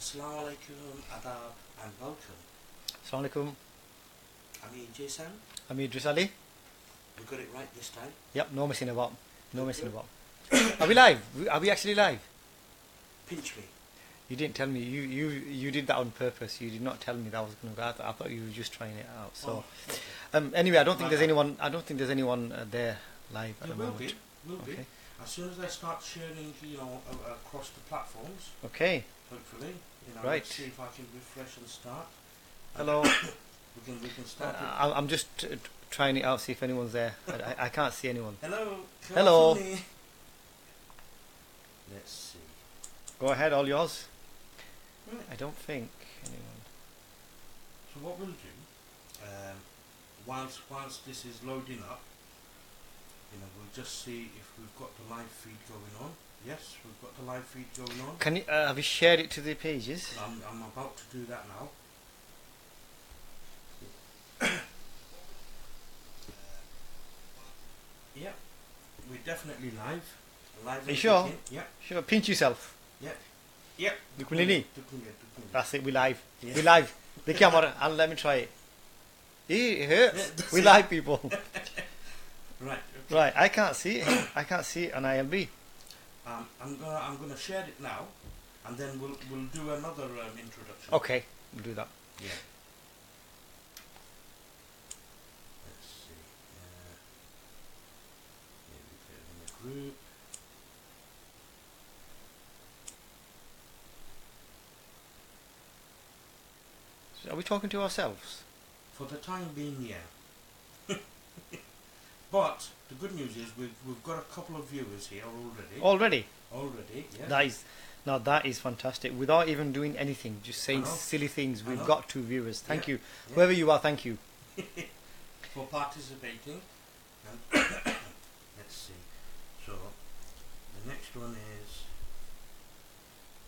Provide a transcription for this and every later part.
Assalamu alaikum, adab, and welcome. Assalamu alaikum. I'm EjaySam. I'm Idris Ali. We got it right this time. Yep, no messing about. No messing about. Are we live? Are we actually live? Pinch me. You didn't tell me. You did that on purpose. You did not tell me that was going to go out. I thought you were just trying it out. So, anyway, I don't think there's anyone. I don't think there's anyone there live at the moment. Will be. As soon as I start sharing, across the platforms. Okay. Hopefully, Right. Let's see if I can refresh and start. Hello. we can start. I'm just trying it out. See if anyone's there. I can't see anyone. Hello. Hello. Let's see. Go ahead, all yours. Right. I don't think anyone. So what we'll do, whilst this is loading up, we'll just see if we've got the live feed going on. Yes, we've got the live feed going on. Can you have you shared it to the pages? I'm about to do that now. Yeah, we're definitely live. Live. Are you sure? Yeah. Sure. Pinch yourself. Yeah. Yeah. That's it. We live. Yeah. We live. The camera. And let me try it. It hurts. We live, people. Right. Okay. Right. I can't see it. I can't see it on ILB. I'm gonna share it now, and then we'll do another introduction. Okay. We'll do that. Yeah. Let's see. Here we go in the group. So are we talking to ourselves? For the time being, yeah. But the good news is we've got a couple of viewers here already. Already, yeah. Now that is fantastic. Without even doing anything, just saying silly things. We've got 2 viewers. Thank you. Yeah. Whoever you are, thank you. For participating. And let's see. So the next one is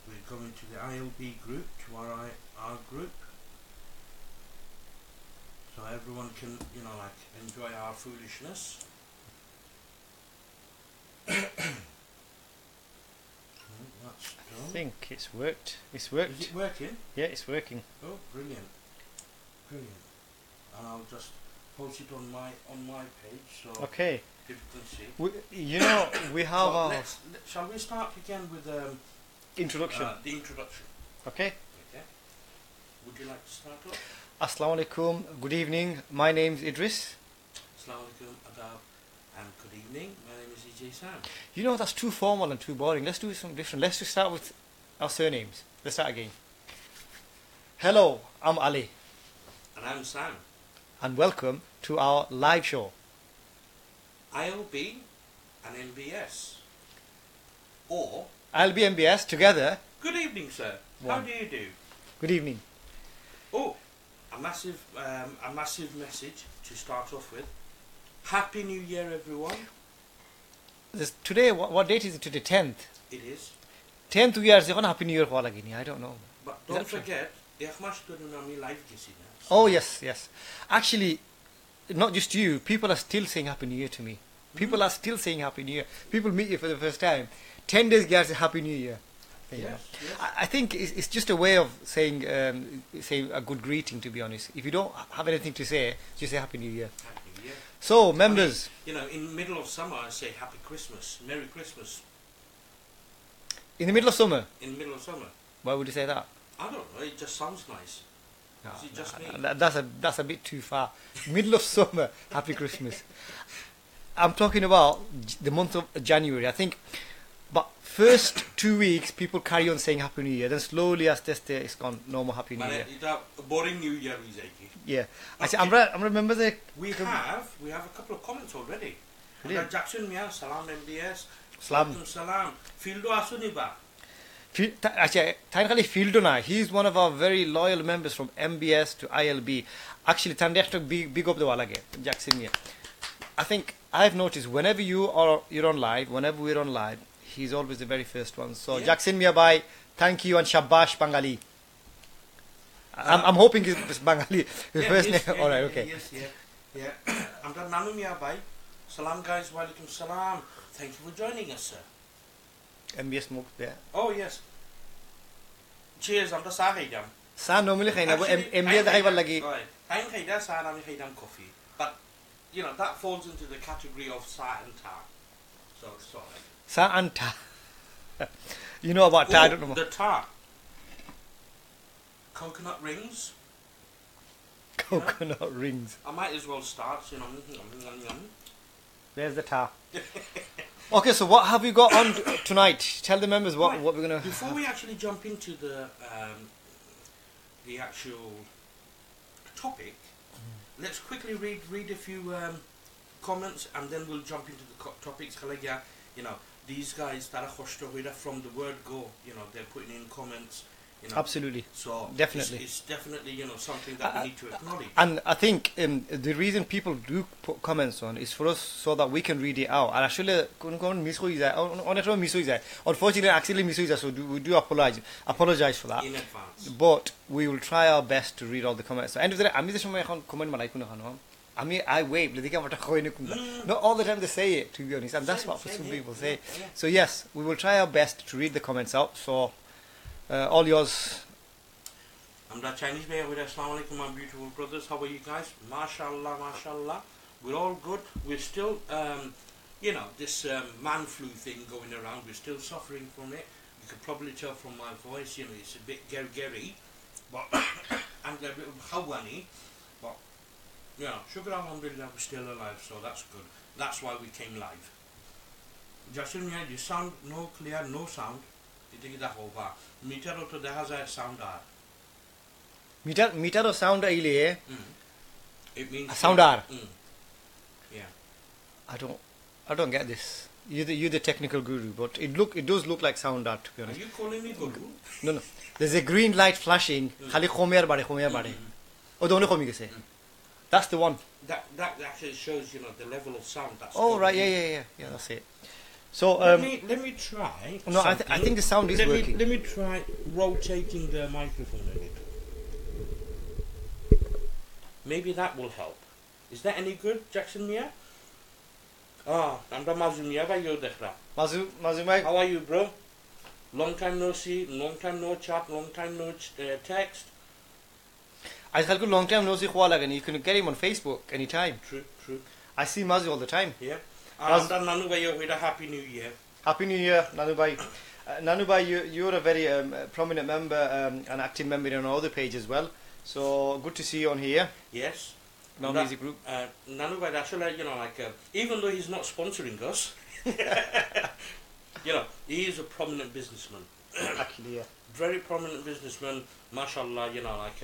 we're going to the ILB group, to our group. So everyone can, enjoy our foolishness. That's done. I think it's worked. It's worked. Is it working? Yeah, it's working. Oh, brilliant. Brilliant. And I'll just post it on my page so okay. people can see. We have our shall we start again with introduction. The introduction. Okay. Okay. Would you like to start off? Assalamu alaikum. Good evening. My name is Idris. Assalamu alaikum, adab, and good evening. My name is EjaySam. That's too formal and too boring. Let's do something different. Let's just start with our surnames. Let's start again. Hello, I'm Ali. And I'm Sam. And welcome to our live show. ILB and MBS. Or ILB MBS together. Good evening, sir. How do you do? Good evening. Oh, a massive message to start off with. Happy New Year, everyone. Today, what date is it today? 10th. It is. 10th year is Happy New Year. I don't know. But don't forget, live. Oh yes. Actually, not just you. People are still saying Happy New Year to me. People are still saying Happy New Year. People meet you for the first time. 10 days guys, Happy New Year. Yes. I think it's just a way of saying a good greeting. To be honest, if you don't have anything to say, just say Happy New Year. Happy New Year. So members, in the middle of summer, I say Happy Christmas, Merry Christmas. In the middle of summer. In the middle of summer. Why would you say that? I don't know. It just sounds nice. Is it just me? That's a bit too far. Middle of summer, Happy Christmas. I'm talking about the month of January. I think. But first 2 weeks, people carry on saying Happy New Year. Then slowly, as this day is gone, no more Happy New Year. It's a boring New Year, yeah. Okay. I remember the. We have a couple of comments already. Jackson Mia, Salam MBS. Salam. Salam. Fildo Asuniba. Actually, Fieldona. He's one of our very loyal members from MBS to ILB. Actually, big up the walage. Jackson Mia. I think I've noticed whenever you're on live, whenever we're on live, he's always the very first one. So Jackson Mia bhai, thank you and Shabash Bengali. I'm hoping it's Bengali. His first name. All right, okay. Yeah. I'm done. Nanu Mia bhai. Salam guys. Walaikum salam. Thank you for joining us, sir. MBS Muk, yeah. Oh yes. Cheers, I'm just saying. Sa normally khaina bo MBA da khaiba lagi. I'm khaida sa I'm khaidam coffee. But you know that falls into the category of sa and ta. So sorry. Sa and ta. You know about ta, I don't know. The ta. Coconut rings. Coconut rings. I might as well start, you know. There's the ta. Okay, so what have you got on tonight? Tell the members what we're gonna. Before we actually jump into the actual topic, let's quickly read a few comments, and then we'll jump into the topics. You know, these guys that are from the word go, you know, they're putting in comments. You know, absolutely. So definitely, it's definitely, you know, something that we need to acknowledge. And I think the reason people do put comments on is for us so that we can read it out. And actually, unfortunately, actually so we do apologize for that in advance. But we will try our best to read all the comments. So end of the day, I'm just comment I mean, I wave. Not all the time they say it, to be honest, and that's what some people say. So yes, we will try our best to read the comments out. So. All yours. I'm that Chinese bear with Assalamu alaikum, my beautiful brothers. How are you guys? Mashallah, mashallah. We're all good. We're still, you know, this man flu thing going around. We're still suffering from it. You can probably tell from my voice, you know, it's a bit gary, but and a bit hawani. But you know, shukr alhamdulillah, we're still alive, so that's good. That's why we came live. Justin, you sound no clear, no sound. Meter to the has a sound R. Meter or sound It means sound R. Yeah. I don't get this. You're the technical guru, but it does look like sound R, to be honest. Are you calling me guru? No. There's a green light flashing. That's the one. That actually shows, you know, the level of sound. That's right, yeah, that's it. So let me try. No, I think the sound is working. Let me try rotating the microphone a little. Maybe that will help. Is that any good, Jackson Mia? I'm the Mazu Mia by you, Mazu, mate. How are you, bro? Long time no see, long time no chat, long time no text. I tell you, long time no see. You can get him on Facebook anytime. True. I see Mazu all the time. Yeah. Nanu Bhai, with a Happy New Year. Happy New Year, Nanu Bhai. Nanu Bhai, you're a very prominent member, an active member on all the page as well. So good to see you on here. Yes. Non-music group. Nanu Bhai, actually, you know, like, even though he's not sponsoring us, you know, he is a prominent businessman. Actually, yeah. Very prominent businessman, mashallah, you know, like,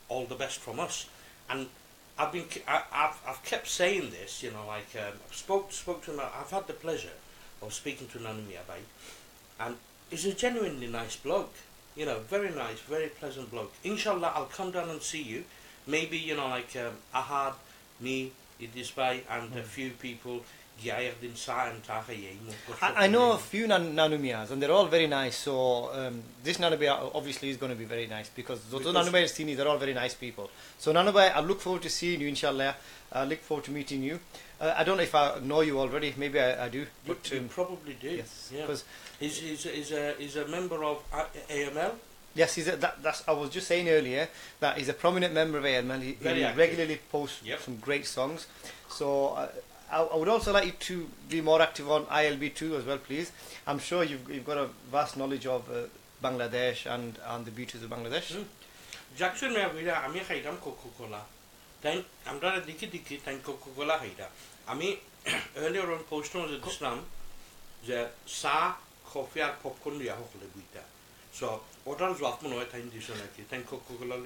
all the best from us. And I've kept saying this, you know, like spoke to him. I've had the pleasure of speaking to Nanu Miabai, and he's a genuinely nice bloke, you know, very nice, very pleasant bloke. Inshallah, I'll come down and see you. Maybe, you know, like Ahad, me, Idris Bhai, and a few people. I know a few Nanu Mias, and they're all very nice. So this Nanu Bhai obviously is going to be very nice because those Nanu Bhai Sini, they're all very nice people. So Nanu Bhai, I look forward to seeing you, inshallah. I look forward to meeting you. I don't know if I know you already. Maybe I do. But you probably do. Yes. Yeah. He's a member of AML. Yes, that's. I was just saying earlier that he's a prominent member of AML. He regularly posts some great songs. So. I would also like you to be more active on ILB too as well, please. I'm sure you've got a vast knowledge of Bangladesh and the beauties of Bangladesh. Jackson, I'm Coca-Cola. I'm not a diki time Coca-Cola. Earlier on posted on the Islam, the sa coffee and popcorn. So, what else was time this one? Coca-Cola.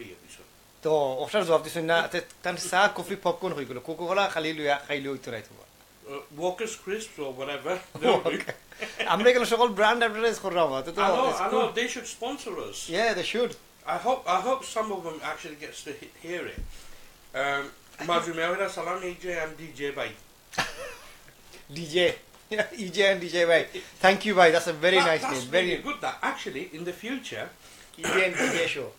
तो offer जवाब this ना तन सा coffee popcorn होई गलो Coca Cola खाली लुया खाइलो इतो राइतो Walker's crisps or whatever. আমরা কেন সকল ব্র্যান্ড অ্যাডভার্টাইজ কর रहा हूं तो I know they should sponsor us. Yeah, they should. I hope some of them actually gets to hear it. Mazu Mewada Salam EJ and DJ Bhai. DJ EJ and DJ Bhai. Thank you Bhai, that's a very nice name. Very good. That actually in the future EJ and DJ show.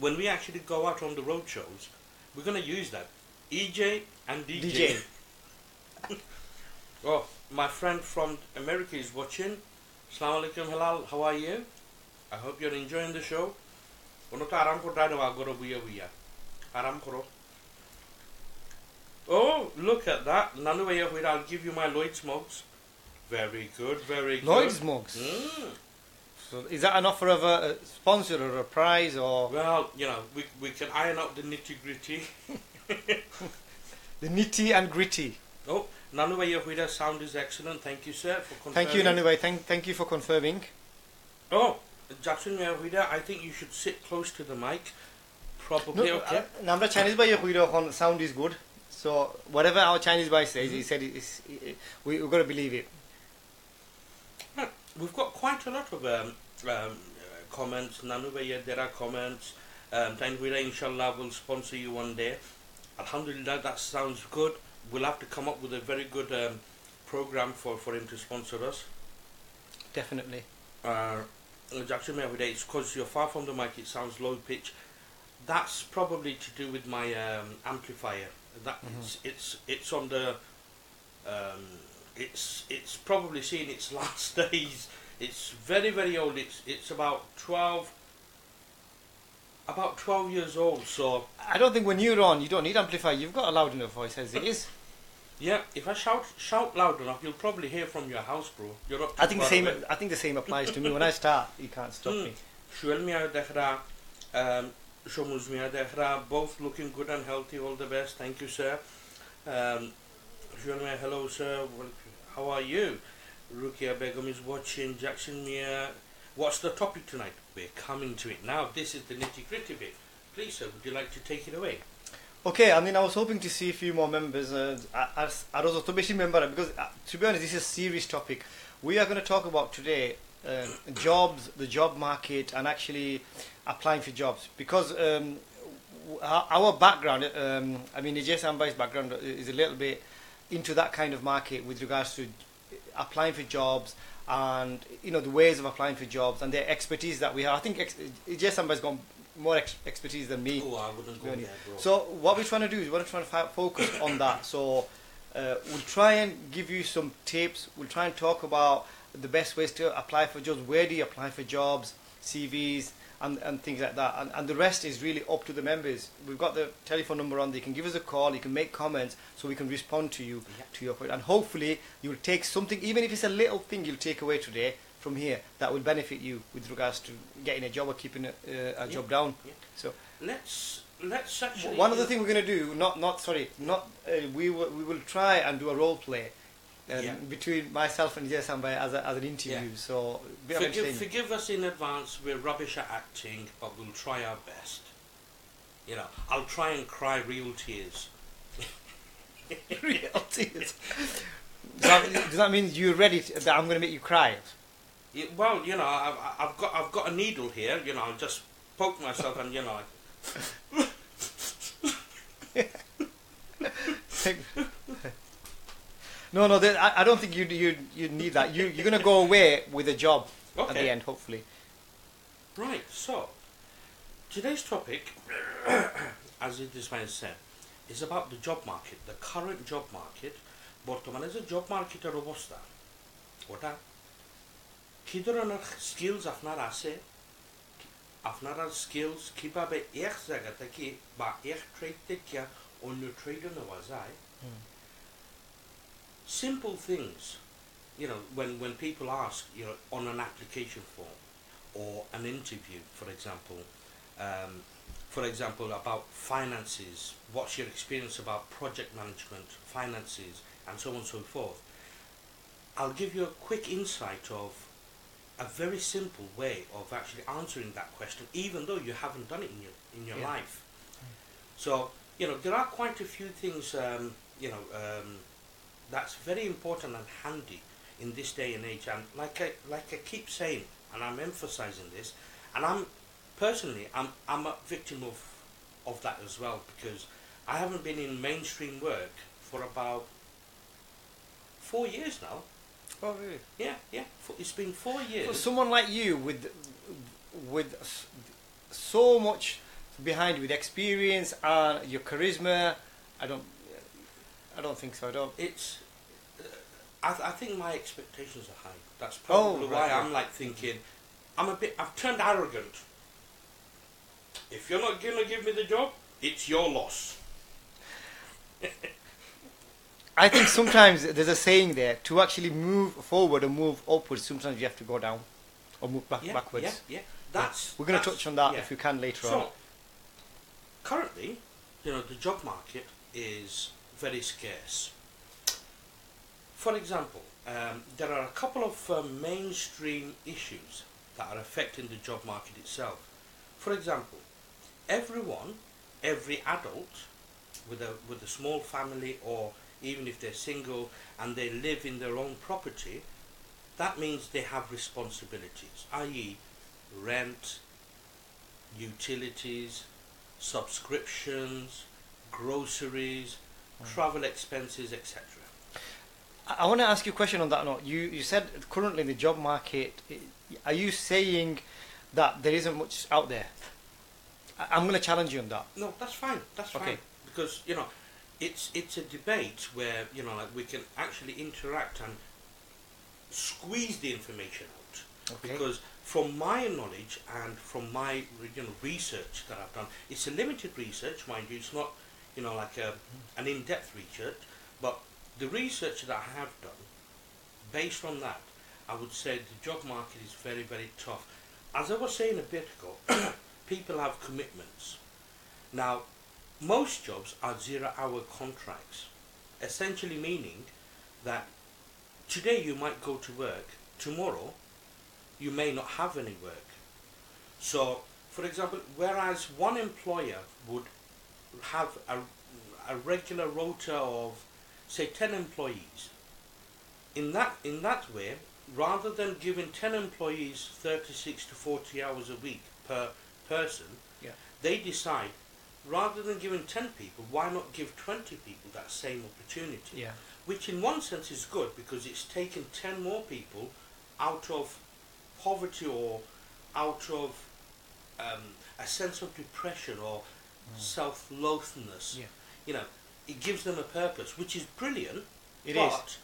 When we actually go out on the road shows, we're going to use that. EJ and DJ. Oh, my friend from America is watching. Assalamu alaikum, halal, how are you? I hope you're enjoying the show. Ono ta aram ko dai wa goro buya buya. Aram koro. Oh, look at that. Nanu wa ya I'll give you my Lloyd's mugs. Very good, very good. Lloyd's mugs. So is that an offer of a sponsor or a prize or? Well, you know, we can iron out the nitty gritty. The nitty and gritty. Oh, Nanu wa ya sound is excellent. Thank you, sir, for confirming. Thank you, Nanu. Thank you for confirming. Oh, Jackson Yahuida, I think you should sit close to the mic. Probably, okay. Namra Chinese by Yahuida sound is good. So whatever our Chinese boy says, he said we've got to believe it. We've got quite a lot of comments. Nanubaya, there are comments. Tainwira, inshallah, will sponsor you one day. Alhamdulillah, that sounds good. We'll have to come up with a very good program for him to sponsor us. Definitely. Jackson, it's because you're far from the mic, it sounds low pitch. That's probably to do with my amplifier. That it's on the it's probably seen its last days. It's very, very old. It's about 12 years old. So I don't think when you're on, you don't need amplifier. You've got a loud enough voice as it is. Yeah, if I shout loud enough, you'll probably hear from your house, bro. You're up. I think the same applies to me. When I start, you can't stop me. Both looking good and healthy. All the best. Thank you, sir. Hello, sir. How are you? Rukia Begum is watching. Jackson Mia. What's the topic tonight? We're coming to it now. This is the nitty-gritty bit. Please, sir, would you like to take it away? Okay, I mean, I was hoping to see a few more members. I was to be member because, to be honest, this is a serious topic. We are going to talk about today jobs, the job market, and actually applying for jobs. Because our background, I mean, EjaySam's background is a little bit into that kind of market with regards to applying for jobs and, you know, the ways of applying for jobs and the expertise that we have. I think EjaySam's got more expertise than me. Oh, I wouldn't go there, bro. So what we're trying to do is we're trying to focus on that. So we'll try and give you some tips. We'll try and talk about the best ways to apply for jobs. Where do you apply for jobs, CVs, and things like that. And the rest is really up to the members. We've got the telephone number on there. You can give us a call. You can make comments so we can respond to you, to your point. And hopefully you'll take something, even if it's a little thing you'll take away today from here that will benefit you with regards to getting a job or keeping a job down. So let's actually. One other thing we're going to do, we will try and do a role play between myself and EjaySam as an interview. So forgive us in advance. We're rubbish at acting, but we'll try our best. You know, I'll try and cry real tears. Real tears. Does that mean you're ready that I'm going to make you cry? Well, you know, I've got a needle here. You know, I'll just poke myself, and you know. No, I don't think you need that. You're going to go away with a job at the end, hopefully. Right. So today's topic, as Idris said, is about the job market, the current job market. বর্তমানে যে job marketer অবস্থা ওটা কি ধরনের skills আপনার আছে আপনারা skills কিভাবে এক জায়গা থেকে বা এক ট্রেড থেকে অন্য ট্রেডে নেওয়া যায় simple things, you know, when people ask, you know, on an application form or an interview, for example, about finances, what's your experience about project management, finances, and so on and so forth. I'll give you a quick insight of a very simple way of actually answering that question, even though you haven't done it in your life. So, you know, there are quite a few things, that's very important and handy in this day and age. And like I keep saying, and I'm emphasizing this, and I'm a victim of that as well, because I haven't been in mainstream work for about 4 years now. Oh, really? Yeah. It's been 4 years. For someone like you, with so much behind you, with experience and your charisma, I don't think so. I think my expectations are high. That's probably why I'm like thinking, I've turned arrogant. If you're not going to give me the job, it's your loss. I think sometimes there's a saying there, to actually move forward and move upwards, sometimes you have to go down or move backwards. Yeah. We're going to touch on that if we can later on. So, currently, the job market is very scarce. For example, there are a couple of mainstream issues that are affecting the job market itself. For example, every adult with a small family, or even if they're single and they live in their own property, that means they have responsibilities, i.e. rent, utilities, subscriptions, groceries, travel expenses, etc. I want to ask you a question on that note. You said currently the job market, are you saying that there isn't much out there? I'm going to challenge you on that. No, that's fine. That's fine. Because, it's a debate where, like we can actually interact and squeeze the information out. Okay. Because from my knowledge and from my research that I've done, it's a limited research, mind you. It's not like an in-depth research, but the research that I have done, based on that, I would say the job market is very, very tough. As I was saying a bit ago, people have commitments. Now, most jobs are 0-hour contracts, essentially meaning that today you might go to work, tomorrow you may not have any work. So, for example, whereas one employer would have a regular rota of, say, 10 employees, in that way, rather than giving 10 employees 36 to 40 hours a week per person, they decide, rather than giving 10 people, why not give 20 people that same opportunity? Which in one sense is good, because it's taken 10 more people out of poverty or out of a sense of depression or self-loathingness. It gives them a purpose, which is brilliant. But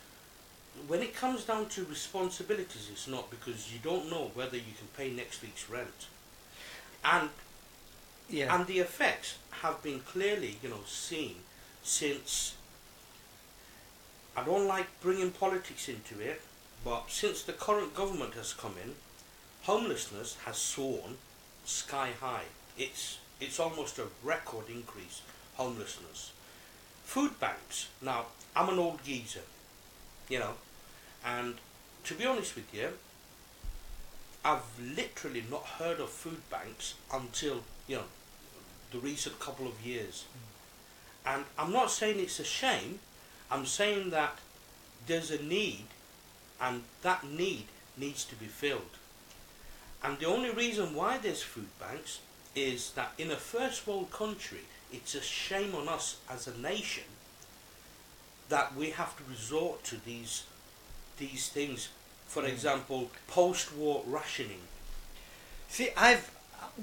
when it comes down to responsibilities, it's not, because you don't know whether you can pay next week's rent. And the effects have been clearly, seen since, I don't like bringing politics into it, but since the current government has come in, homelessness has soared sky high. It's almost a record increase, homelessness. Food banks. Now, I'm an old geezer, and to be honest with you, I've literally not heard of food banks until, the recent couple of years. And I'm not saying it's a shame, I'm saying that there's a need, and that need needs to be filled. And the only reason why there's food banks is that in a first world country, it's a shame on us as a nation that we have to resort to these things. For example, post-war rationing. See,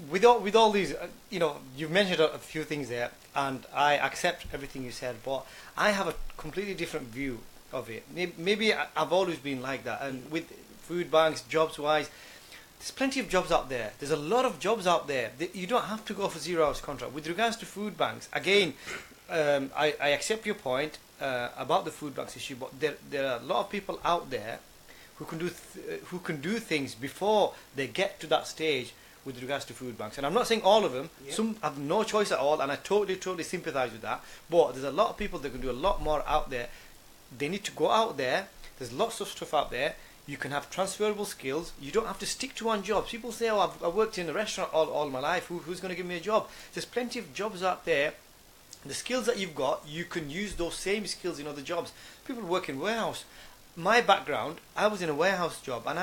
with all these, you've mentioned a few things there, and I accept everything you said, but I have a completely different view of it. Maybe I've always been like that, and with food banks, jobs-wise, there's plenty of jobs out there. There's a lot of jobs out there. You don't have to go for 0 hours contract. With regards to food banks, again, I accept your point about the food banks issue, but there are a lot of people out there who can do things before they get to that stage with regards to food banks. And I'm not saying all of them. Some have no choice at all, and I totally sympathise with that. But there's a lot of people that can do a lot more out there. They need to go out there. There's lots of stuff out there. You can have transferable skills. You don't have to stick to one job. People say, oh, I've worked in a restaurant all my life. Who's going to give me a job? There's plenty of jobs out there. The skills that you've got, you can use those same skills in other jobs. People work in warehouse. My background, I was in a warehouse job, and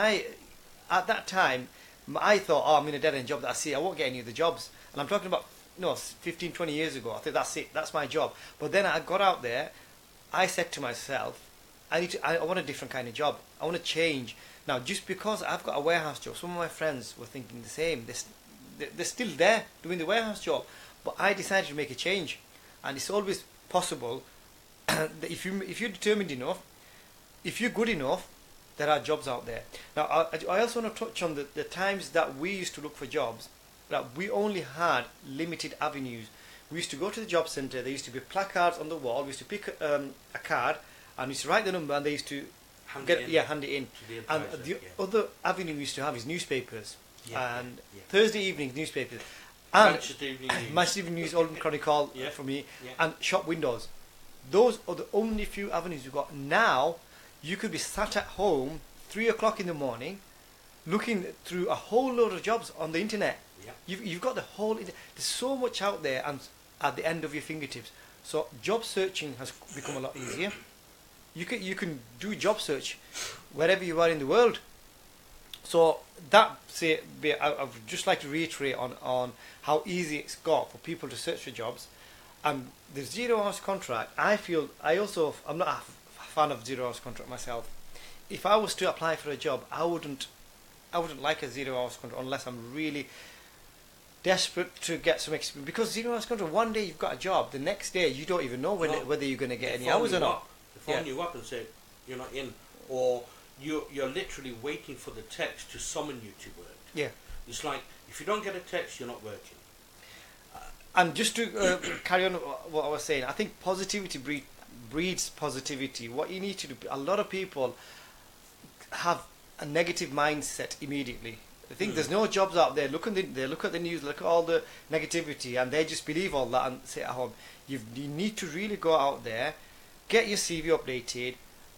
at that time, I thought, oh, I'm in a dead-end job that I see. I won't get any other jobs. And I'm talking about 15, 20 years ago. I think that's it. That's my job. But then I got out there. I said to myself, I want a different kind of job. I want to change. Now, just because I've got a warehouse job, some of my friends were thinking the same. They're still there doing the warehouse job. But I decided to make a change. And it's always possible that if you're determined enough, if you're good enough, there are jobs out there. Now, I also want to touch on the times that we used to look for jobs, that we only had limited avenues. We used to go to the job centre, there used to be placards on the wall, we used to pick a card, and we used to write the number, and they used to hand it in. And the other avenue we used to have is newspapers, and Thursday evening newspapers, and Manchester Evening News, Old Chronicle for me, and shop windows. Those are the only few avenues you've got. Now, you could be sat at home 3 o'clock in the morning looking through a whole load of jobs on the internet. You've got the whole, there's so much out there and at the end of your fingertips. So job searching has become a lot easier. You can do job search wherever you are in the world. So that, I would just like to reiterate on how easy it's got for people to search for jobs. And the 0 hours contract, I'm not a fan of 0 hours contract myself. If I was to apply for a job, I wouldn't like a 0 hours contract unless I'm really desperate to get some experience. Because 0 hours contract, one day you've got a job, the next day you don't even know whether you're going to get any hours or not. They phone you up and say you're not in, or you're literally waiting for the text to summon you to work. Yeah, it's like if you don't get a text, you're not working. And just to carry on what I was saying, I think positivity breeds positivity. What you need to do, a lot of people have a negative mindset immediately. They think there's no jobs out there. They look at the news, look at all the negativity, and they just believe all that and sit at home. You need to really go out there, get your CV updated,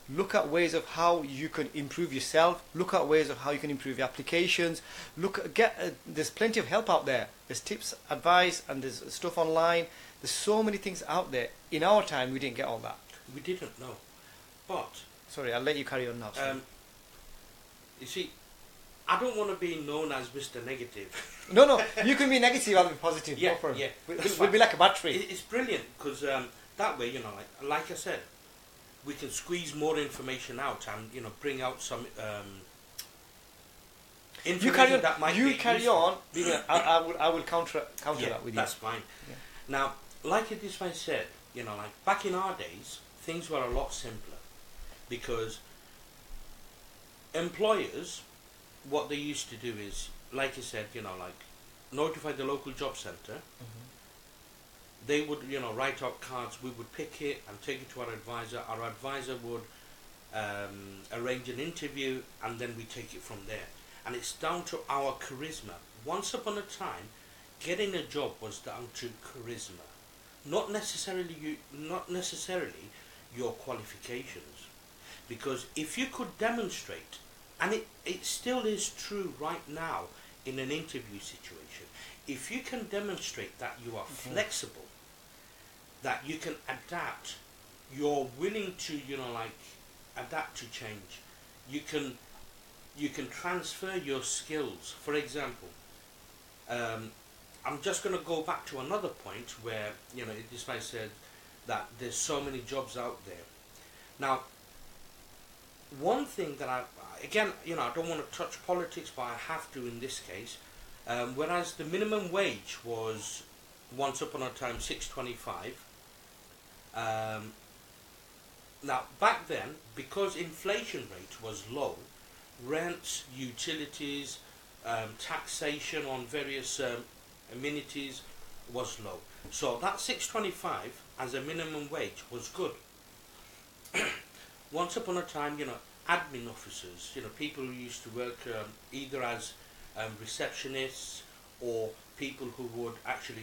look at ways of how you can improve yourself, look at ways of how you can improve your applications. There's plenty of help out there. There's tips, advice, and there's stuff online. There's so many things out there. In our time, we didn't get all that. We didn't know. But sorry, I'll let you carry on now. You see, I don't want to be known as Mr. Negative. No, you can be negative, I'll be positive. Yeah. We'll be like a battery. It's brilliant because that way, like I said, we can squeeze more information out and bring out some information that might be useful. You carry on. I will counter that with you. That's fine. Yeah. Now, like Idris said, like back in our days, things were a lot simpler because employers, what they used to do is, like you said, like notify the local job centre. They would, write out cards. We would pick it and take it to our advisor. Our advisor would arrange an interview, and then we take it from there. And it's down to our charisma. Once upon a time, getting a job was down to charisma, not necessarily your qualifications. Because if you could demonstrate, and it still is true right now in an interview situation, if you can demonstrate that you are flexible, that you can adapt, you're willing to, adapt to change, you can transfer your skills. For example, I'm just going to go back to another point where, this guy said that there's so many jobs out there. Now, one thing that I don't want to touch politics, but I have to in this case. Whereas the minimum wage was once upon a time $6.25. Now back then, because inflation rate was low, rents, utilities, taxation on various amenities was low. So that $6.25 as a minimum wage was good. Once upon a time, admin officers, people who used to work either as receptionists or people who would actually,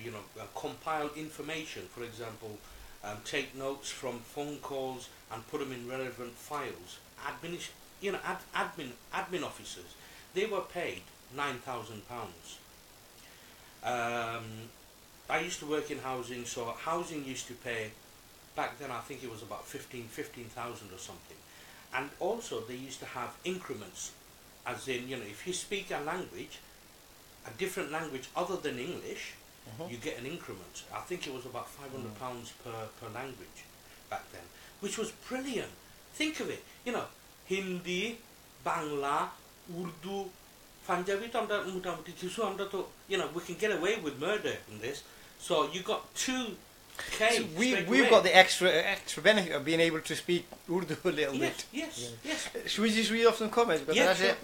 compile information, for example, take notes from phone calls and put them in relevant files. Admin officers, they were paid £9,000. I used to work in housing, so housing used to pay, back then I think it was about 15,000 or something. And also they used to have increments, as in, if you speak a language, a different language other than English, you get an increment. I think it was about £500 per language back then, which was brilliant. Think of it, Hindi, Bangla, Urdu, Punjabi, we can get away with murder in this. So you got two Okay. So we've got the extra benefit of being able to speak Urdu a little bit. Yes. Should we just read off some comments? Yeah, sure.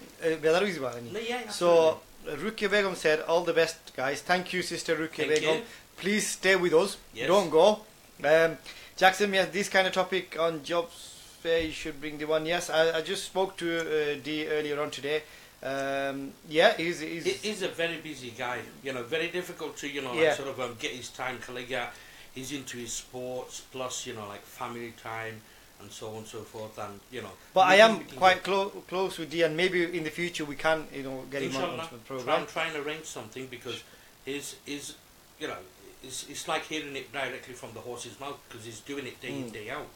So Rukia Begum said, all the best guys. Thank you, Sister Rukia Thank Begum. you. Please stay with us. Yes. Don't go. Jackson, yes, this kind of topic on jobs fair, you should bring the one. Yes, I just spoke to D earlier on today. He's a very busy guy. Very difficult to get his time. Colleague, he's into his sports plus like family time and so on and so forth. And But I am quite close with D, and maybe in the future we can get him on the program. Try and arrange something, because it's like hearing it directly from the horse's mouth, because he's doing it day in day out.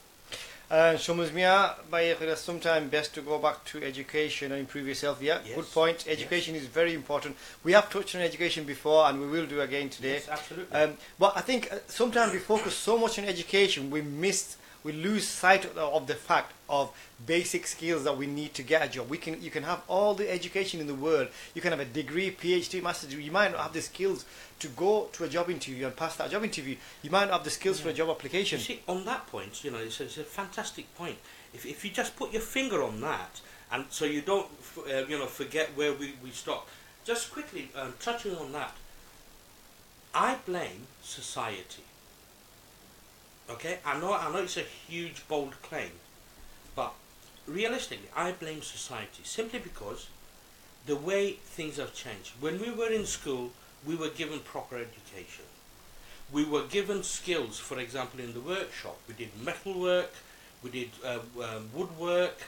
Sometimes best to go back to education and improve yourself. Yeah, yes. Good point. Education is very important. We have touched on education before, and we will do again today. Yes, absolutely. But I think sometimes we focus so much on education, we lose sight of the fact of basic skills that we need to get a job. You can have all the education in the world. You can have a degree, PhD, master's degree. You might not have the skills to go to a job interview and pass that job interview. You might not have the skills for a job application. You see, on that point, it's a fantastic point. If you just put your finger on that, and so you don't, forget where we stopped. Just quickly touching on that, I blame society. Okay, I know it's a huge, bold claim, but realistically, I blame society simply because the way things have changed. When we were in school, we were given proper education. We were given skills. For example, in the workshop, we did metalwork, we did woodwork,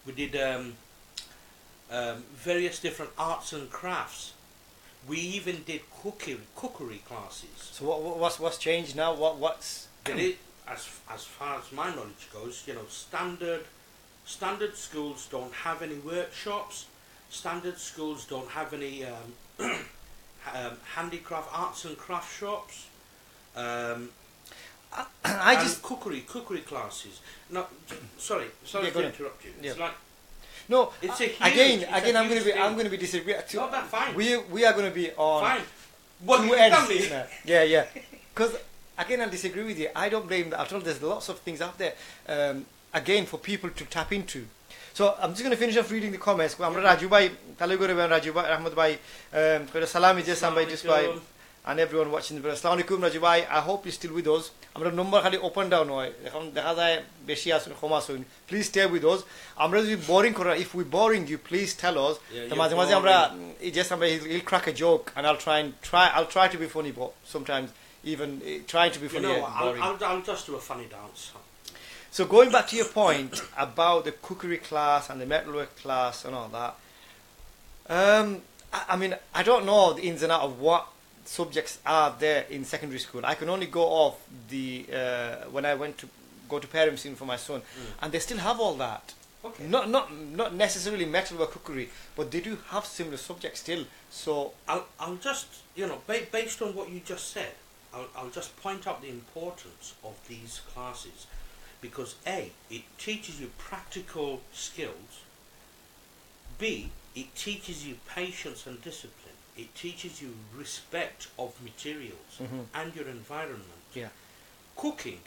we did various different arts and crafts. We even did cookery classes. So what's changed now? What's as far as my knowledge goes, standard schools don't have any workshops. Standard schools don't have any handicraft, arts and craft shops. Cookery classes. No, sorry to interrupt you. It's like no. It's a huge, again. I'm going to be disagreeing. No, that's fine. We are going to be on. Fine. What two you ends. tell me? Yeah. Because again, I disagree with you. I don't blame that at all. There's lots of things out there. Again, for people to tap into. So I'm just going to finish off reading the comments. Raju bhai, Taluguru Raju bhai, Ahmad bhai, Salam EjaySam bhai, Idris bhai, and everyone watching the video. Assalamu alaikum Raju bhai. I hope you're still with us. Amra number khali open down hoy. Dekha jay beshi asun khoma sun. Please stay with us. Amra যদি boring kora, if we boring you, please tell us. The maze amra EjaySam bhai he'll crack a joke, and I'll try to be funny, but sometimes even trying to be funny. I'll just do a funny dance. So going back to your point about the cookery class and the metalwork class and all that, I mean, I don't know the ins and outs of what subjects are there in secondary school. I can only go off the when I went to go to parenting for my son, and they still have all that. Okay. Not necessarily metalwork, cookery, but they do have similar subjects still. So I'll just based on what you just said, I'll just point out the importance of these classes. Because A, it teaches you practical skills. B, it teaches you patience and discipline. It teaches you respect of materials and your environment. Yeah. Cooking,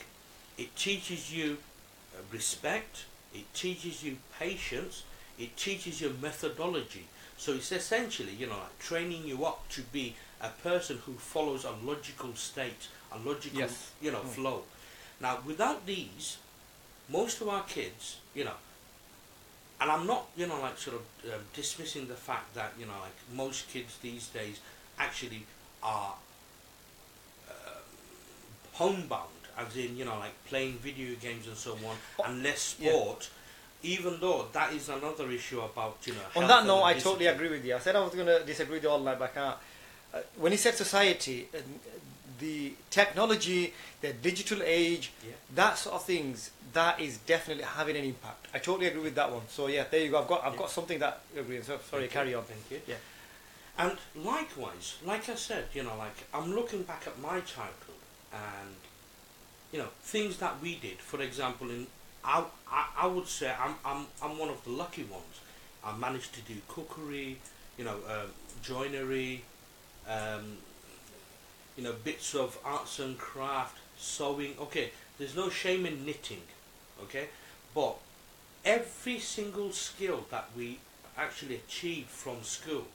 it teaches you respect, it teaches you patience, it teaches you methodology. So it's essentially, like training you up to be a person who follows a logical state, a logical, flow. Now, without these, most of our kids, and I'm not, dismissing the fact that, most kids these days actually are homebound, as in, playing video games and so on, and less sport, even though that is another issue about, on that note, I totally agree with you. I said I was going to disagree with you all night, but I can't. When he said society, the technology, the digital age, that sort of things, that is definitely having an impact. I totally agree with that one. So yeah, there you go. I've got something that I agree with. So sorry, carry on. Thank you. Yeah. And likewise, like I said, I'm looking back at my childhood and things that we did. For example, I would say I'm one of the lucky ones. I managed to do cookery, joinery, bits of arts and craft, sewing. Okay, there's no shame in knitting, okay, but every single skill that we actually achieve from school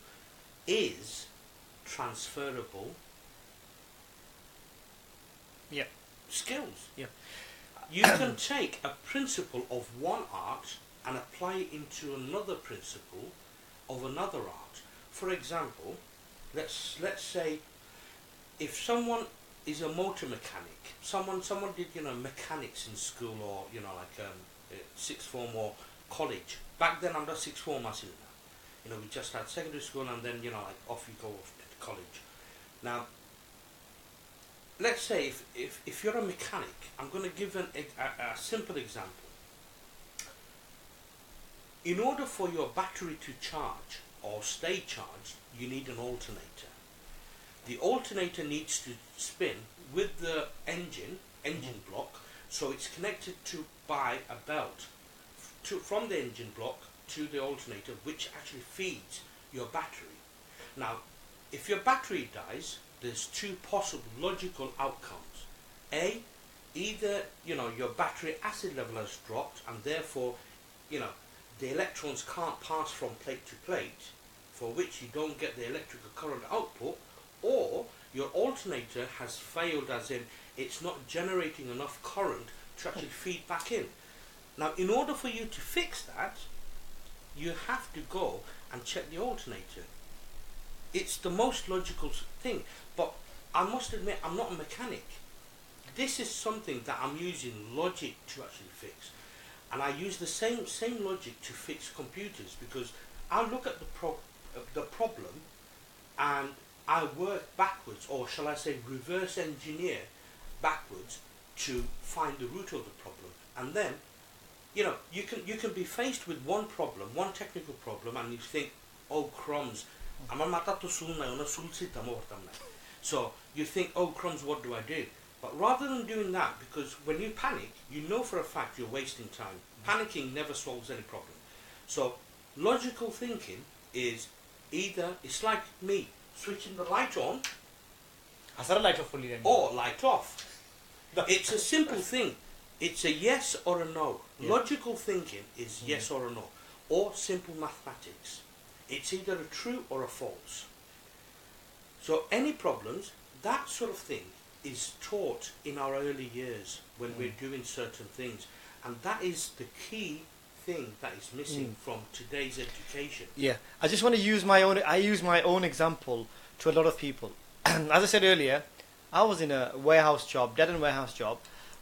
is transferable skills. Yeah. You can take a principle of one art and apply it into another principle of another art. For example, let's say if someone is a motor mechanic, someone did mechanics in school, or like sixth form or college. Back then, I'm not sixth form as in now. We just had secondary school, and then like off you go off to college. Now, let's say if you're a mechanic, I'm going to give a simple example. In order for your battery to charge or stay charged, you need an alternator. The alternator needs to spin with the engine block, so it's connected by a belt from the engine block to the alternator, which actually feeds your battery. Now, if your battery dies, there's two possible logical outcomes. A, either your battery acid level has dropped, and therefore the electrons can't pass from plate to plate, for which you don't get the electrical current output, or your alternator has failed, as in it's not generating enough current to actually feed back in. Now, in order for you to fix that, you have to go and check the alternator. It's the most logical thing, but I must admit, I'm not a mechanic. This is something that I'm using logic to actually fix, and I use the same logic to fix computers, because I look at the problem and I work backwards, or shall I say reverse engineer backwards, to find the root of the problem. And then you can be faced with one problem, one technical problem, and you think, oh crumbs, so you think, oh crumbs, what do I do? But rather than doing that, because when you panic, you know for a fact you're wasting time. Panicking never solves any problem. So logical thinking is either, it's like me switching the light on or light off. It's a simple thing. It's a yes or a no. Yeah. Logical thinking is yes or a no, or simple mathematics. It's either a true or a false. So any problems, that sort of thing, is taught in our early years when we're doing certain things, and that is the key thing that is missing from today's education. Yeah, I just want to use my own. I use my own example to a lot of people. As I said earlier, I was in a warehouse job, dead-end warehouse job,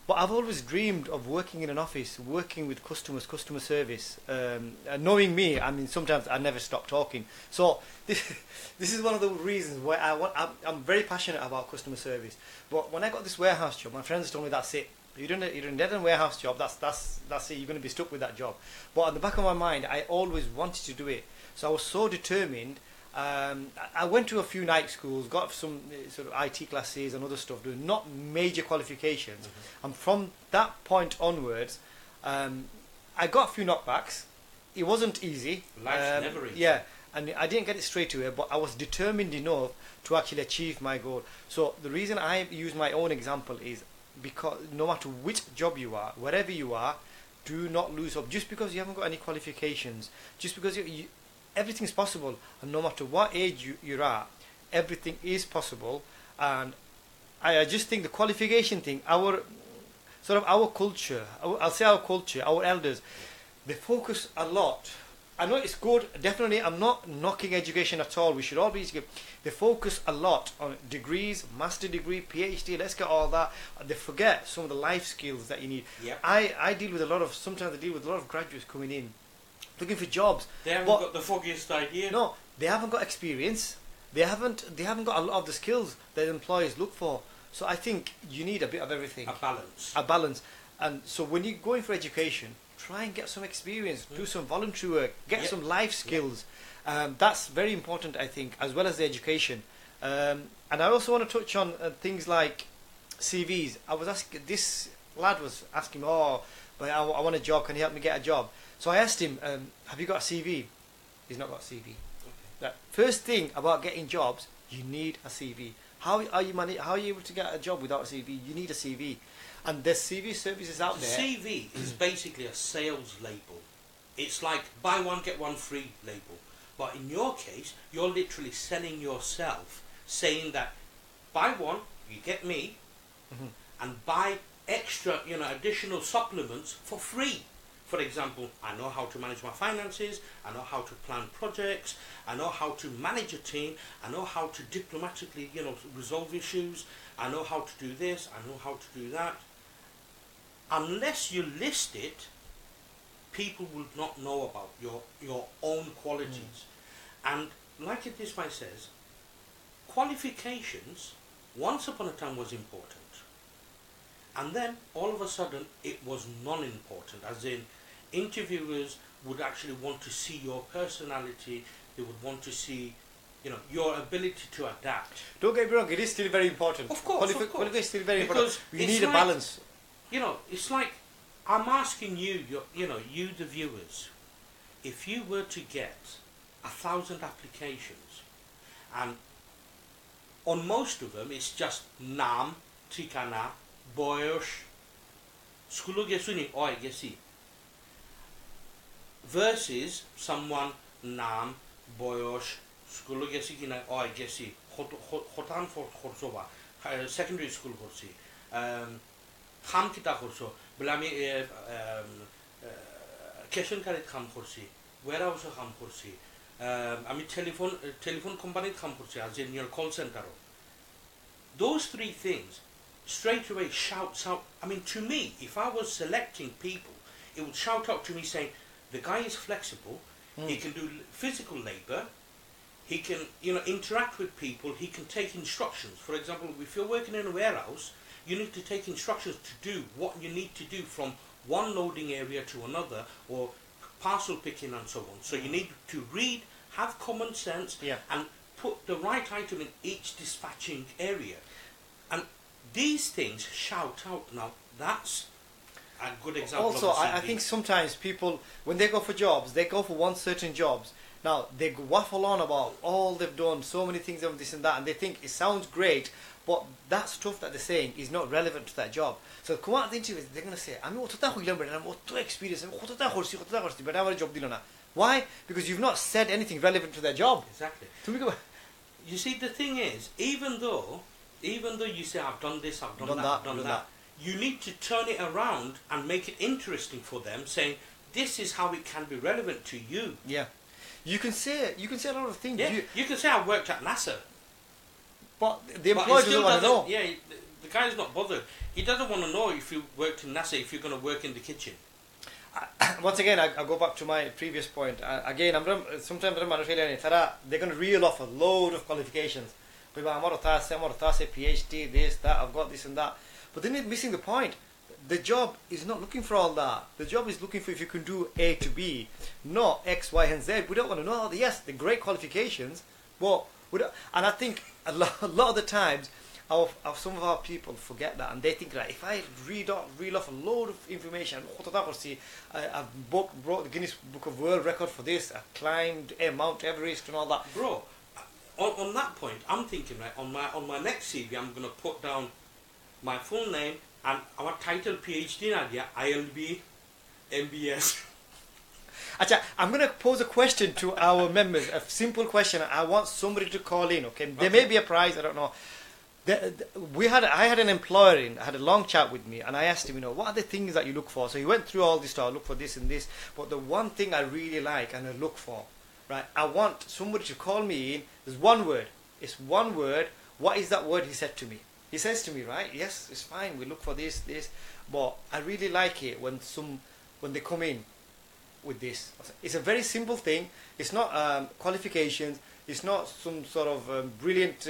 but I've always dreamed of working in an office, working with customers, customer service. Knowing me, I mean, sometimes I never stop talking. So this is one of the reasons why I'm very passionate about customer service. But when I got this warehouse job, my friends told me, that's it. You're doing a dead-end warehouse job. That's it. You're going to be stuck with that job. But in the back of my mind, I always wanted to do it. So I was so determined. I went to a few night schools, got some sort of IT classes and other stuff, doing not major qualifications. And from that point onwards, I got a few knockbacks. It wasn't easy. Life's never easy. Yeah, and I didn't get it straight away, but I was determined enough to actually achieve my goal. So the reason I use my own example is because no matter which job you are, wherever you are, do not lose hope. Just because you haven't got any qualifications, just because everything's possible, and no matter what age you're at, everything is possible. And I just think the qualification thing, our culture, I'll say our culture, our elders, they focus a lot. I know it's good, definitely, I'm not knocking education at all, we should all be educated. They focus a lot on degrees, master degree, PhD, let's get all that. They forget some of the life skills that you need. Yep. Sometimes I deal with a lot of graduates coming in, looking for jobs. They haven't got the foggiest idea. No, they haven't got experience. They haven't got a lot of the skills that employers look for. So I think you need a bit of everything. A balance. And so when you're going for education, try and get some experience, do some voluntary work, get some life skills. That's very important, I think, as well as the education. And I also want to touch on things like CVs. This lad was asking me, but I want a job, can you help me get a job? So I asked him, have you got a CV? He's not got a CV. Okay. The first thing about getting jobs, you need a CV. How are you able to get a job without a CV? You need a CV. And there's CV services out there. CV is basically a sales label. It's like buy one, get one free label. But in your case, you're literally selling yourself, saying that buy one, you get me, and buy extra, additional supplements for free. For example, I know how to manage my finances, I know how to plan projects, I know how to manage a team, I know how to diplomatically, resolve issues, I know how to do this, I know how to do that. Unless you list it, people will not know about your own qualities. And like Idris says, qualifications, once upon a time was important. And then, all of a sudden, it was non-important, as in, interviewers would actually want to see your personality, they would want to see, your ability to adapt. Don't get me wrong, it is still very important. Of course, Qualification is still very because important. You need a balance. It's like, I'm asking you, you the viewers, if you were to get 1,000 applications, and on most of them, it's just naam, ঠিকানা, বয়স, স্কুলে গেছুনি ওই গেছি, versus someone নাম, বয়স, স্কুলে গেছি কিনা ওই গেছি, হতান করছবা, secondary school করছি, খাম কিতা করছো, বলে আমি কেশনকারিত খাম করছি, ওয়ারহাউসে খাম করছি, আমি টেলিফোন কোম্পানিত খাম করছি, as in your call center. Those three things straight away shouts out. I mean, to me, if I was selecting people, it would shout out to me saying, the guy is flexible, he can do physical labor, he can, interact with people, he can take instructions. For example, if you're working in a warehouse, you need to take instructions to do what you need to do from one loading area to another, or parcel picking and so on. So you need to read, have common sense, and put the right item in each dispatching area. And these things shout out. Now, that's a good example. Also, of a CV. I think sometimes people, when they go for jobs, they go for one certain jobs. Now, they waffle on about all they've done, so many things of this and that, and they think it sounds great, but that stuff that they're saying is not relevant to that job. So, come out the interview, they're going to say, I'm not experienced, but I'm job. Why? Because you've not said anything relevant to that job. Exactly. You see, the thing is, even though you say, I've done this, I've done that, I've done that, you need to turn it around and make it interesting for them, saying, this is how it can be relevant to you. Yeah. You can say a lot of things. Yeah, you can say, I worked at NASA. But the employer doesn't want to know. Yeah, the guy's not bothered. He doesn't want to know if you worked in NASA, if you're going to work in the kitchen. Once again, I go back to my previous point. Again, sometimes they're going to reel off a load of qualifications. PhD, this, that, I've got this and that. But then they're missing the point. The job is not looking for all that. The job is looking for if you can do A to B, not X, Y, and Z. We don't want to know. Yes, the great qualifications, but and I think a lot of the times, some of our people forget that, and they think that if I reel off a load of information, I've broke the Guinness Book of World Record for this, I climbed Mount Everest and all that. Bro, on that point, I'm thinking, right, on my next CV, I'm going to put down my full name and our title PhD Nadia, ILB, MBS. Achha, I'm going to pose a question to our members, a simple question. I want somebody to call in, okay? There may be a prize, I don't know. I had an employer had a long chat with me, and I asked him, what are the things that you look for? So he went through all this stuff, look for this and this, but the one thing I really like and I look for, right, I want somebody to call me in. There's one word. It's one word. What is that word? He said to me. He says to me, right, yes, it's fine, we look for this, but I really like it when they come in with this. It's a very simple thing. It's not qualifications. It's not some sort of brilliant,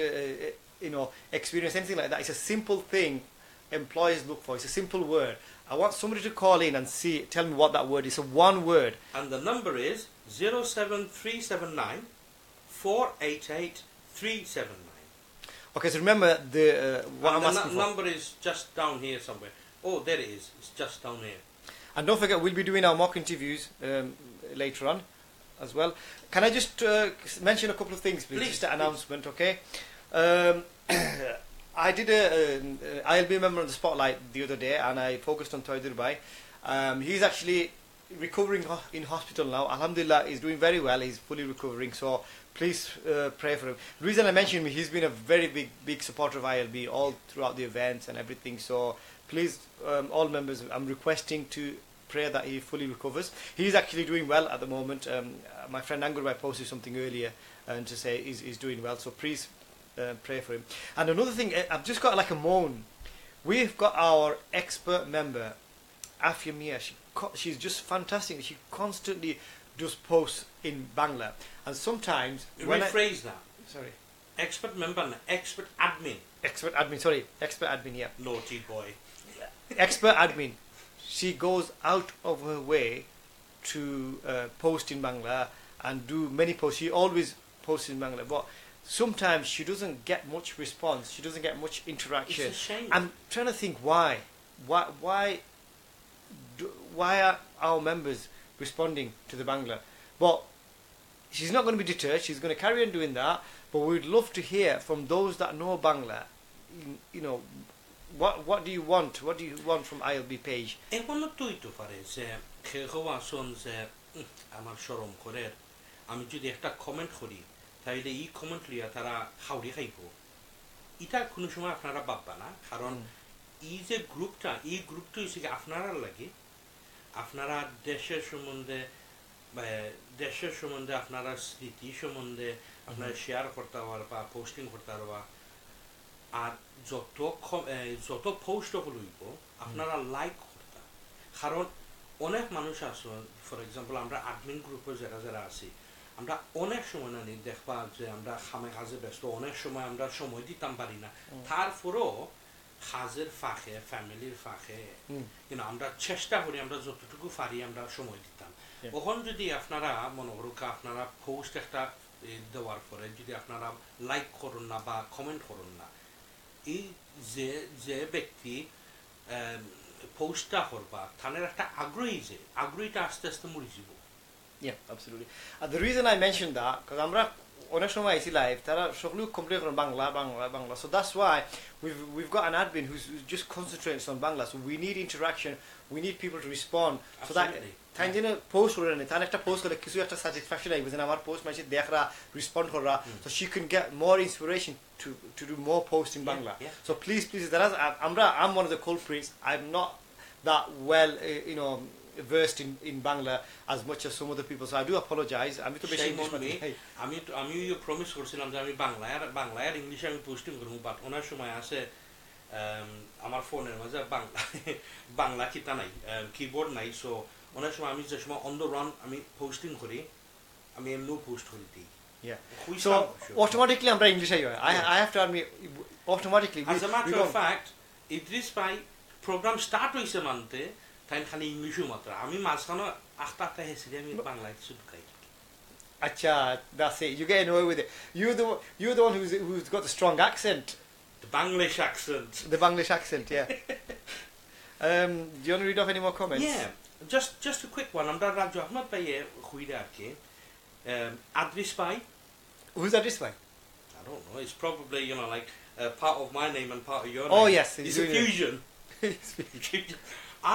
experience, anything like that. It's a simple thing employers look for. It's a simple word. I want somebody to call in and tell me what that word is. It's a one word. And the number is 07379 488 379. Okay, so remember what I'm asking for. The number is just down here somewhere. Oh, there it is. It's just down here. And don't forget, we'll be doing our mock interviews later on. as well. Can I just mention a couple of things, please? Just an announcement, okay? I did a ILB member on the spotlight the other day, and I focused on Toy Dubai. He's actually recovering in hospital now. Alhamdulillah, he's doing very well. He's fully recovering, so please pray for him. The reason I mentioned him, he's been a very big supporter of ILB all throughout the events and everything. So please, all members, I'm requesting to pray that he fully recovers. He's actually doing well at the moment. My friend Angurbai posted something earlier and to say he's doing well. So please pray for him. And another thing, I've just got like a moan. We've got our expert member, Afia Mia. She's just fantastic. She constantly does posts in Bangla, and sometimes rephrase that. Sorry, expert member, expert admin. Expert admin. Sorry, expert admin. Yeah. Naughty boy. Expert admin. She goes out of her way to post in Bangla and do many posts. She always posts in Bangla, but sometimes she doesn't get much response. She doesn't get much interaction. It's a shame. I'm trying to think why. Why are our members responding to the Bangla? But she's not going to be deterred. She's going to carry on doing that. But we'd love to hear from those that know Bangla. You know, what do you want? What do you want from ILB page? এখনো তুই তো পারে যে কেউ আসুন যে আমার শরম করে আমি যদি একটা কমেন্ট করি তাহলে এই কমেন্ট লিয়া তারা হাওড়ি খাইব এটা কোনো সময় আপনারা ভাববা না কারণ এই যে গ্রুপটা এই গ্রুপটা হচ্ছে আপনারা লাগে আপনারা দেশের সম্বন্ধে আপনারা স্মৃতি সম্বন্ধে আপনারা শেয়ার করতে পারবা পোস্টিং করতে পারবা আর যত পোস্ট হইব আপনারা লাইক করতে কারণ অনেক মানুষ আছে ফর এক্সাম্পল আমরা অ্যাডমিন গ্রুপে যারা আছি আমরা অনেক সময় না দেখবা যে আমরা খামে কাজে ব্যস্ত অনেক সময় আমরা সময় দিতাম পারি না তারপরও কাজের ফাঁকে ফ্যামিলির ফাঁকে আমরা চেষ্টা করি আমরা যতটুকু পারি আমরা সময় দিতাম তখন যদি আপনারা মনে করুন আপনারা পোস্ট একটা দেওয়ার পরে যদি আপনারা লাইক করুন না বা কমেন্ট করুন না এই যে ব্যক্তি পোস্টটা করবা তাদের একটা আগ্রহীটা আস্তে আস্তে মরে যাব Yeah, absolutely. The reason I mentioned that because আমরা অনেক সময় আইছি লাইভ তারা সকলে কমপ্লেন করেন Bangla so that's why we've got an admin who's just concentrates on Bangla, so we need interaction, we need people to respond. Absolutely. So that time দিনে post করে না তার একটা পোস্ট করে কিছু একটা স্যাটিসফ্যাকশন আইবে যে আমার পোস্ট মাঝে দেখরা রেসপন্ড করা so she can get more inspiration to do more posts in Bangla. So please I'm one of the culprits. I'm not that well versed in Bangla as much as some other people, so I do apologize. আমি তো বেশি আমি promise করছিলাম যে আমি বাংলায় আর ইংলিশে আমি পোস্টিং করব বাট ওনার সময় আছে আমার ফোনের মাঝে বাংলা কিতা নাই কিবোর্ড নাই সো ওনার সময় আমি যে সময় অন দ্য রান আমি পোস্টিং করি আমি এমনি পোস্ট করি দিই so automatically আমরা ইংলিশে I have to admit automatically as a matter of fact Idris by program start হইছে মানতে তাই খালি ইংলিশে মাত্র আমি মাঝখানে আস্তে হেসে আমি বাংলা কিছু ঢুকাই আচ্ছা that's it you're getting away with it you're the one who's got the strong accent the Banglish accent yeah do you want to read off any more comments? Yeah, just a quick one. আমরা রাজু আহমদ ভাইয়ে কইরা আর কি Idris ভাই who's Idris ভাই? I don't know, it's probably like part of my name and part of your name. Oh yes, it's a fusion.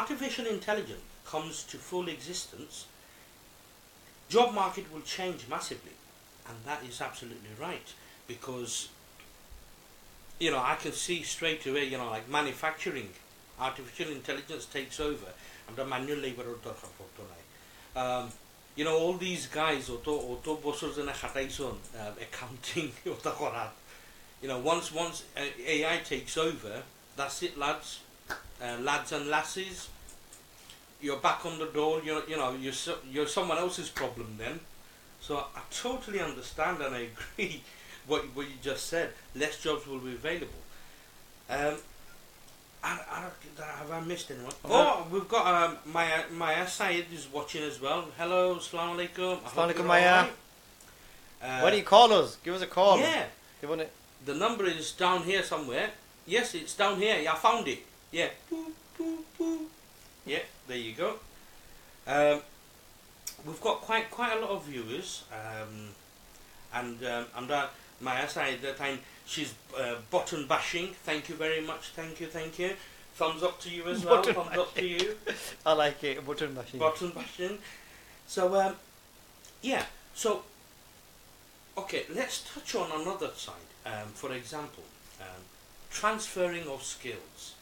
Artificial intelligence comes to full existence, job market will change massively, and that is absolutely right because I can see straight away like manufacturing artificial intelligence takes over and the manual labor all these guys auto bosses in accounting once AI takes over, that's it lads and lasses, you're back on the door. You're someone else's problem then. So I totally understand and I agree what you just said. Less jobs will be available. Have I missed anyone? Oh, we've got Maya Syed is watching as well. Hello, assalamu alaikum. Assalamu alaikum, Maya. Why don't you call us? Give us a call. Yeah. The number is down here somewhere. Yes, it's down here. I found it. Yeah. Boop, boop, boop. Yeah, there you go. we've got quite a lot of viewers, and I'm not Maya side at the time. She's button bashing. Thank you very much. Thank you. Thumbs up to you as well. Button Thumbs up to you. I like it. Button bashing. Button bashing. So yeah. So okay, let's touch on another side. For example, transferring of skills.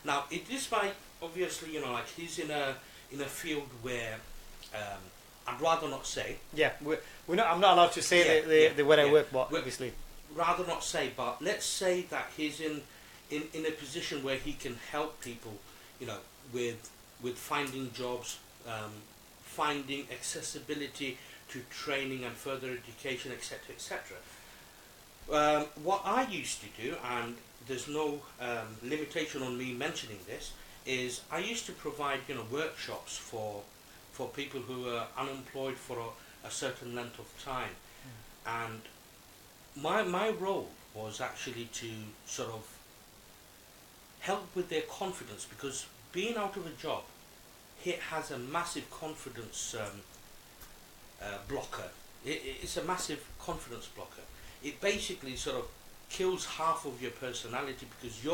Now, it is by obviously, you know, like he's in a field where I'd rather not say. Yeah, we're not. I'm not allowed to say the where I work, but obviously. Rather not say, but let's say that he's in a position where he can help people, you know, with finding jobs, finding accessibility to training and further education, etc., etc. What I used to do, and there's no limitation on me mentioning this, is I used to provide, you know, workshops for people who are unemployed for a certain length of time, and my role was actually to sort of help with their confidence, because being out of a job, it has a massive confidence blocker. It's a massive confidence blocker. It basically sort of kills half of your personality, because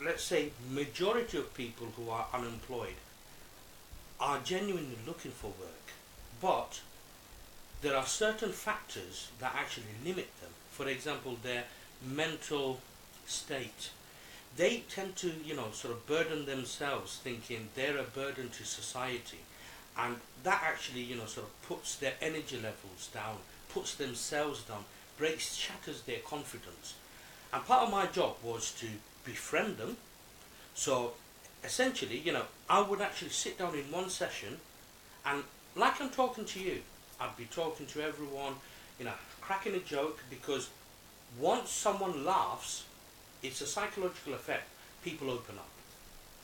let's say majority of people who are unemployed are genuinely looking for work, but there are certain factors that actually limit them. For example, their mental state. They tend to, you know, sort of burden themselves, thinking they're a burden to society, and that actually, you know, sort of puts their energy levels down, puts themselves down, shatters their confidence. And part of my job was to befriend them. So essentially, you know, I would actually sit down in one session, and like I'm talking to you, I'd be talking to everyone, you know, cracking a joke, because once someone laughs, it's a psychological effect. People open up.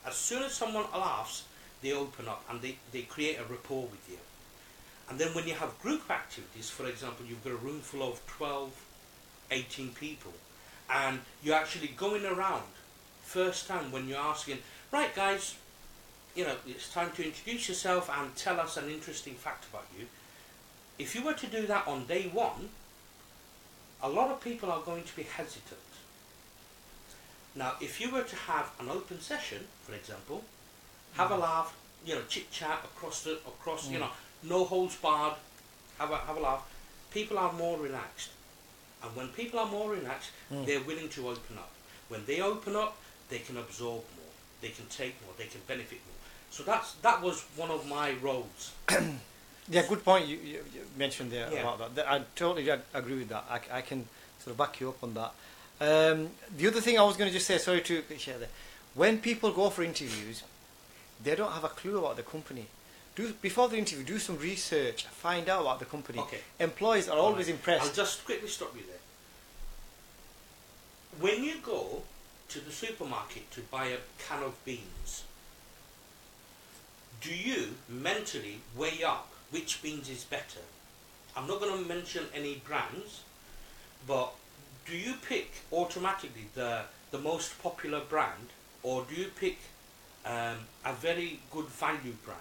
As soon as someone laughs, they open up, and they create a rapport with you. And then when you have group activities, for example, you've got a room full of 12, 18 people, and you're actually going around first time when you're asking, right guys, you know, it's time to introduce yourself and tell us an interesting fact about you. If you were to do that on day one, a lot of people are going to be hesitant. Now, if you were to have an open session, for example, have a laugh, you know, chit chat across, you know, no holds barred, have a laugh, people are more relaxed. And when people are more relaxed, they're willing to open up. When they open up, they can absorb more, they can take more, they can benefit more. So that was one of my roles. Yeah, good point you mentioned there about that. I totally agree with that. I can sort of back you up on that. The other thing I was going to just say, sorry to share that, when people go for interviews, they don't have a clue about the company. Before the interview, do some research, find out about the company. Okay. Employees are always impressed. I'll just quickly stop you there. When you go to the supermarket to buy a can of beans, do you mentally weigh up which beans is better? I'm not going to mention any brands, but do you pick automatically the most popular brand, or do you pick a very good value brand,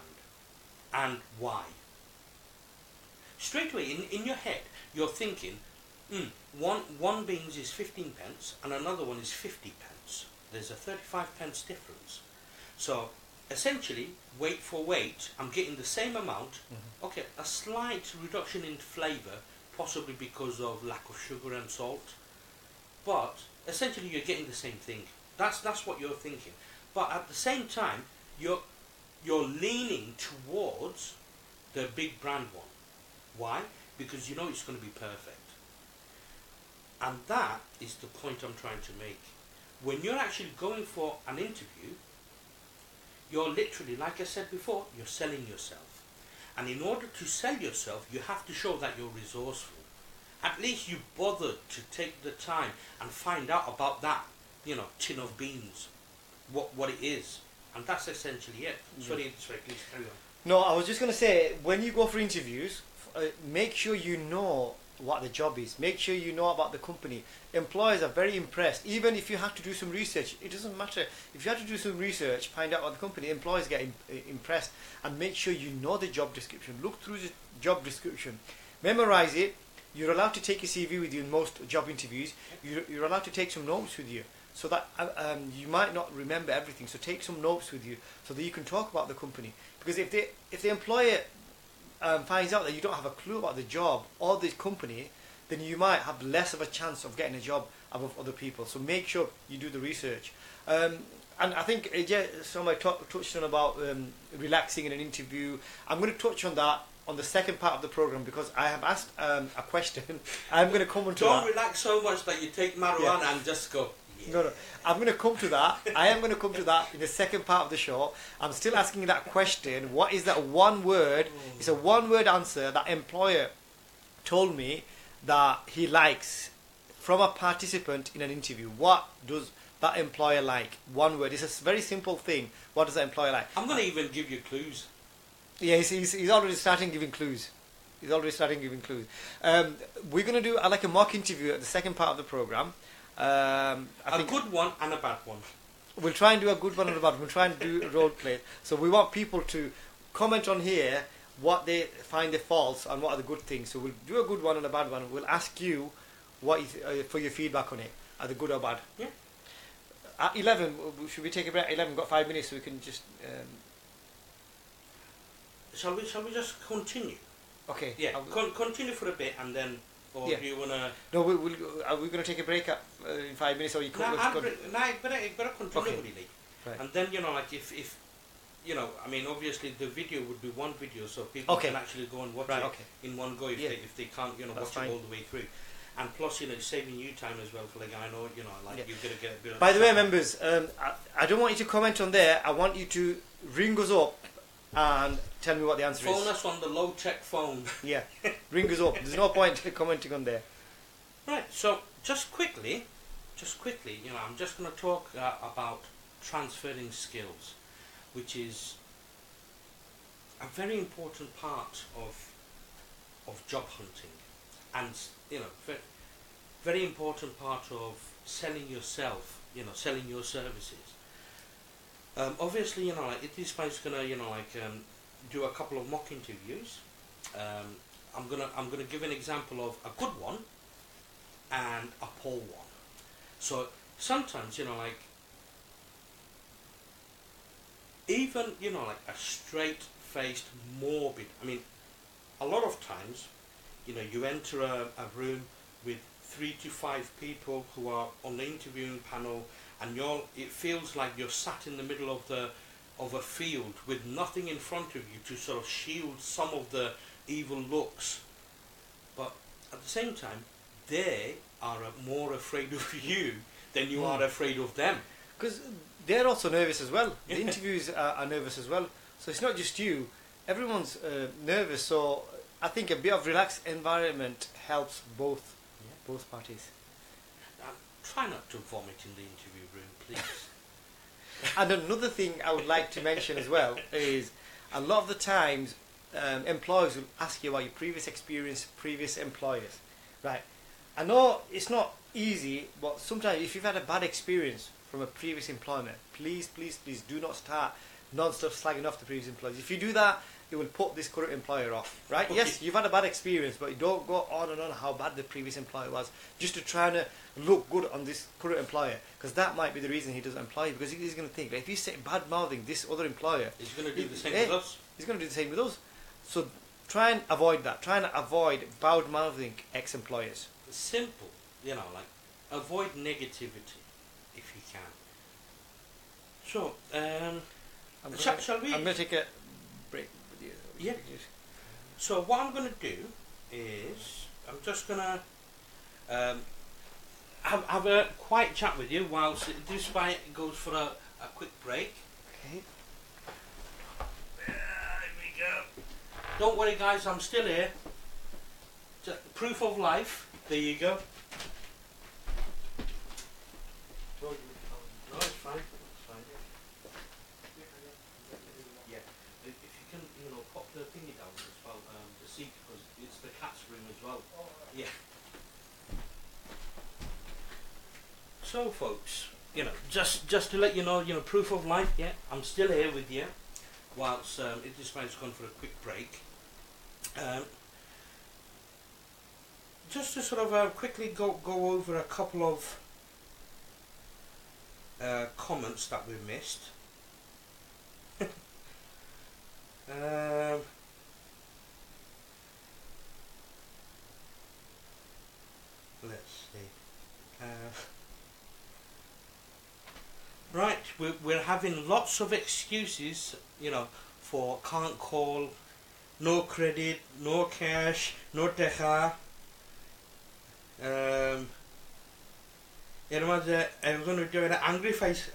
and why? Straight away in your head you're thinking, one beans is 15 pence and another one is 50 pence. There's a 35 pence difference. So essentially, weight for weight, I'm getting the same amount. Okay, a slight reduction in flavour, possibly because of lack of sugar and salt, but essentially you're getting the same thing. That's what you're thinking. But at the same time, you're leaning towards the big brand one. Why? Because you know it's going to be perfect. And that is the point I'm trying to make. When you're actually going for an interview, you're literally, like I said before, you're selling yourself. And in order to sell yourself, you have to show that you're resourceful. At least you bothered to take the time and find out about that, you know, tin of beans, what it is. And that's essentially it. Sorry, please carry on. No, I was just going to say, when you go for interviews, make sure you know what the job is. Make sure you know about the company. Employers are very impressed. Even if you have to do some research, it doesn't matter. If you have to do some research, find out about the company, employers get impressed. And make sure you know the job description. Look through the job description. Memorize it. You're allowed to take your CV with you in most job interviews. You're allowed to take some notes with you, so that you might not remember everything. So take some notes with you so that you can talk about the company. Because if the employer finds out that you don't have a clue about the job or the company, then you might have less of a chance of getting a job above other people. So make sure you do the research. And I think somebody touched on about relaxing in an interview. I'm going to touch on that on the second part of the program because I have asked a question. I'm going to come on to that. Don't relax so much that you take marijuana and just go. Yeah. No, I'm going to come to that. I am going to come to that in the second part of the show. I'm still asking that question. What is that one word? It's a one-word answer that employer told me that he likes from a participant in an interview. What does that employer like? One word. It's a very simple thing. What does that employer like? I'm going to even give you clues. Yeah, he's already starting giving clues. We're going to do like a mock interview at the second part of the program. A good one and a bad one. We'll try and do a good one and a bad one. We'll try and do role play. So we want people to comment on here what they find the faults and what are the good things. So we'll do a good one and a bad one. We'll ask you what for your feedback on it, either good or bad. Yeah. At 11, should we take a break? At 11, we've got 5 minutes, so we can just. Shall we just continue? Okay. Yeah. Continue for a bit and then. Or do you wanna? No, are we gonna take a break in 5 minutes, or you could? Better continue Okay. really. Right. And then like if I mean, obviously the video would be one video, so people can actually go and watch it in one go if they can't watch it all the way through. And plus, it's saving you time as well. For like I know, you're gonna get a bit. By the way, members, I don't want you to comment on there. I want you to ring us up and tell me what the answer is. Phone us on the low-tech phone. Yeah, ring us up. There's no point commenting on there. Right, so just quickly, I'm just going to talk about transferring skills, which is a very important part of job hunting, and very important part of selling yourself, selling your services. Obviously, Idris is gonna do a couple of mock interviews. I'm gonna give an example of a good one and a poor one. So sometimes, even a straight-faced morbid. I mean, a lot of times, you enter a room with 3 to 5 people who are on the interviewing panel. And it feels like you're sat in the middle of a field with nothing in front of you to sort of shield some of the evil looks. But at the same time, they are more afraid of you than you are afraid of them. Because they're also nervous as well. The interviews are nervous as well. So it's not just you. Everyone's nervous. So I think a bit of relaxed environment helps both parties. Try not to vomit in the interview room, please. And another thing I would like to mention as well is a lot of the times employers will ask you about your previous experience, previous employers. Right. I know it's not easy, but sometimes if you've had a bad experience from a previous employment, please do not start non-stop slagging off the previous employers. If you do that, it will put this current employer off, right? Yes, you've had a bad experience, but you don't go on and on how bad the previous employer was just to try to look good on this current employer, because that might be the reason he doesn't employ you, because he's going to think that if you say bad-mouthing this other employer, he's going to do the same with us. He's going to do the same with us. So try and avoid that. Try and avoid bad-mouthing ex-employers. Simple, avoid negativity if you can. So, shall we? I'm going to take a break with you. Yeah. So what I'm going to do is I'm just going to have a quiet chat with you whilst this fight goes for a quick break. Okay. There we go. Don't worry, guys. I'm still here. Just proof of life. There you go. No, it's fine. It's fine. Yeah. If you can, pop the thingy down as well, the seat, because it's the cat's room as well. Yeah. So, folks, just to let you know, proof of life. Yeah, I'm still here with you, whilst Idris has gone for a quick break. Just to sort of quickly go over a couple of comments that we missed. Let's see. Right, we're having lots of excuses, for can't call, no credit, no cash, no techa. I'm going to do an angry face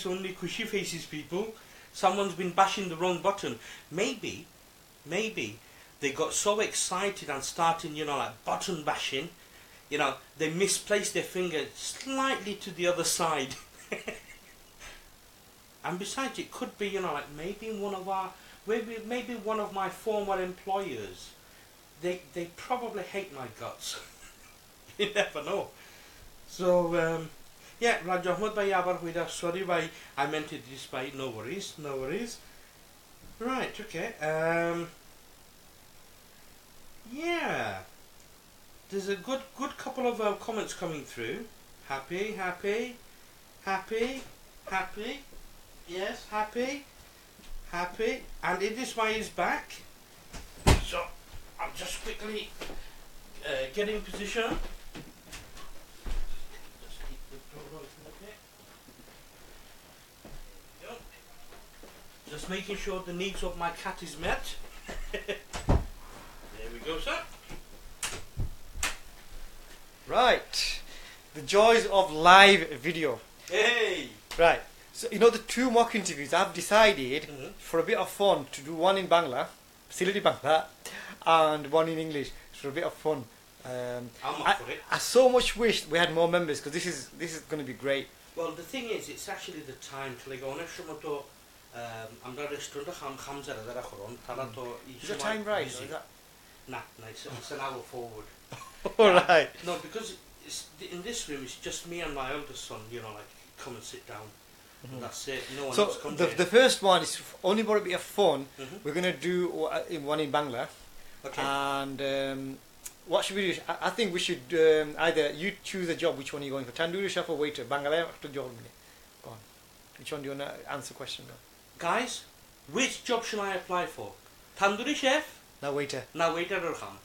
only, cushy faces people. Someone's been bashing the wrong button. Maybe they got so excited and starting, like button bashing, they misplaced their finger slightly to the other side. And besides, it could be, like maybe one of my former employers. They probably hate my guts. You never know. So, yeah, Raj Ahmed bhai abar huida, sorry bhai, I meant it this bhai, no worries. Right, okay, yeah, there's a good couple of comments coming through. Happy, yes, happy, and Idris bhai is back. So, I'll just quickly get in position. Just making sure the needs of my cat is met. There we go, sir. Right, the joys of live video. Hey! Right, so the two mock interviews, I've decided for a bit of fun to do one in Bangla, Siliti Bangla, and one in English for a bit of fun. I'm up for it. I so much wish we had more members, because this is going to be great. Well, the thing is, it's actually the time to go on a I'm not restaurant Is the time right? Or is that... Nah, it's an hour forward. Alright. No, because in this room it's just me and my eldest son, like come and sit down. And that's it. No one else comes the first one is only for a bit of fun. We're going to do one in Bangla. Okay. And what should we do? I think we should either you choose a job, which one are you going for? Tandoori chef or waiter? Bangla or job? Go on. Which one do you want to answer the question now? Guys, which job should I apply for? Tandoori chef? No, waiter. No, waiter or kham?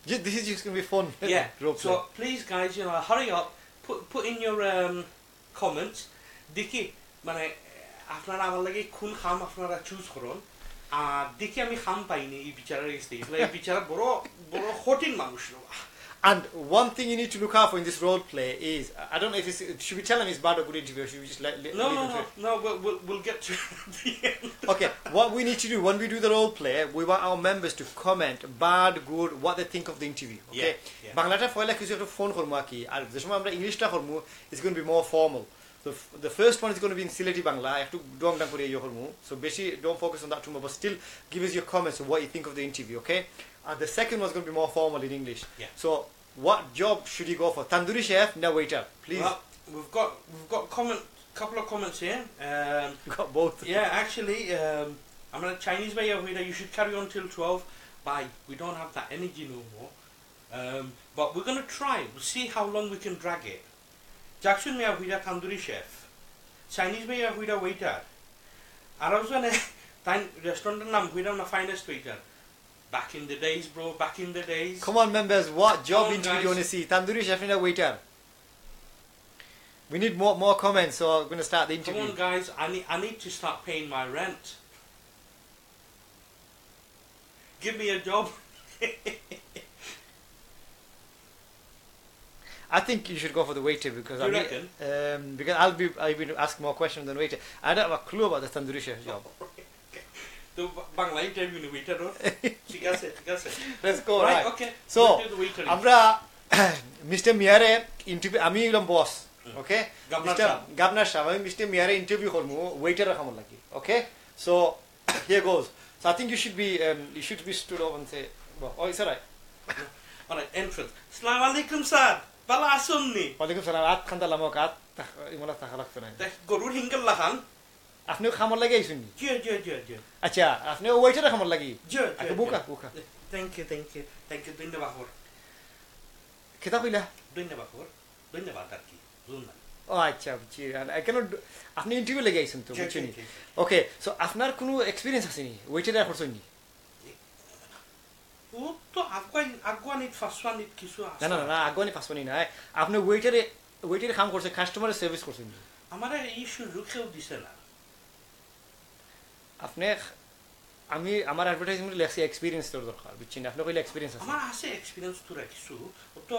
This is just going to be fun. Yeah. So please, guys, hurry up. Put in your comments. Diki, mane, আপনারা আমার লাগে কোন খাম আপনারা choose করুন আর দেখি আমি খাম পাইনি এই বিচারের এই বিচারা বড় কঠিন মানুষ না. And one thing you need to look out for in this role play is, I don't know if should we tell them it's bad or good interview, or should we just No, we'll get to the end. Okay, what we need to do when we do the role play, we want our members to comment bad, good, what they think of the interview. Okay, Banglata foila কিছু একটা phone করব কি আর যে সময় আমরা ইংলিশটা করব it's going to be more formal. So the first one is going to be in Siliti Bangla. I have to dong dang করে ইয়ে করব. So basically don't focus on that too much, but still give us your comments of what you think of the interview, okay? And the second one is going to be more formal in English. Yeah. So what job should you go for? Tandoori chef, no waiter, please. Well, we've got couple of comments here. We've got both. Yeah, actually, I'm a Chinese way over here. You should carry on till 12. Bye. We don't have that energy no more. But we're going to try. We'll see how long we can drag it. Jackson me over here tandoori chef. Chinese way over here waiter. Arazone time restaurant nam over na finest waiter. Back in the days, bro. Back in the days. Come on, members. What job interview guys. do you want to see? Tandoori chef and a waiter. We need more comments, so I'm going to start the interview. Come on, guys. I need to start paying my rent. Give me a job. I think you should go for the waiter because You reckon? Because I'll be asking more questions than waiter. I don't have a clue about the tandoori chef job. The Bangla interview ni waiter no. Chikase. Let's go. Right, okay. So, we'll do the waitering. আমরা Mr. Miare interview আমি হলাম boss. Okay? Governor Shah, আমি Mr. Miare interview করব waiter রাখামন লাগি. Okay? So, here goes. So I think you should be stood up and say, well, oh, it's alright. Alright, entrance. Assalamu alaikum sir. Bala asumni. Walaikum salam. At khanda lamok at imala takhalak tunai. Gorur hingal lahan. Afne khamor lagi aisuni. Ji. Acha, afne waiter khamor lagi. Ji. Buka. Thank you. Dhanyabad khor. Kita kila. Dhanyabad darki. Zunna. Oh, acha, buchi. I cannot. Afne interview lagi aisun tu. Buchini. Okay, so afnar kunu experience asini. Waiter khor suni. ও তো আফগানিত ফাসওয়ানিত কিছু আছে না আফগানি ফাসওয়ানি না আপনি ওয়েটারে কাম করছে কাস্টমারের service করছেন আমারে এই সুযোগ কেউ দিছে না আপনি আমি আমার অ্যাডভার্টাইজমেন্ট লেখছি এক্সপেরিয়েন্স তোর দরকার বুঝছেন আপনি কইলে এক্সপেরিয়েন্স আছে আমার আছে এক্সপেরিয়েন্স তো রাখিছো তো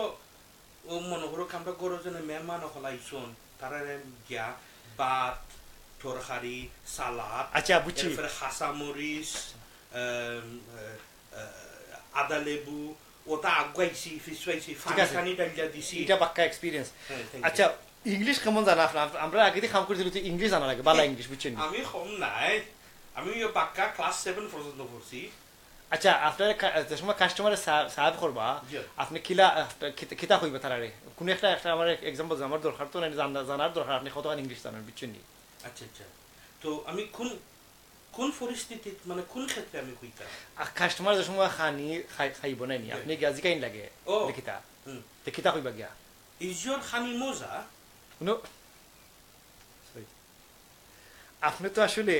ও মনে করো আমরা গরজনে মেহমান হলাইছন তারা গিয়া ভাত তরকারি সালাদ আচ্ছা বুঝছি এরপরে খাসা মরিচ আদা লেবু ওটা আগাইছি ফিসওয়াইছি ফানি ডালিয়া দিছি এটা পাক্কা এক্সপেরিয়েন্স আচ্ছা ইংলিশ কেমন জানা আমরা আগে দিয়ে কাম করতে ইংলিশ জানা লাগে বালা ইংলিশ বুঝছেন আমি কম নাই আমি পাক্কা ক্লাস 7 পর্যন্ত পড়ছি আচ্ছা আপনার যে সময় কাস্টমারে সার্ভ করবা আপনি কিতা কইবা তারারে কোন একটা আমার एग्जांपल আমার দরকার তো না জানার দরকার আপনি কতখানি ইংলিশ জানেন বুঝছেন নি আচ্ছা তো আমি কোন পরিস্থিতি মানে কোন ক্ষেত্রে আমি কইতা কাস্টমার যে সময় খাইব না নি আপনি গাজি কাইন লাগে দেখিতা কইবা গিয়া ইজ ইওর খানি মজা নো সরি আপনি তো আসলে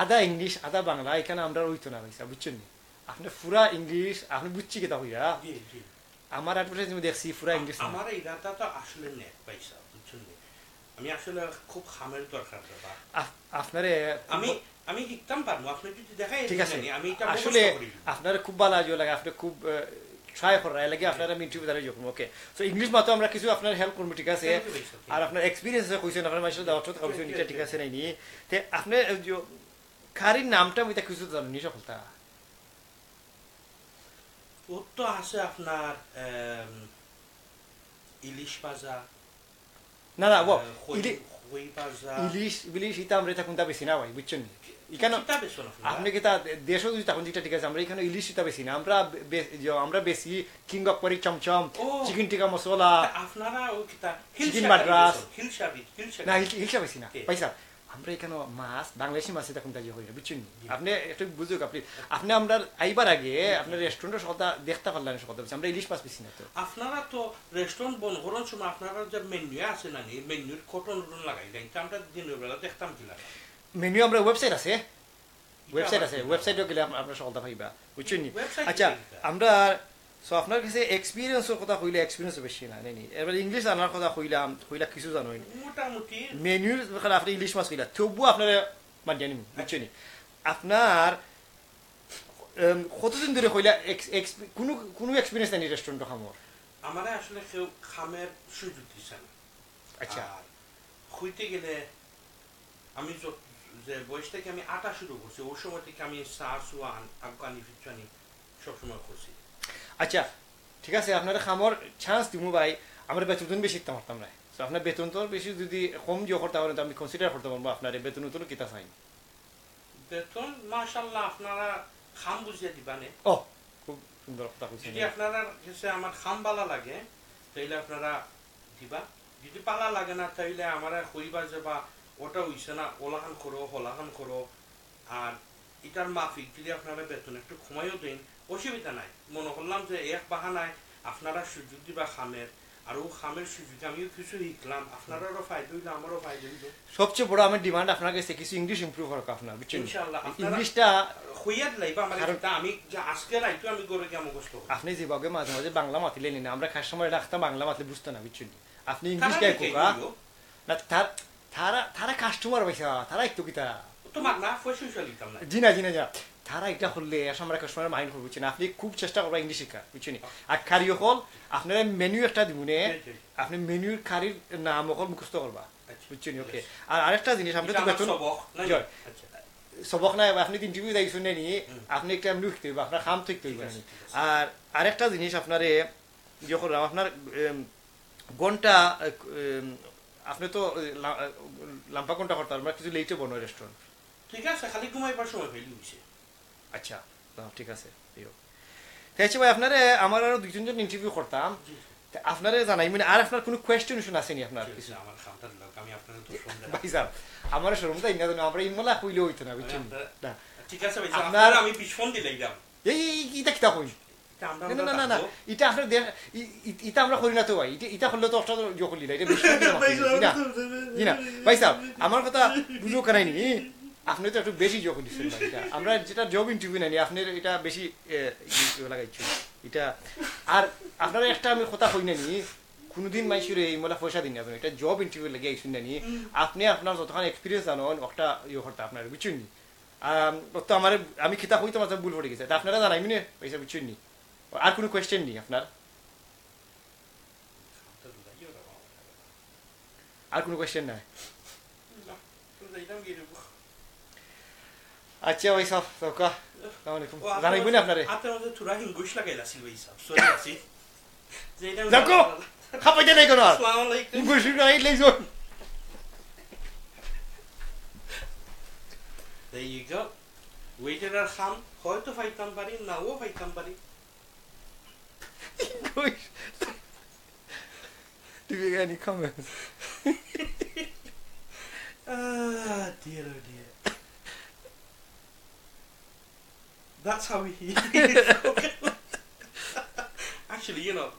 আধা ইংলিশ আধা বাংলা এখানে আমরা হইতো না ভাইসা বুঝছেন নি আপনি পুরা ইংলিশ আপনি বুঝছি কিতা হইয়া জি আমার অ্যাডভার্টাইজমেন্ট দেখছি পুরা ইংলিশ আমার এইটা তো আসলে নেট পয়সা বুঝছেন নি আমি আসলে খুব খামের দরকার বাবা আপনারে আমি শিখতাম পারবো আপনি যদি দেখাই ঠিক আছে আমি এটা আসলে আপনার খুব ভালো লাগে আপনি খুব ট্রাই করাই লাগে আপনার আমি ইন্টারভিউ দাঁড়িয়ে যখন ওকে সো ইংলিশ মাত্র আমরা কিছু আপনার হেল্প করবো ঠিক আছে আর আপনার এক্সপিরিয়েন্স কইছেন আপনার মাসে দাওয়াত কইছেন এটা ঠিক আছে নাই নি তে আপনি খারির নামটা আমি তা কিছু জানি নি সকলটা ও তো আছে আপনার ইলিশ ভাজা না ও কই ভাজা ইলিশ এটা আমরা এটা কোনটা বেশি না ভাই বুঝছেন এখানে আপনি কি তা দেশও যদি তখন যেটা ঠিক আছে আমরা এখানে ইলিশ এটা বেশি না আমরা বেশি কিং অফ কারি চমচম চিকেন টিকা মশলা আপনারা ও কিতা চিকেন মাদ্রাস হিলসাবি না হিলসা বেশি না পয়সা আমরা এখানে মাছ বাংলাদেশি মাছ এটা কোনটা হই না বুঝছেন আপনি একটু বুঝুক আপনি আমরা আইবার আগে আপনার রেস্টুরেন্টের সদা দেখতে পারলেন সদা আমরা ইলিশ মাছ বেশি না তো আপনারা তো রেস্টুরেন্ট বন্ধ করার সময় আপনারা যে মেনু আছে না নি মেনুর কটন লাগাই দেন আমরা দিনের বেলা দেখতাম কি লাগে মেনু আমরা ওয়েবসাইট আছে ওয়েবসাইটে গেলে আপনারা সদা পাইবা বুঝছেন আচ্ছা আমরা সো আপনার কাছে এক্সপেরিয়েন্সের কথা কইলে এক্সপেরিয়েন্স বেশি না নেই এবার ইংলিশ জানার কথা কইলা কিছু জানোই মোটামুটি মেনুর কথা আপনি ইংলিশ মাছ কইলা তবু আপনারা জানি বুঝছেন আপনার কতদিন ধরে কইলা কোনো এক্সপেরিয়েন্স নেই রেস্টুরেন্ট খামর আমার আসলে কেউ খামের সুযোগ দিছে না আচ্ছা হইতে গেলে আমি যে বয়স থেকে আমি আটা শুরু করছি ওই সময় থেকে আমি সাসওয়ান আফগানি ফিচানি সবসময় করছি আচ্ছা ঠিক আছে আপনারা খামর চান্স দিমু ভাই আমরা বেতন বেশি শিখতে পারতাম না তো আপনার বেতন তো বেশি যদি কম দিয়ে করতে পারেন তো আমি কনসিডার করতে পারবো আপনার বেতন তো কিতা চাই বেতন মাশাআল্লাহ আপনারা খাম বুঝিয়ে দিবানে ও খুব সুন্দর কথা কইছেন যদি আপনারা কাছে আমার খাম ভালো লাগে তাইলে আপনারা দিবা যদি ভালো লাগে না তাইলে আমরা কইবা যে বা ওটা হইছে না ওলাখান করো আর এটার মাফিক যদি আপনারা বেতন একটু কমাইও দেন অসুবিধা নাই মনে করলাম যে এক বাহানায় আপনারা সুযোগ দিবা খামের আর ও খামের সুযোগ আমিও কিছু শিখলাম আপনারও ফায়দা হইলো আমারও ফায়দা হইলো সবচেয়ে বড় আমার ডিমান্ড আপনার কাছে কিছু ইংলিশ ইমপ্রুভ হোক আপনার বুঝছেন ইনশাআল্লাহ ইংলিশটা হইয়াত লাইবা আমার আমি আজকে রাইতো আমি করে কি আমগো কষ্ট আপনি যেভাবে মাঝে মাঝে বাংলা মাতিলে নিন আমরা কাস্টমার রাখতাম বাংলা মাতলে বুঝতো না বুঝছেন আপনি ইংলিশ গায় কোকা না তারা কাস্টমার পয়সা তারা একটু কি তারা তোমার না পয়সা লিখতাম না জি না তারা এটা করলে আমরা কাস্টমার মাইন্ড করব বুঝছেন আপনি খুব চেষ্টা করবেন ইংলিশ শেখা বুঝছেন আর কারিও হল আপনারা মেনু একটা দিবনে আপনি মেনুর কারির নাম হল মুখস্থ করবা বুঝছেন ওকে আর আরেকটা জিনিস আপনি তো বেতন সবক নাই আপনি ইন্টারভিউ দাই শুনে নি আপনি একটা এমনি লিখতে হইবা আপনার খাম ঠিক হইবা আর আরেকটা জিনিস আপনারে যখন আপনার ঘন্টা আপনি তো লাম্পা ঘন্টা করতে আমরা কিছু লেটে বনো রেস্টুরেন্ট ঠিক আছে খালি ঘুমাইবার সময় ফেলি হইছে আচ্ছা ঠিক আছে তাইছে ভাই আপনারে আমার আরো দুই তিনজন ইন্টারভিউ করতাম আপনারে জানাই মানে আর আপনার কোনো কোয়েশ্চেন আসেনি আপনার কিছু আমার খামটার লোক আমি আপনাদের তো শুনলাম ভাই স্যার আমার শরমটা ইনা জানো আমরা ইনমলা কইলে হইতো না বুঝছেন না ঠিক আছে ভাই আপনার আমি বিস্ফোরণ দিলাম এই কিটা কিটা কই না না না এটা আপনার এটা আমরা করি না তো ভাই এটা করলে তো একটা ইয়ে করলি না এটা বিস্ফোরণ দিলাম না ভাই স্যার আমার কথা বুঝো কানাইনি আপনি তো একটু বেশি জব দিচ্ছেন এটা আমরা যেটা জব ইন্টারভিউ নেই আপনি এটা বেশি লাগাইছেন এটা আর আপনার একটা আমি কথা কই না নি কোনদিন মাইসুরে এই মোলা পয়সা দিন আপনি এটা জব ইন্টারভিউ লাগে আইছেন না নি আপনি আপনার যতখানি এক্সপিরিয়েন্স জানেন একটা ইয়ে করতে আপনার বুঝছেন নি তো আমার আমি কিতা কই তোমার ভুল পড়ে গেছে আপনারা জানাই মিনে পয়সা বুঝছেন নি আর কোনো কোয়েশ্চেন নেই আপনার আর কোনো কোয়েশ্চেন নাই আচ্ছা ভাই সাহেব সকা আসসালামু আলাইকুম জানাইবনি আপনারে আপনার মধ্যে থোড়া হিংগুশ লাগাইলাছিল ভাই সাহেব সরি আছি যেটা দেখো খাপাইতে নাই কোন আসসালামু আলাইকুম হিংগুশ লাগাইলেই জোন There you go. Waiter আর খাম হয়তো ফাইতাম পারি নাও ফাইতাম পারি Do you get any comments? Dear oh dear. That's how he actually, you know,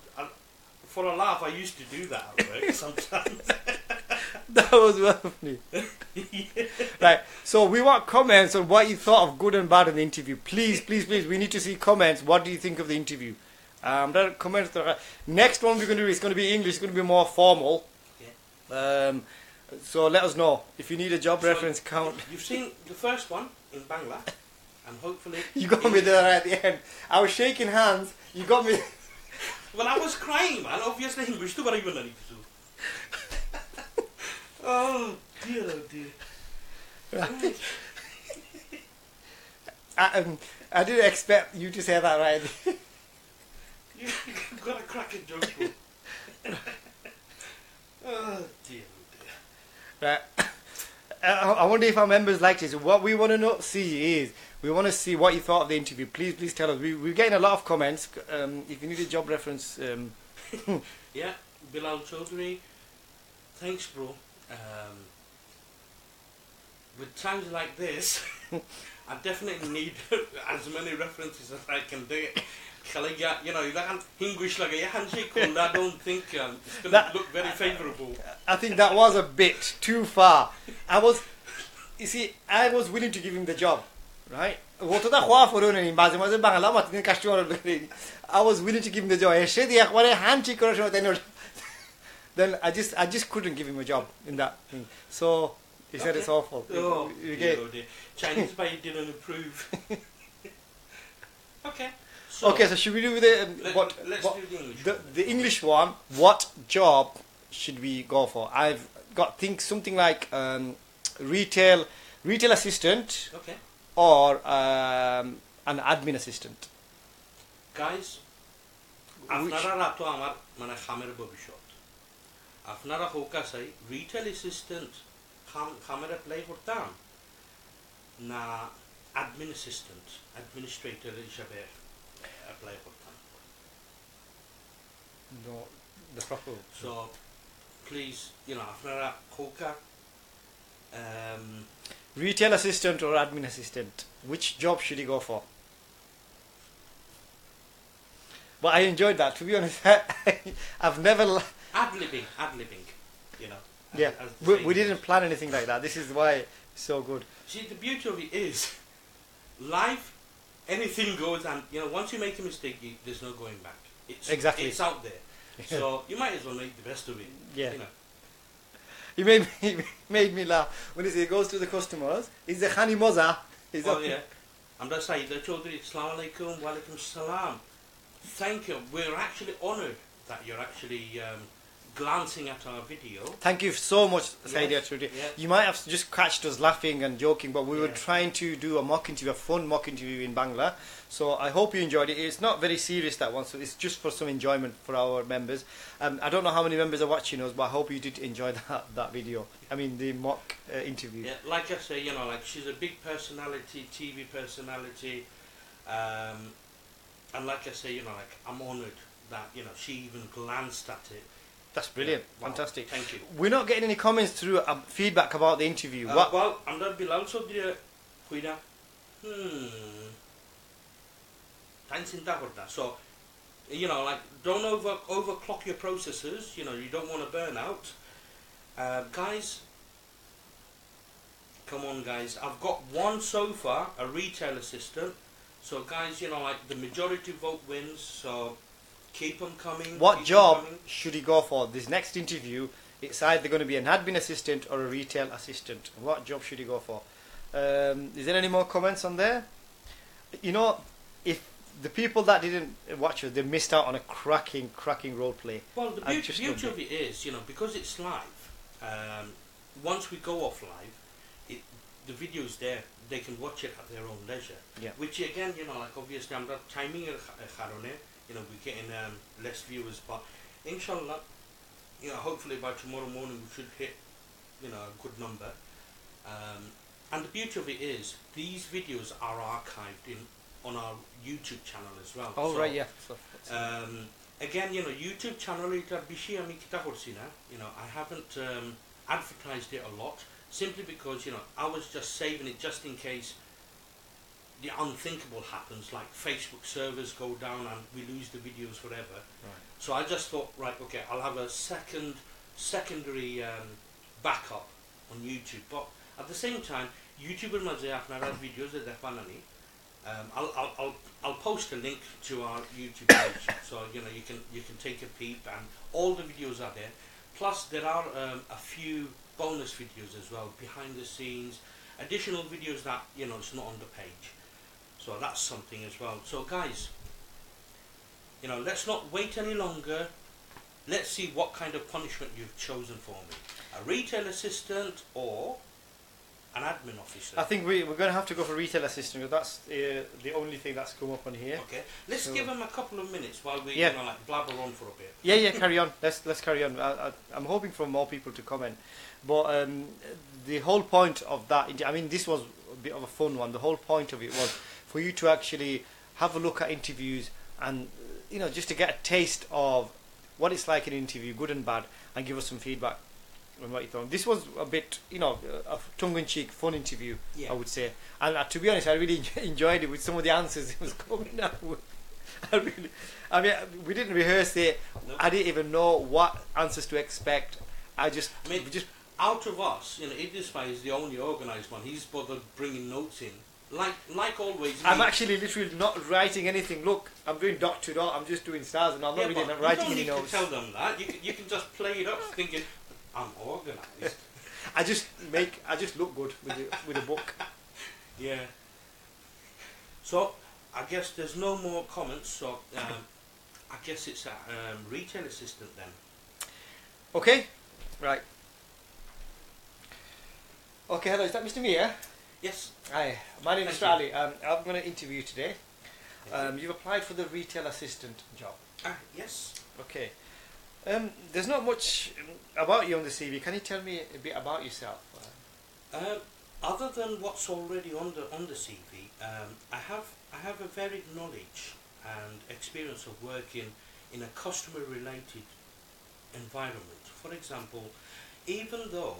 for a laugh I used to do that at work sometimes. That was funny. Right, so we want comments on what you thought of good and bad in the interview. Please, please, please, we need to see comments. What do you think of the interview? That comments. Next one we're going to do is going to be English. It's going to be more formal. Yeah. So let us know if you need a job reference count. You've seen the first one in Bangla, and hopefully You got me there at the end. I was shaking hands. You got me. Well, I was crying, man. Obviously, English to bari bana to. Oh dear, oh dear. Right. I didn't expect you to say that right. You've got a cracking joke, bro. Oh dear, oh dear. Right. I wonder if our members like this. What we want to see is we want to see what you thought of the interview. Please, please tell us. We're getting a lot of comments. If you need a job reference, Yeah, Bilal Chaudhary. Thanks, bro. With times like this, I definitely need as many references as I can do. You know, English like a handshake, I don't think it's going to look very favourable. I think that was a bit too far. You see, I was willing to give him the job, right? I was willing to give him the job. Then I just couldn't give him a job in that thing. So he said it's awful. Oh, dear, oh dear. Chinese by didn't approve. Okay. Okay, so should we do let's do the English one. The English one? What job should we go for? I've got something like retail assistant, Okay. or an admin assistant. Guys, আপনারা রাতো আমার মানে খামের ভবিষ্যৎ আপনারা হোকা চাই retail assistant খামের apply করতাম না অ্যাডমিন অ্যাসিস্ট্যান্ট অ্যাডমিনিস্ট্রেটর হিসাবে অ্যাপ্লাই করতাম No, the proper. So please, you know, আপনারা হোকা Retail assistant or admin assistant? Which job should he go for? But I enjoyed that. To be honest, I've never. ad-libbing, you know. Yeah, we didn't plan anything like that. This is why it's so good. See, the beauty of it is, life, anything goes, and you know, once you make a mistake, there's no going back. Exactly. It's out there, so you might as well make the best of it. Yeah. You know. He made me laugh when he goes to the customers. He's the Khani Moza. Yeah. I'm just saying, Chaudhary, Assalamu alaikum, wa alaikum salam. Thank you. We're actually honoured that you're actually glancing at our video. Thank you so much, Saidi. Yes, Yes. yes. You might have just catched us laughing and joking, but we were Yeah. trying to do a mock interview, a fun mock interview in Bangla. So I hope you enjoyed it. It's not very serious, that one, so it's just for some enjoyment for our members. I don't know how many members are watching us, but I hope you did enjoy that video. I mean, the mock interview. Yeah, like I say, you know, like she's a big personality, TV personality, and like I say, you know, like I'm honoured that, you know, she even glanced at it. That's brilliant. Yeah, wow, Fantastic. Thank you. We're not getting any comments through feedback about the interview. What? Well, I'm not Bilal so dear. So, you know, like, don't overclock your processes. You know, you don't want to burn out. Guys, come on, guys. I've got one so far, a retail assistant. So, guys, you know, like the majority vote wins. So, keep them coming. What keep 'em job coming. should he go for? This next interview, it's either going to be an admin assistant or a retail assistant. What job should he go for? Is there any more comments on there? You know, if the people that didn't watch us, they missed out on a cracking role play. Well, the I beauty, just beauty loved of it is, you know, because it's live, once we go off live, the video's there. They can watch it at their own leisure. Yeah. Which again, you know, like obviously I'm not timing it, you know, we're getting less viewers, but inshallah, you know, hopefully by tomorrow morning we should hit, you know, a good number. And the beauty of it is, these videos are archived on our YouTube channel as well. Oh, So, right, yeah. again, you know, YouTube channel, you know, I haven't advertised it a lot, simply because, you know, I was just saving it just in case the unthinkable happens, like Facebook servers go down and we lose the videos forever. Right. So I just thought, right, okay, I'll have a secondary backup on YouTube. But at the same time, YouTube will not videos that I'll post a link to our YouTube page, so you know you can take a peep, and all the videos are there. Plus, there are a few bonus videos as well, behind the scenes, additional videos that, you know, it's not on the page. So that's something as well. So guys, you know, let's not wait any longer. Let's see what kind of punishment you've chosen for me. A retail assistant or an admin officer. I think we're going to have to go for retail assistant, because that's the only thing that's come up on here. Okay, let's give them a couple of minutes while we, Yeah. you know, like blabber on for a bit. Yeah, carry on. Let's carry on. I'm hoping for more people to comment. But the whole point of that, I mean, this was a bit of a fun one. The whole point of it was for you to actually have a look at interviews and, you know, just to get a taste of what it's like in an interview, good and bad, and give us some feedback on what you thought. This was a bit, you know, a tongue-in-cheek, fun interview, Yeah. I would say. And to be honest, I really enjoyed it with some of the answers it was coming out with. I mean, we didn't rehearse it. No. I didn't even know what answers to expect. I mean, out of us, you know, Idris is the only organised one. He's bothered bringing notes in. Like always. I'm actually literally not writing anything. Look, I'm doing dot to dot. I'm just doing stars, and I'm not really not writing any notes. You don't need to tell them that. You can just play it up, thinking, I'm organised. I just look good with the book. Yeah. So I guess there's no more comments. So I guess it's a retail assistant then. Okay, right. Okay, hello. Is that Mr. Mia? Yes. Hi, my name is Thank Ali. I'm going to interview you today. You've applied for the retail assistant job. Yes. Okay. There's not much about you on the CV. Can you tell me a bit about yourself? Other than what's already on the CV, I have a varied knowledge and experience of working in a customer-related environment. For example, even though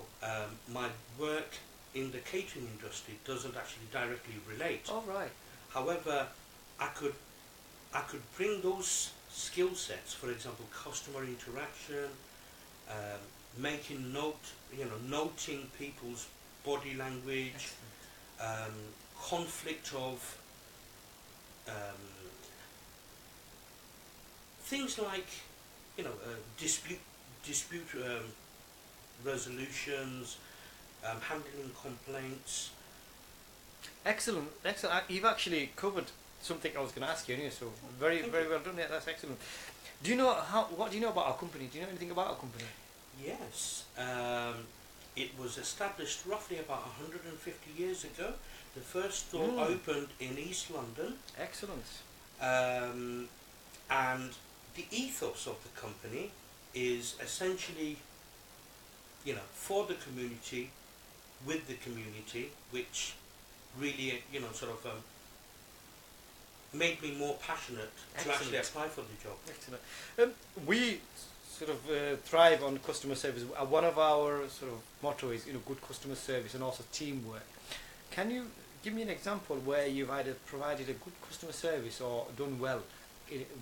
my work in the catering industry doesn't actually directly relate. Oh, right. However, I could bring those skill sets, for example, customer interaction, noting people's body language, conflict of things like, you know, dispute resolutions, handling complaints. Excellent. You've actually covered something I was going to ask you anyway, so very well done. Yeah, that's excellent. Do you know what do you know about our company? Do you know anything about our company? Yes. It was established roughly about 150 years ago. The first store opened in East London. Excellent. And the ethos of the company is essentially, you know, for the community, with the community, which really, you know, sort of made me more passionate to actually apply for the job. Excellent. We sort of thrive on customer service. One of our sort of motto is, you know, good customer service and also teamwork. Can you give me an example where you've either provided a good customer service or done well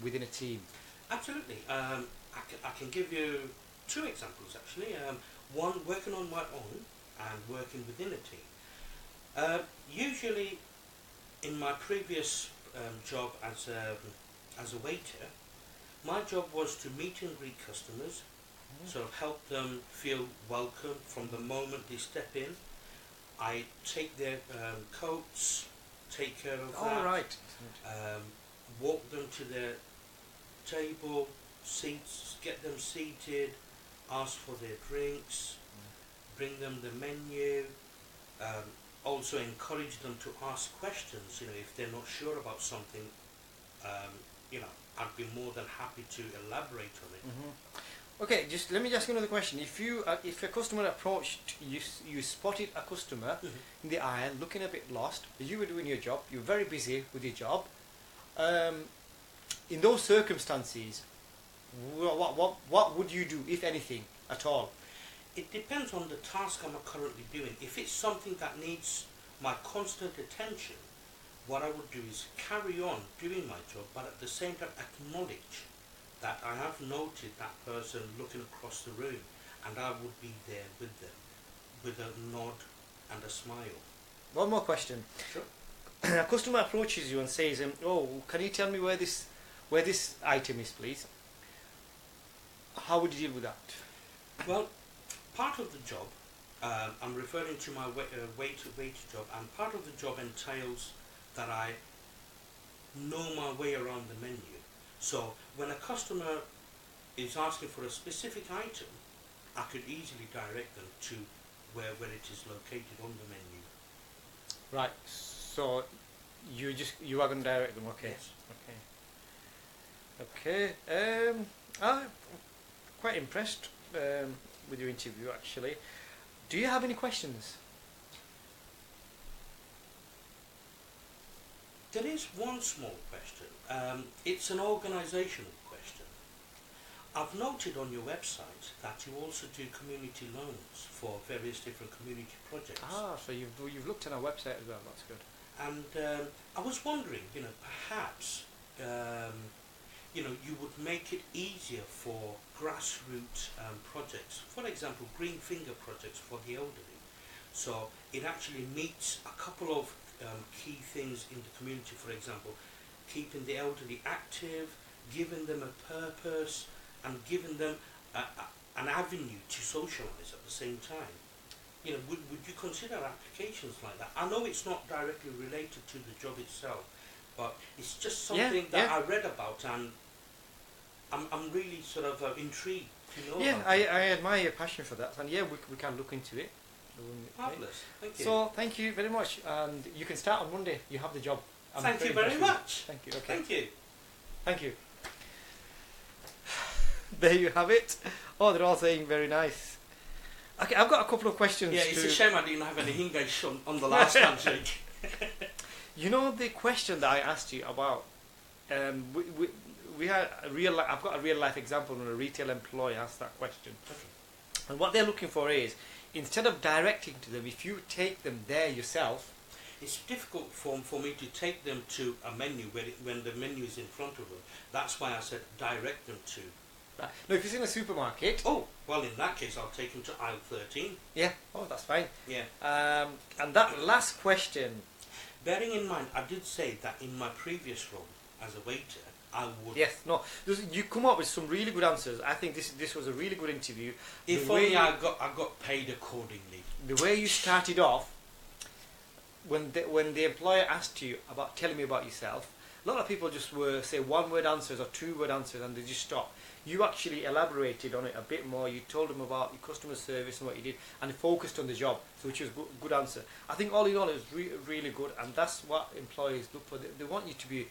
within a team? Absolutely. I can give you two examples actually. One, working on my own and working within a team. Usually in my previous job as a waiter, my job was to meet and greet customers, sort of help them feel welcome from the moment they step in. I take their coats, take care of that. Right. Walk them to their table, seats, get them seated, ask for their drinks, bring them the menu, also encourage them to ask questions. You know, if they're not sure about something, you know, I'd be more than happy to elaborate on it. Okay, just let me ask you another question. If a customer approached you, you spotted a customer in the aisle looking a bit lost, you were doing your job, you were very busy with your job. In those circumstances, what would you do, if anything, at all? It depends on the task I'm currently doing. If it's something that needs my constant attention, what I would do is carry on doing my job, but at the same time acknowledge that I have noted that person looking across the room, and I would be there with them, with a nod and a smile. One more question. Sure. A customer approaches you and says, "Oh, can you tell me where this item is, please?" How would you deal with that? Well, part of the job, I'm referring to my waiter job, and part of the job entails that I know my way around the menu. So when a customer is asking for a specific item, I could easily direct them to where it is located on the menu. Right. So you are going to direct them. Okay. Yes. Okay. I'm quite impressed with your interview, actually. Do you have any questions? There is one small question. It's an organisational question. I've noted on your website that you also do community loans for various different community projects. So you've looked at our website as well. That's good. And I was wondering, you know, perhaps you know, you would make it easier for grassroots projects. For example, green finger projects for the elderly. So it actually meets a couple of key things in the community. For example, keeping the elderly active, giving them a purpose, and giving them an avenue to socialise at the same time. You know, would you consider applications like that? I know it's not directly related to the job itself, but it's just something that I read about, and I'm really sort of intrigued to know. Yeah, I admire your passion for that, and yeah, we can look into it. Marvellous, thank you. So thank you very much, and you can start on Monday. You have the job. Thank you very much. Thank you. Okay. Thank you. Thank you. There you have it. Oh, they're all saying very nice. Okay, I've got a couple of questions. Yeah, it's a shame I didn't have any English on the last handshake. You know the question that I asked you about. We had I've got a real life example when a retail employee asked that question. Okay. And what they're looking for is, instead of directing to them, if you take them there yourself. It's difficult for me to take them to a menu when the menu is in front of them. That's why I said direct them to. No, if it's in a supermarket. Oh, well, in that case, I'll take them to aisle 13. Yeah. Oh, that's fine. Yeah. And that last question. Bearing in mind, I did say that in my previous role as a waiter, I would. Yes. No. You come up with some really good answers. I think this was a really good interview. If only I got paid accordingly. The way you started off, when the employer asked you about telling me about yourself, A lot of people just were say one-word answers or two-word answers and they just stop. You actually elaborated on it a bit more. You told them about your customer service and what you did, and focused on the job, so which was good answer. I think all in all, it was really good, and that's what employees look for. They want you to be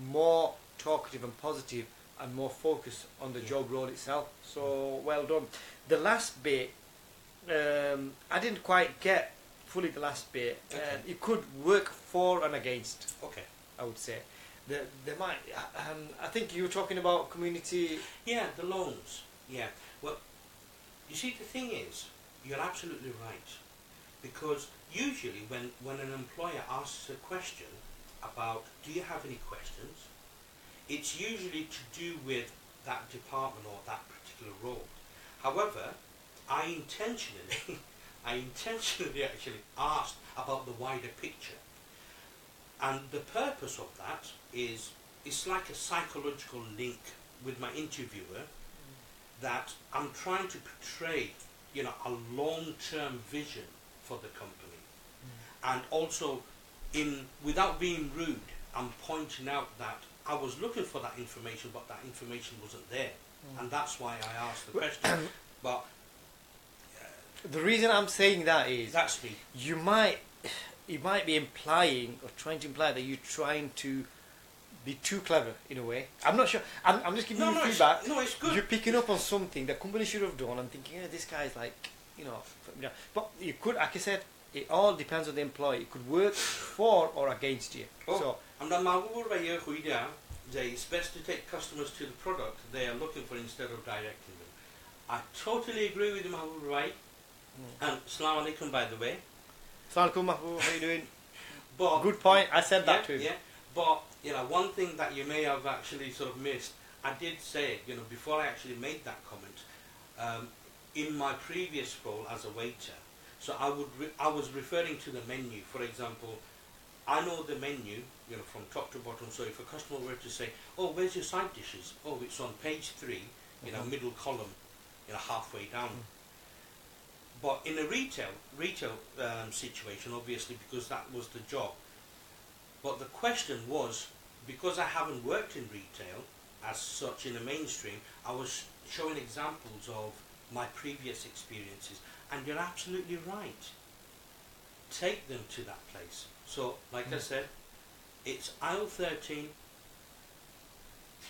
more talkative and positive, and more focused on the job role itself. So well done. The last bit, I didn't quite get fully the last bit. Okay. It could work for and against. Okay. I would say. They might. I think you were talking about community. Yeah, the loans. Yeah. Well, you see, the thing is, you're absolutely right, because usually when an employer asks a question about, do you have any questions, it's usually to do with that department or that particular role. However, I intentionally actually asked about the wider picture. And the purpose of that is, it's like a psychological link with my interviewer, that I'm trying to portray, you know, a long-term vision for the company. And also, without being rude, I'm pointing out that I was looking for that information, but that information wasn't there. And that's why I asked the question. But the reason I'm saying that is, that's me. It might be implying or trying to imply that you're trying to be too clever in a way. I'm not sure. I'm just giving you feedback. It's good. You're picking up on something the company should have done and thinking, this guy's like, But you could, like I said, it all depends on the employee. It could work for or against you. So, it's best to take customers to the product they are looking for instead of directing them. I totally agree with Mahbub Rai. And Assalamu alaikum, by the way. Assalamu alaikum, Mahbub, how are you doing? But, good point, I said that too. Yeah, but, one thing that you may have actually sort of missed, I did say, before I actually made that comment, in my previous role as a waiter, so I was referring to the menu. For example, I know the menu, from top to bottom. So if a customer were to say, "Oh, where's your side dishes?" "Oh, it's on page 3, middle column, halfway down." But in a retail situation, obviously, because that was the job. But the question was, because I haven't worked in retail as such in the mainstream, I was showing examples of my previous experiences. And you're absolutely right. Take them to that place. So, like I said, it's aisle 13.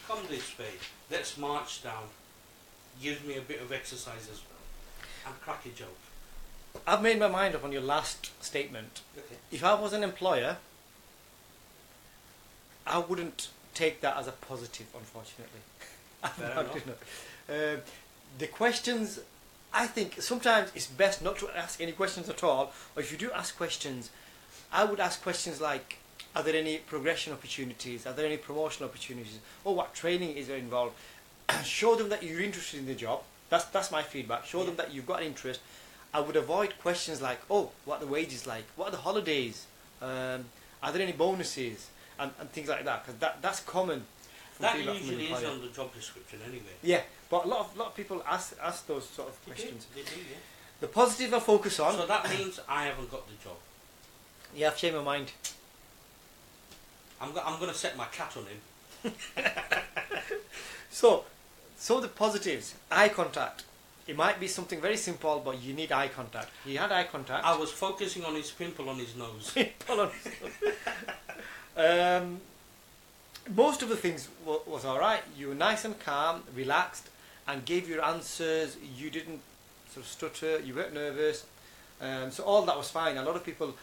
Come this way. Let's march down. Gives me a bit of exercise as well. And crack a joke. I've made my mind up on your last statement. Okay. If I was an employer, I wouldn't take that as a positive, unfortunately. Fair enough. The questions, I think sometimes it's best not to ask any questions at all, or if you do ask questions, I would ask questions like, are there any progression opportunities, are there any promotion opportunities, or what training is there involved? Show them that you're interested in the job. That's my feedback. Show them that you've got an interest. I would avoid questions like, oh, what are the wages like, what are the holidays, are there any bonuses, and things like that, because that's common. That usually is on the job description anyway. Yeah, but a lot of people ask those sort of questions. They do, yeah. The positive I focus on. So that means I haven't got the job. Yeah, I've changed my mind. I'm going to set my cat on him. So the positives, eye contact. It might be something very simple, but you need eye contact. He had eye contact. I was focusing on his pimple on his nose. Pimple on his nose. Most of the things was alright. You were nice and calm, relaxed, and gave your answers. You didn't sort of stutter, you weren't nervous. So all that was fine. A lot of people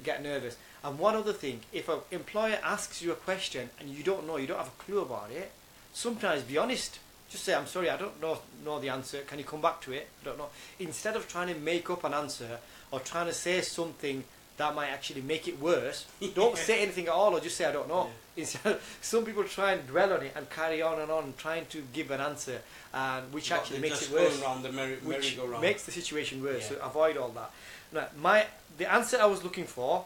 get nervous. And one other thing, if an employer asks you a question and you don't know, you don't have a clue about it, sometimes be honest. Just say, I'm sorry, I don't know the answer. Can you come back to it? I don't know. Instead of trying to make up an answer or trying to say something that might actually make it worse, don't say anything at all or just say, I don't know. Yeah. Instead, some people try and dwell on it and carry on trying to give an answer, which actually makes it worse. Around the which merry-go-round. Makes the situation worse. Yeah. So avoid all that. Now, the answer I was looking for,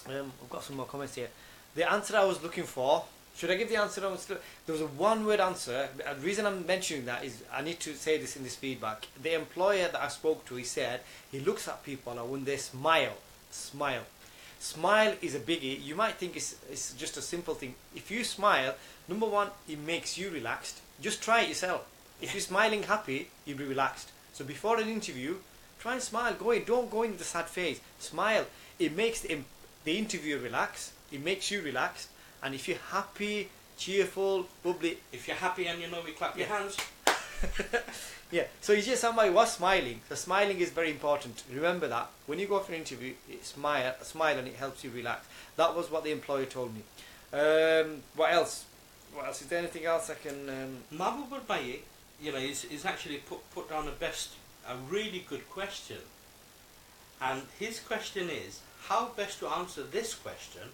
I've got some more comments here. The answer I was looking for, should I give the answer? There was a one-word answer. The reason I'm mentioning that is I need to say this in this feedback. The employer that I spoke to, he said he looks at people and when they smile. Smile is a biggie. You might think it's just a simple thing. If you smile, number one, it makes you relaxed. Just try it yourself. If you're smiling happy, you'll be relaxed. So before an interview, try and smile. Don't go in with a sad face. Smile. It makes the interviewer relax. It makes you relaxed. And if you're happy, cheerful, bubbly. If you're happy and you know we clap your hands. Yeah, so somebody was smiling. So smiling is very important. Remember that. When you go for an interview, smile and it helps you relax. That was what the employer told me. What else? What else? Is there anything else I can... Mahbub Bayi, is actually put down a really good question. And his question is, how best to answer this question?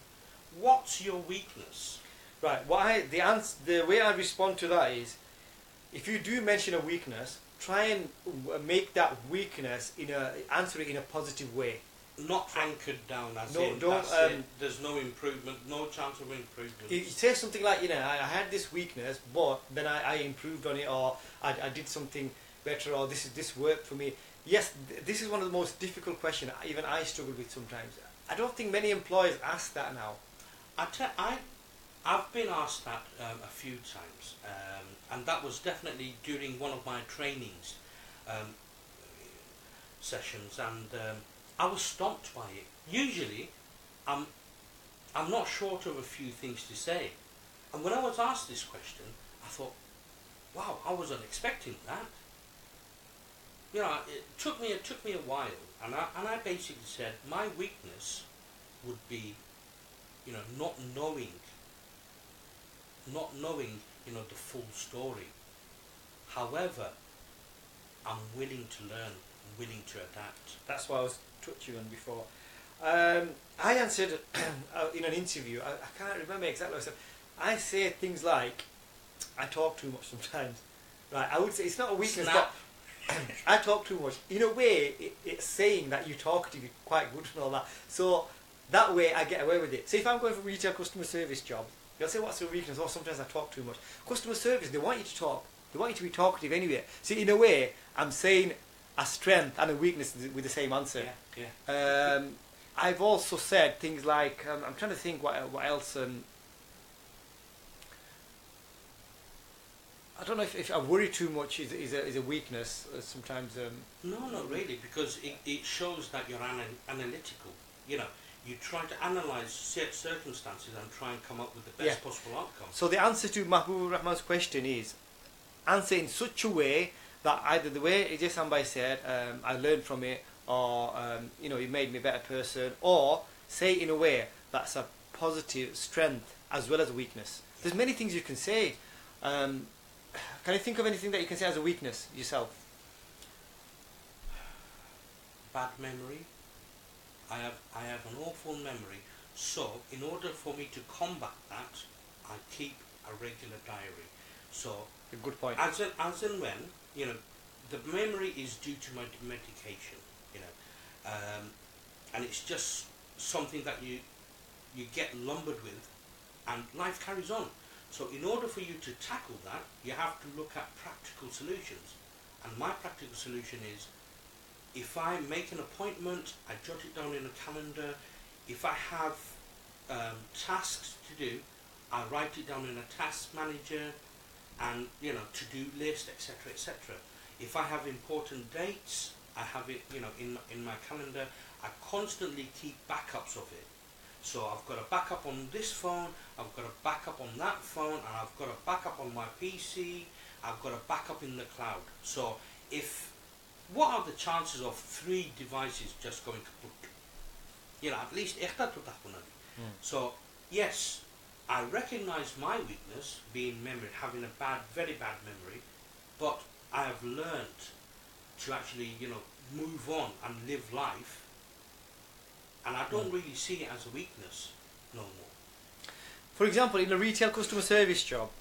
What's your weakness? Right, the way I respond to that is, if you do mention a weakness, try and make that weakness answer it in a positive way. Not anchored down as there's no improvement, no chance of improvement. You say something like, I had this weakness, but then I improved on it, or I did something better, or this worked for me. Yes, this is one of the most difficult questions even I struggle with sometimes. I don't think many employers ask that now. I've been asked that a few times, and that was definitely during one of my trainings sessions, and I was stumped by it. Usually, I'm not short of a few things to say, and when I was asked this question, I thought, wow, I wasn't expecting that. It took me a while, and I basically said my weakness would be, not knowing, the full story. However, I'm willing to learn, I'm willing to adapt. That's what I was touching on before. I answered in an interview, I can't remember exactly what I said. I say things like, I talk too much sometimes. Right, I would say it's not a weakness, but I talk too much. In a way, it's saying that you're talkative, you're quite good and all that. So that way I get away with it. So if I'm going for a retail customer service job, they'll say, what's your weakness? Oh, sometimes I talk too much. Customer service, they want you to talk. They want you to be talkative anyway. So in a way, I'm saying a strength and a weakness with the same answer. Yeah. I've also said things like, I'm trying to think what else. I don't know if I worry too much is a weakness sometimes. No, not really, because it shows that you're analytical. You try to analyse circumstances and try and come up with the best possible outcome. So the answer to Mahbub Rahman's question is, answer in such a way that either the way EjaySam said, I learned from it, or it made me a better person, or say it in a way that's a positive strength as well as a weakness. There's many things you can say. Can you think of anything that you can say as a weakness yourself? Bad memory. I have an awful memory, so in order for me to combat that, I keep a regular diary. So a good point. As and when the memory is due to my medication, and it's just something that you get lumbered with, and life carries on. So in order for you to tackle that, you have to look at practical solutions. And my practical solution is, if I make an appointment, I jot it down in a calendar. If I have tasks to do, I write it down in a task manager and, to-do list, etc., etc. If I have important dates, I have it, in my calendar. I constantly keep backups of it. So I've got a backup on this phone, I've got a backup on that phone, and I've got a backup on my PC, I've got a backup in the cloud. So what are the chances of 3 devices just going kaput? At least So yes, I recognize my weakness being memory, having a very bad memory, but I have learned to actually, move on and live life. And I don't really see it as a weakness no more. For example, in a retail customer service job,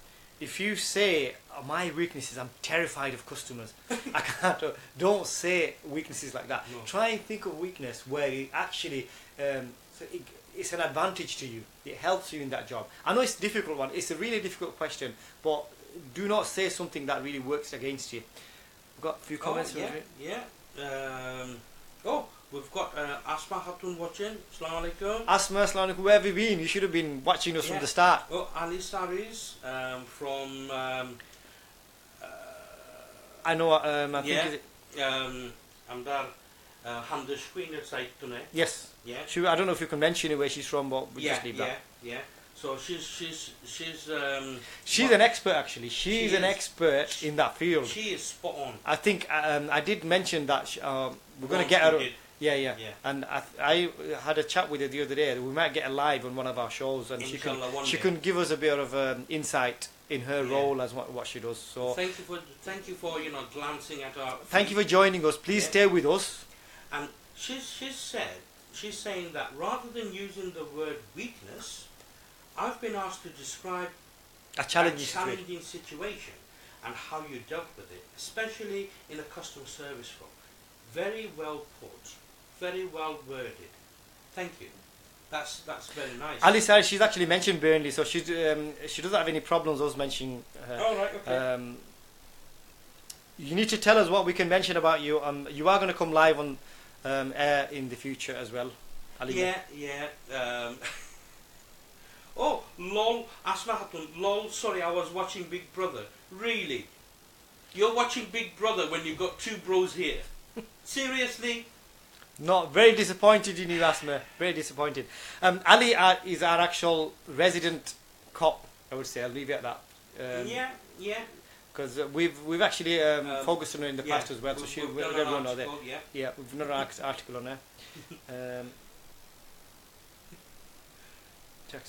if you say, my weakness is I'm terrified of customers, I can't, don't say weaknesses like that. No. Try and think of weakness where it actually, it's an advantage to you. It helps you in that job. I know it's a difficult one. It's a really difficult question, but do not say something that really works against you. We've got a few comments. we've got Asma Hatun watching. Assalamu alaikum. Asma, assalamu alaikum. Where have you been? You should have been watching us from the start. Oh, Ali Saris from. I know. I think. Amdar Hamda Shweener site tune. Yes. Yeah. I don't know if you can mention where she's from, but we just leave that. Yeah. So she's an expert actually. She's an expert in that field. She is spot on. I think I did mention that we're going to get her. Yeah. And I had a chat with her the other day. We might get her live on one of our shows, and she can give us a bit of insight in her role as what she does. So thank you for glancing at our. Thank you for joining us. Please stay with us. And she's saying that rather than using the word weakness, I've been asked to describe a challenging situation and how you dealt with it, especially in a customer service role. Very well put, very well worded. Thank you. That's very nice. Ali said she's actually mentioned Burnley, so she doesn't have any problems us mentioning her. Oh, right, okay. You need to tell us what we can mention about you. You are going to come live on air in the future as well, Ali. Yeah. Oh, lol, Asma Hatun, lol, sorry, I was watching Big Brother. Really? You're watching Big Brother when you've got two bros here? Seriously? Not very disappointed in you, Asma. Very disappointed. Ali is our actual resident cop, I would say. I'll leave it at that. Yeah. Because we've actually focused on her in the past as well, so everyone know that. Yeah, we've done an article on her.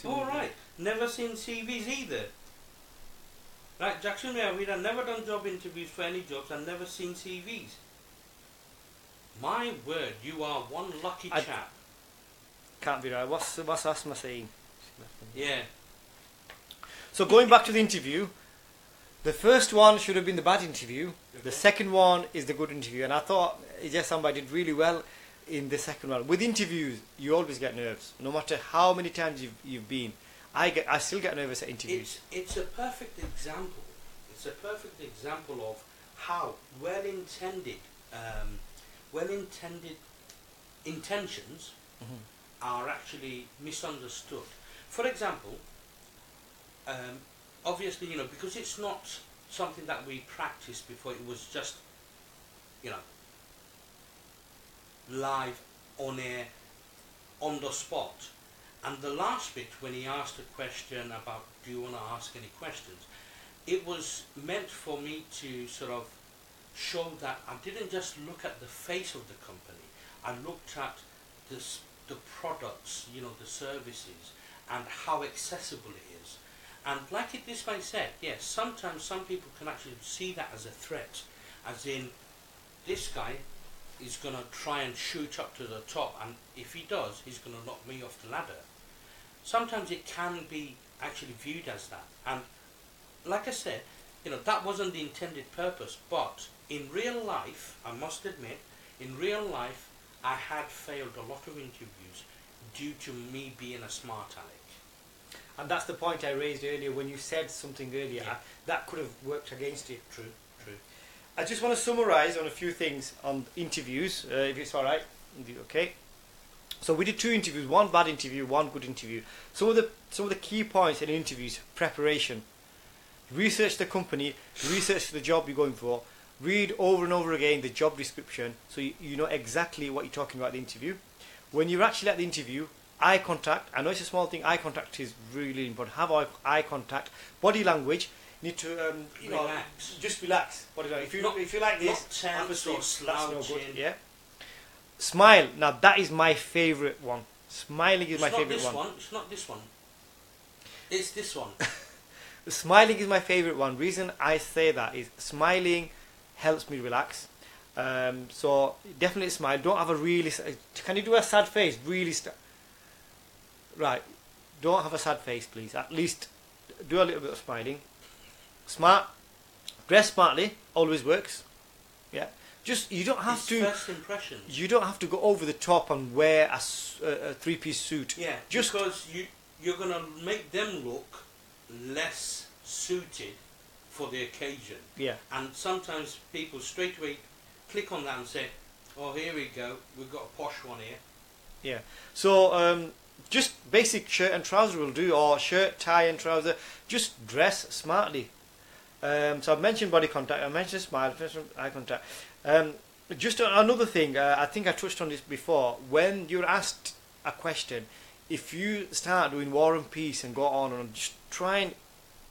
All right. Never seen CVs either. Right, Jackson, we've never done job interviews for any jobs and never seen CVs. My word, you are one lucky chap. Can't be right. What's Asma saying? Yeah. So going back to the interview, the first one should have been the bad interview. Okay. The second one is the good interview, and I thought EjaySam did really well in the second one. With interviews, you always get nerves, no matter how many times you've been. I still get nervous at interviews. It's a perfect example. It's a perfect example of how well-intended intentions are actually misunderstood. For example, obviously, because it's not something that we practiced before, it was just, live, on air, on the spot. And the last bit, when he asked a question about, do you want to ask any questions, it was meant for me to sort of show that I didn't just look at the face of the company, I looked at the products, the services, and how accessible it is. And like this man said, yes, sometimes some people can actually see that as a threat, as in, this guy is going to try and shoot up to the top, and if he does, he's going to knock me off the ladder. Sometimes it can be actually viewed as that. And like I said, that wasn't the intended purpose, but in real life, I must admit, in real life, I had failed a lot of interviews due to me being a smart aleck. And that's the point I raised earlier when you said something earlier. Yeah. That could have worked against you. True. I just want to summarise on a few things on interviews, if it's alright. Okay. So we did 2 interviews, 1 bad interview, 1 good interview. Some of the key points in interviews: preparation, research the company, research the job you're going for, read over and over again the job description so you know exactly what you're talking about in the interview. When you're actually at the interview, eye contact. I know it's a small thing. Eye contact is really important. Have eye contact. Body language. You need to relax. Just relax. Body language. If you like this, not tense or slouching. That's no good. Yeah. Smile. Now that is my favourite one. Smiling is my favourite one. It's not this one. It's this one. Smiling is my favourite one. Reason I say that is smiling helps me relax. So definitely smile. Don't have a really. Can you do a sad face? Really. Right. Don't have a sad face, please. At least do a little bit of smiling. Smart. Dress smartly. Always works. Yeah. Just you don't have to. First impressions. You don't have to go over the top and wear a 3-piece suit. Yeah. Just because you're gonna make them look less suited for the occasion. Yeah. And sometimes people straight away click on that and say, Oh, here we go. We've got a posh one here. Yeah. So just basic shirt and trouser will do, or shirt, tie and trouser. Just dress smartly. So I've mentioned body contact, I mentioned smile, I mentioned eye contact. Just another thing, I think I touched on this before. When you're asked a question, if you start doing War and Peace and go on and just try and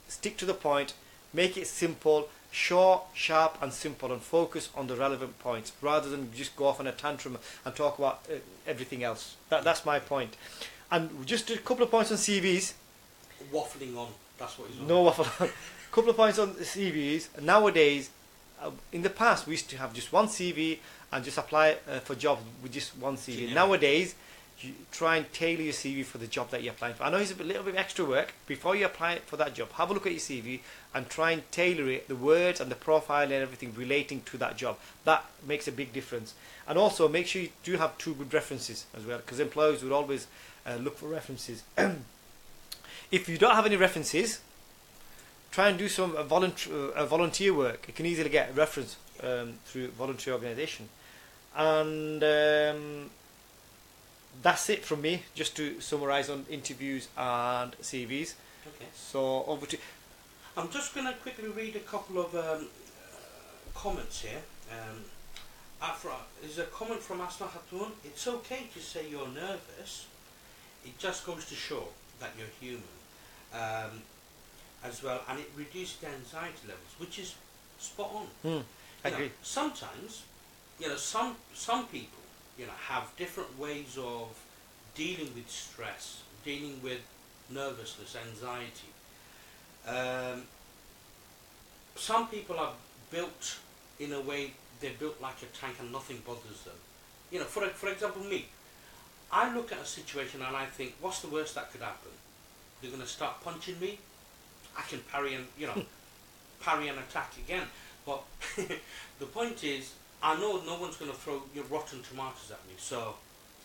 stick to the point, make it simple, short, sharp and simple, and focus on the relevant points rather than just go off on a tantrum and talk about everything else. That's my point. And just a couple of points on CVs. Waffling on, that's what he's on. No waffle on. Couple of points on the CVs. Nowadays, in the past we used to have just one CV and just apply for jobs with just one CV. Generic. Nowadays, you try and tailor your CV for the job that you're applying for. I know it's a little bit extra work. Before you apply for that job, have a look at your CV and try and tailor it, the words and the profile and everything relating to that job. That makes a big difference. And also make sure you do have 2 good references as well, because employers would always look for references. If you don't have any references, try and do some volunteer work. You can easily get a reference through voluntary organisation. And that's it from me, just to summarise on interviews and CVs. Okay. So over to... I'm just going to quickly read a couple of comments here. There's a comment from Asma Hatun. It's okay to say you're nervous. It just goes to show that you're human. As well, and it reduces the anxiety levels, which is spot on. I agree. Sometimes, some people, have different ways of dealing with stress, dealing with nervousness, anxiety. Some people are built in a way, they're built like a tank and nothing bothers them. For example, me, I look at a situation and I think, what's the worst that could happen? They're going to start punching me. I can parry and parry and attack again. But the point is, I know no one's going to throw your rotten tomatoes at me, so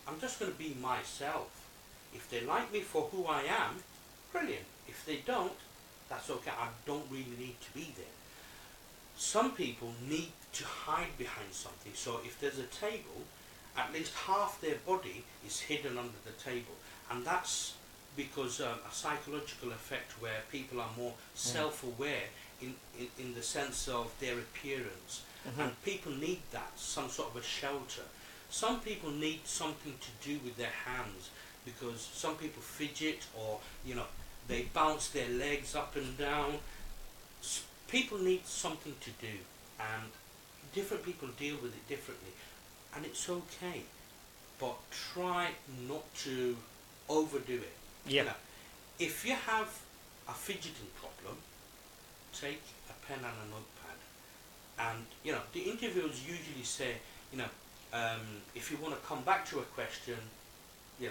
I'm just going to be myself. If they like me for who I am, brilliant. If they don't, that's okay. I don't really need to be there. Some people need to hide behind something. So if there's a table, at least half their body is hidden under the table, and that's because a psychological effect where people are more self-aware in the sense of their appearance. And people need that, some sort of a shelter. Some people need something to do with their hands, because some people fidget, or they bounce their legs up and down. People need something to do, and different people deal with it differently, and it's okay, but try not to overdo it. Yeah. If you have a fidgeting problem, take a pen and a notepad, and the interviewers usually say, if you want to come back to a question, Yeah.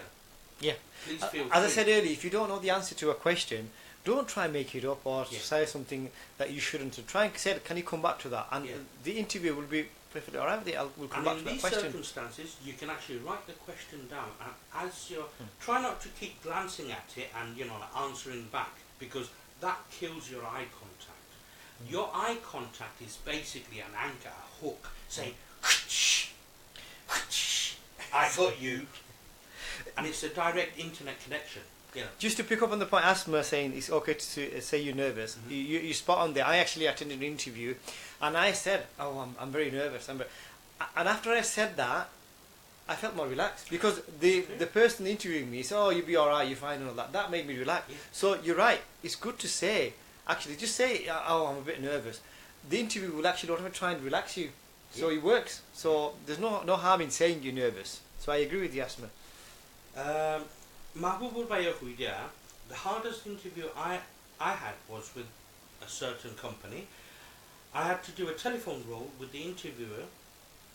please feel free. As I said earlier, if you don't know the answer to a question, don't try and make it up or Yeah. say something that you shouldn't. Try and say, can you come back to that? And the interview will be perfectly alright with it. We'll come And back in to that these question. circumstances, you can actually write the question down, and as you're try not to keep glancing at it and answering back, because that kills your eye contact. Your eye contact is basically an anchor, a hook, saying, I got you. And it's a direct internet connection. Just to pick up on the point Asma saying it's okay to say you're nervous, you spot on there. I actually attended an interview and I said, I'm very nervous. And after I said that, I felt more relaxed, because the person interviewing me said, you'll be alright, you're fine and all that. That made me relax. Yeah. So you're right, it's good to say, actually, just say, I'm a bit nervous. The interview will actually automatically try and relax you. So it works. So there's no harm in saying you're nervous. So I agree with you, Asma. Mahbubul Bayohudia, the hardest interview I had was with a certain company. I had to do a telephone role with the interviewer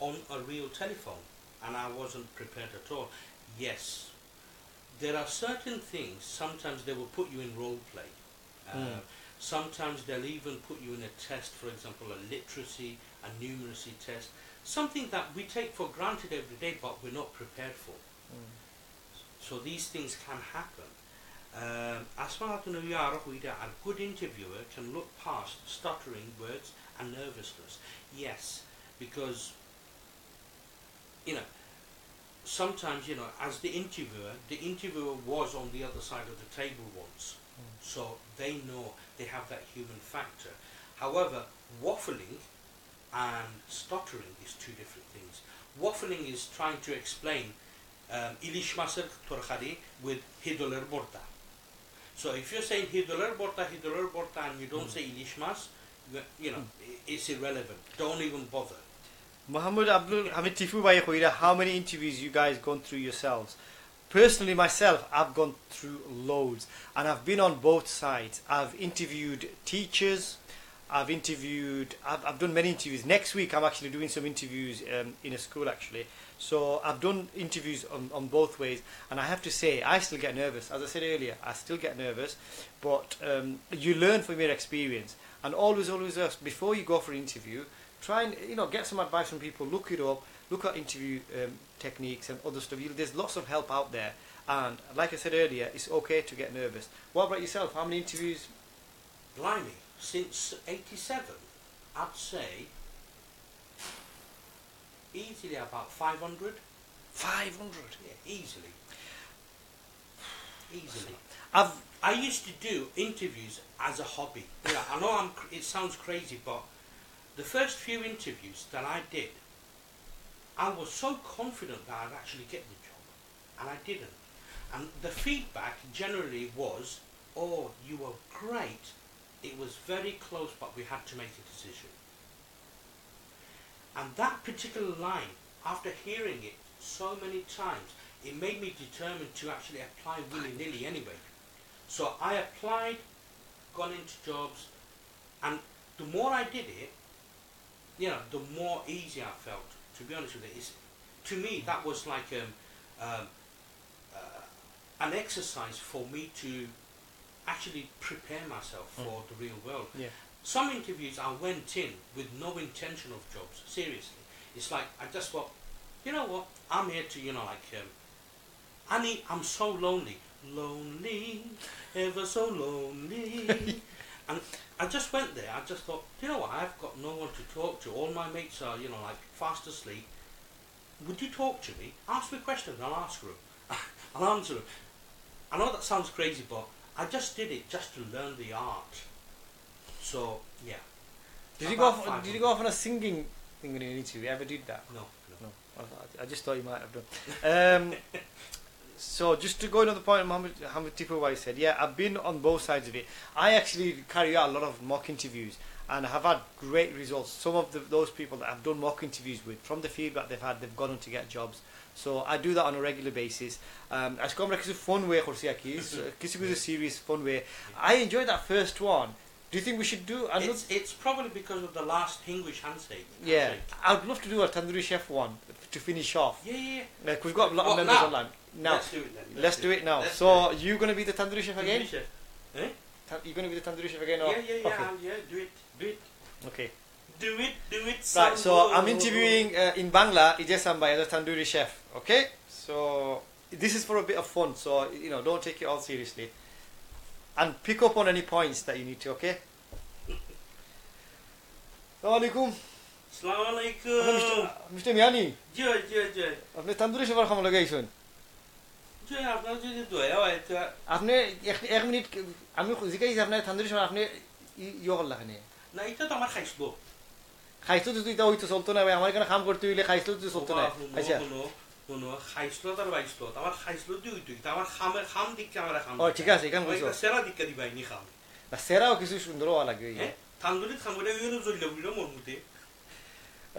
on a real telephone, and I wasn't prepared at all. Yes, there are certain things, sometimes they will put you in role play. Sometimes they'll even put you in a test, for example, a literacy, a numeracy test, something that we take for granted every day but we're not prepared for. So these things can happen. Asma Hatun, a good interviewer can look past stuttering words and nervousness. Yes, because you know, sometimes, you know, as the interviewer was on the other side of the table once, so they know, they have that human factor. However, waffling and stuttering is two different things. Waffling is trying to explain ilishmasır torkhari with hidoler borta. So if you're saying hidoler borta, and you don't say ilishmas, you know, it's irrelevant. Don't even bother. Muhammad Abdul Hamid Tifu Bhai Khoira, how many interviews you guys gone through yourselves? Personally, myself, I've gone through loads, and I've been on both sides. I've interviewed teachers, I've done many interviews. Next week, I'm actually doing some interviews in a school, actually. So I've done interviews on both ways, and I have to say, I still get nervous. As I said earlier, I still get nervous, but you learn from your experience. And always, before you go for an interview, try and, you know, get some advice from people, look it up, look at interview techniques and other stuff. There's lots of help out there, and like I said earlier, it's okay to get nervous. What about yourself? How many interviews? Blimey, since '87, I'd say easily about 500. 500? Yeah, easily. I used to do interviews as a hobby. Yeah, I know it sounds crazy, but the first few interviews that I did, I was so confident that I'd actually get the job, and I didn't. And the feedback generally was, oh, you were great, it was very close, but we had to make a decision. And that particular line, after hearing it so many times, it made me determined to actually apply willy-nilly anyway. So I applied, got into jobs, and the more I did it, you know, the more easy I felt. To be honest with you, to me that was like an exercise for me to actually prepare myself for the real world. Yeah. Some interviews I went in with no intention of jobs. Seriously, it's like I just thought, you know what? I'm here to, you know, like I'm so lonely, ever so lonely. And I just went there, I just thought, you know what, I've got no one to talk to. All my mates are, you know, like fast asleep. Would you talk to me? Ask me questions, I'll answer them. I'll answer them. I know that sounds crazy, but I just did it just to learn the art. So, yeah. Did you go off on a singing thing when you need to? You ever did that? No. I just thought you might have done. So just to go another point, Hamid Tipu said, yeah, I've been on both sides of it. I actually carry out a lot of mock interviews, and I have had great results. Some of those people that I've done mock interviews with, from the feedback they've had, they've gone on to get jobs. So I do that on a regular basis. It's come like a fun way, a serious fun way. I enjoyed that first one. Do you think we should do another? It's probably because of the last English handshake. Yeah, I'd love to do a Tandoori Chef one to finish off. Yeah. Like we've got a lot of members online. Now, let's do it then. Let's do it now. So you're going to be the Tandoori Chef again? Tandoori Chef. Eh? You're going to be the Tandoori Chef again? Or? Yeah. Okay. Yeah, do it. Okay. Do it. Right, so I'm interviewing in Bangla, EjaySam as a Tandoori Chef. Okay? So this is for a bit of fun, so, you know, don't take it all seriously. And pick up on any points that you need to, okay? Assalamualaikum. Assalamualaikum. Mr. Miani. Joy. আপনি তান্দুরি সেবার খাম লাগাইছেন Joy, আপনার যদি দয়া হয় তো আপনি এক মিনিট আমি জিজ্ঞাসা আপনার তান্দুরি সেবার আপনি ইয়ে করলা খানে না এটা তো আমার খাইছলো তো তুই তাও হইতো চলতো না ভাই আমার এখানে কাম করতে হইলে খাইছলো তো চলতো না আচ্ছা কোনো খাইছলো তার বাইছলো আমার খাইছলো তুই আমার খাম দিকে আমার খাম ও ঠিক আছে এখানে কইছো সেরা দিকে দিবাই নি খাম না সেরাও কিছু সুন্দর হওয়া লাগে তান্দুরি খামরে ইউনো জইলা বুইলো মোর মতে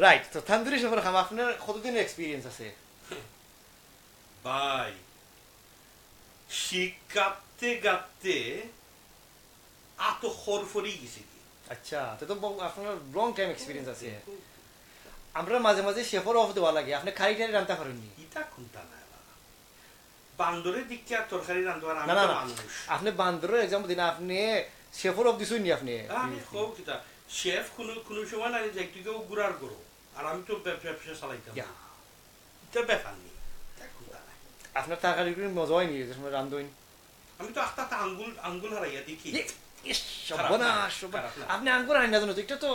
রাইট তো তান্দুরি সেবার খাম আপনার কতদিনের এক্সপেরিয়েন্স আছে ভাই শিকাতে এত খরফরি গেছে আচ্ছা তো আপনার লং টাইম এক্সপেরিয়েন্স আছে আমরা মাঝে মাঝে শেফর অফ দেওয়া লাগে আপনি খালি খালি রান্না করেননি ইটা কোনটা না বান্দরের দিকে আর তরকারি রান্না আর আমি তো মানুষ আপনি বান্দরের एग्जांपल দিন আপনি শেফর অফ দিছুন নি আপনি আমি খুব কিটা শেফ কোন সময় না যাই তুই কেউ গুড়ার করো আর আমি তো ব্যবসা চালাইতাম এটা ব্যাপার নেই আপনার তরকারি করে মজা হয়নি যখন রান্ধুন আমি তো একটা আঙ্গুল হারাইয়া দেখি আপনি আঙ্গুর হারাই না জানো এটা তো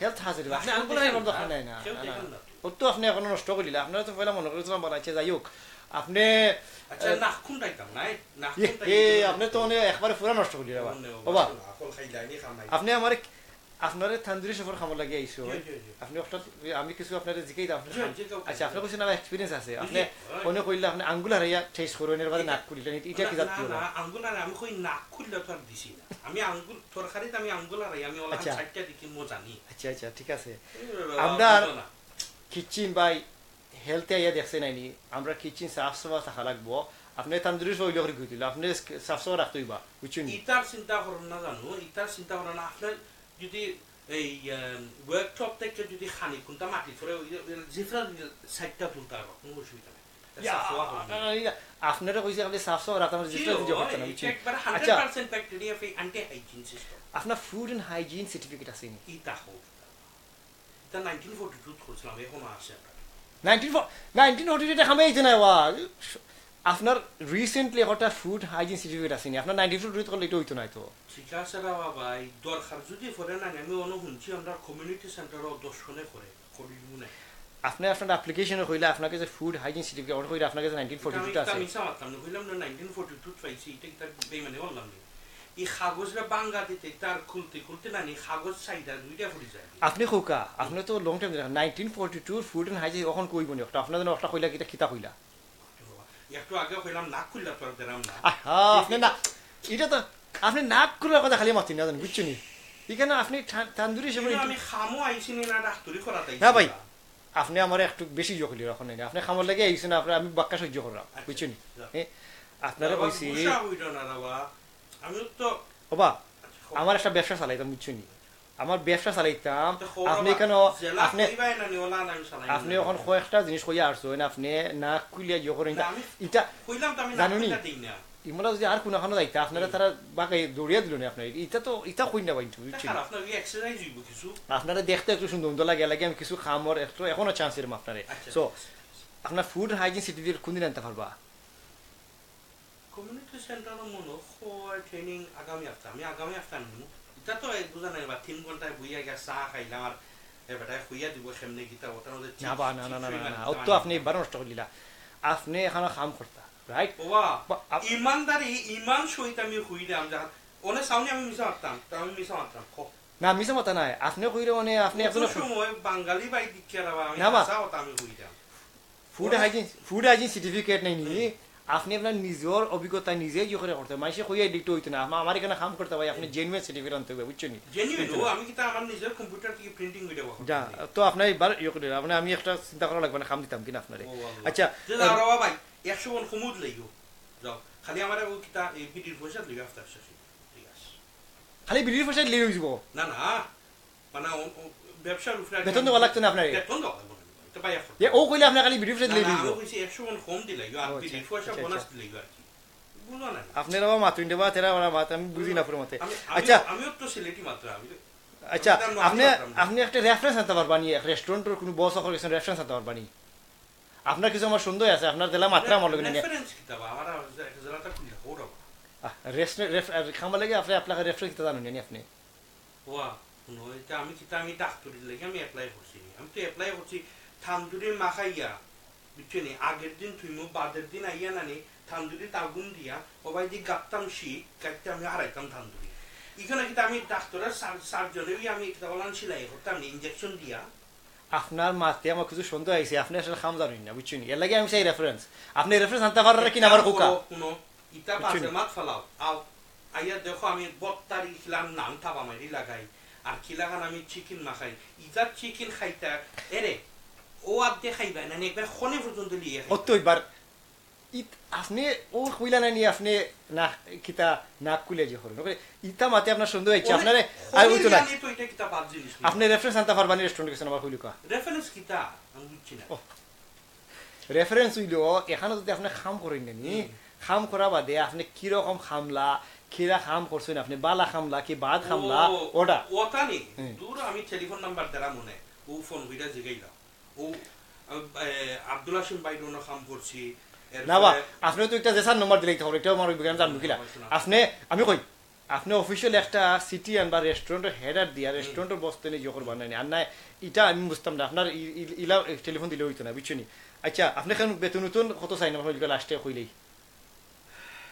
হেলথ হাজির আপনি আঙ্গুল হারাইবার দরকার নাই না ও তো আপনি এখন নষ্ট করে দিলে আপনারা তো পয়লা মনে করেছিলাম বানাইছে যাই হোক আপনি আচ্ছা নাখুন রাইতাম নাই আপনি তো একবারে পুরা নষ্ট করে দিলে বাবা আপনি আমার আপনার তান্দুরি সফর খাবার লাগে আইসো আপনি আমি কিছু আপনার জিকাই দাম আচ্ছা আপনার কিছু না এক্সপিরিয়েন্স আছে আপনি কোন কইলে আপনি আঙ্গুল হারাইয়া টেস্ট করবেন এর বাদে নাক খুলিলেন এটা কি জাতীয় না আঙ্গুল হারাই আমি কই নাক খুললে তো আর দিছি না আমি আঙ্গুল তরকারিতে আমি আঙ্গুল হারাই আমি ওলা চারটা দিকে মজা নি আচ্ছা আচ্ছা ঠিক আছে আমরা কিচেন বাই হেলথে আইয়া দেখছে নাইনি আমরা কিচেন সাফ সাফা থাকা লাগবো আপনি তান্দুরি হইলে করে গইতিল আপনি সাফ সাফা রাখতে হইবা বুঝছেন ইতার চিন্তা করুন না জানো ইতার চিন্তা করুন না আপনার যদি এই ওয়ার্কশপ থেকে যদি খানি কোনটা মাটি করে জিফরা সাইডটা তুলতে পারবো কোনো অসুবিধা নাই আপনারা কইছে আপনি সাফ সাফা রাখতে জিফরা দিতে পারতেন না বুঝছেন একবার 100% bacteria free anti hygiene system আপনার ফুড এন্ড হাইজিন সার্টিফিকেট আছে নি ইতা হোক এটা 1942 করছিলাম এখন আছে 1942 তে খামে আইছে না ওয়া আপনার রিসেন্টলি একটা ফুড হাইজিন সার্টিফিকেট আছে নি আপনার 1942 করলে এটা হইতো না তো ঠিক আছে বাবা ভাই দরকার যদি পড়ে না আমি অন্য শুনছি আমরা কমিউনিটি সেন্টারে দর্শনে করে করিব না আপনি আপনার অ্যাপ্লিকেশনে কইলে আপনাকে যে ফুড হাইজিন সার্টিফিকেট অর্ডার কইলে আপনাকে 1942 টা আছে আমি সামাতাম না কইলাম না 1942 পাইছি এটা বেমানে বললাম না এই কাগজটা বাংলা দিতে তার খুলতে না নি কাগজ সাইডা দুইটা ফুরি যায় আপনি কোকা আপনি তো long time 1942 food and hygiene এখন কইব নি আপনার জন্য একটা কইলা কিতা কইলা একটু আগে কইলাম নাক খুললা তোর দেরাম না আপনি না এটা তো আপনি নাক খুলার কথা খালি মাতি না জানেন বুঝছেন এখানে আপনি তান্দুরি হিসেবে আমি খামো আইছি না ডাক্তারি করাতাই না ভাই আপনি আমার একটু বেশি জখলি রাখুন না আপনি খামর লাগে আইছেন আপনি আমি বাক্কা সহ্য করলাম বুঝছেন আপনারা কইছি আমি তো বাবা আমার একটা ব্যবসা চালাইতাম বুঝছেন আমার ব্যবসা চালাইতাম আপনি কেন আপনি এখন কয়েকটা জিনিস কইয়া আসছেন আপনি নাক খুলিয়া ইয়ে করেন এটা জানুনি ইমলা যদি আর কোনো এখনো যাইতা আপনারা তারা বাকাই দৌড়িয়া দিল না আপনার এটা কই না বাইন আপনারা দেখতে একটু সুন্দর লাগে আমি কিছু খামর একটু এখনো চান্স এরম আপনারে সো আপনার ফুড হাইজিন সার্টিফিকেট কোন দিন আনতে পারবা কমিউনিটি সেন্টারের মনো ট্রেনিং আগামী সপ্তাহ নিমু এটা তো বুঝা নাই বা 3 ঘন্টায় বইয়া গিয়া চা খাইলাম আর এবারে খুইয়া দিব কেমনে গিতা ওটার মধ্যে না ও তো আপনি বার নষ্ট করিলা আপনি এখানে কাম করতা রাইট ইমানদারি ইমান সহিত আমি খুইলাম যা ওনে সামনে আমি মিছা মারতাম না মিছা মাতা নাই আপনি কইরে মানে আপনি একজন সময় বাঙালি বাই দিকেরাবা আমি চাওতা আমি খুইলাম ফুড হাইজিন সার্টিফিকেট নাই নি আপনি আপনার নিজের অভিজ্ঞতা নিজে ইয়ে করে করতে মাইসে কইয়া দিতে হইতো না আমার এখানে কাম করতে ভাই আপনি জেনুইন সার্টিফিকেট আনতে হবে বুঝছেন জেনুইন আমি কি আমার নিজের কম্পিউটার থেকে প্রিন্টিং ভিডিও যা তো আপনি এবার ইয়ে করে আপনি আমি একটা চিন্তা করা লাগবে না কাম দিতাম কিনা আপনারে আচ্ছা রাবা ভাই 100 বন খমুদ লইও যাও খালি আমারে ও কিটা এই ভিডিওর পয়সা দিবে আফটার শেষে ঠিক আছে খালি ভিডিওর পয়সা লই হইব না মানে ব্যবসার উপরে বেতন দেওয়া লাগতো না আপনারে বেতন দাও ও কইলে আপনি খালি ভিডিও ফ্রেড লই দিব আমি কইছি 100 বন কম দিলাই আর ভিডিও পয়সা বোনাস দিলাই আর কি বুঝো না আপনারা মাতুন দেবা তেরা বড় বাত আমি বুঝি না পুরো মতে আচ্ছা আমিও তো সিলেটি মাত্র আমি আচ্ছা আপনি একটা রেফারেন্স আনতে পারবানি রেস্টুরেন্টের কোন বস অফার কিছু রেফারেন্স আনতে পারবানি আপনার কিছু আমার সুন্দর আছে আপনার দিলা মাত্রা আমার লগে নিয়ে রেফারেন্স কিতাব আমার একটা জেলাটা খুলে ওরা রেস্টুরেন্ট খামা লাগে আপনাকে রেফারেন্স কিতা জানেন আপনি ওয়া শুনো এটা আমি ডাক্তারি লাগি আমি অ্যাপ্লাই করছি আমি তো অ্যাপ্লাই করছি থান্দুরির মাখাইয়া বুঝছেন আগের দিন তুইমো বাদের দিন আইয়া নানি থান্দুরি তাগুন দিয়া সবাই যে গাত্তাম শীত কাটতে আমি হারাইতাম থান্দুরি এখানে কিন্তু আমি ডাক্তারের সার্জনে আমি একটা বলান সেলাই করতাম ইঞ্জেকশন দিয়া আপনার মাতে আমার কিছু সুন্দর আইছে আপনি আসলে খাম জানেন না বুঝছেন এর লাগে আমি চাই রেফারেন্স আপনি রেফারেন্স আনতে পারলে কিনা আমার কোকা শুনো ইটা পাশে মাত ফলাও আও আইয়া দেখো আমি 72 তারিখ খিলাম নাম থাবা মারি লাগাই আর খিলাগান আমি চিকেন মাখাই ইটা চিকেন খাইতা এরে ও আদে খাইবা না একবার খনে পর্যন্ত লিয়ে খাই অত এবার আপনি ও কইলা না নি আপনি না কিতা নাক কুলে যে হল ইতা মাতে আপনার সুন্দর হইছে আপনারে আর হইতো না তো এটা কিতা বাদ জিনিস আপনি রেফারেন্স আনতে পারবানি রেস্টুরেন্ট গেছেন আমার কইলুকা রেফারেন্স কিতা আমি বুঝছি না রেফারেন্স হইলো এখানে যদি আপনি খাম করেন নি খাম করা বাদে আপনি কি রকম খামলা কিরা খাম করছেন আপনি বালা খামলা কি বাদ খামলা ওটা ওটা নি দূর আমি টেলিফোন নাম্বার দেরা মনে ও ফোন হইরা জিগাইলা ও আব্দুল হাশিম বাইরোনো খাম করছি না বা আপনি তো একটা জেসার নাম্বার দিলেই হবে এটা আমার বিজ্ঞান জানবো কিলা আপনি আমি কই আপনি অফিসিয়াল একটা সিটি আনবা রেস্টুরেন্টের হেডার দিয়া রেস্টুরেন্টের বসতে নিয়ে জোর বানাই আর না এটা আমি বুঝতাম না আপনার ইলা টেলিফোন দিলে হইতো না বুঝছো নি আচ্ছা আপনি কেন বেতন নতুন কত চাই না লাস্টে কইলেই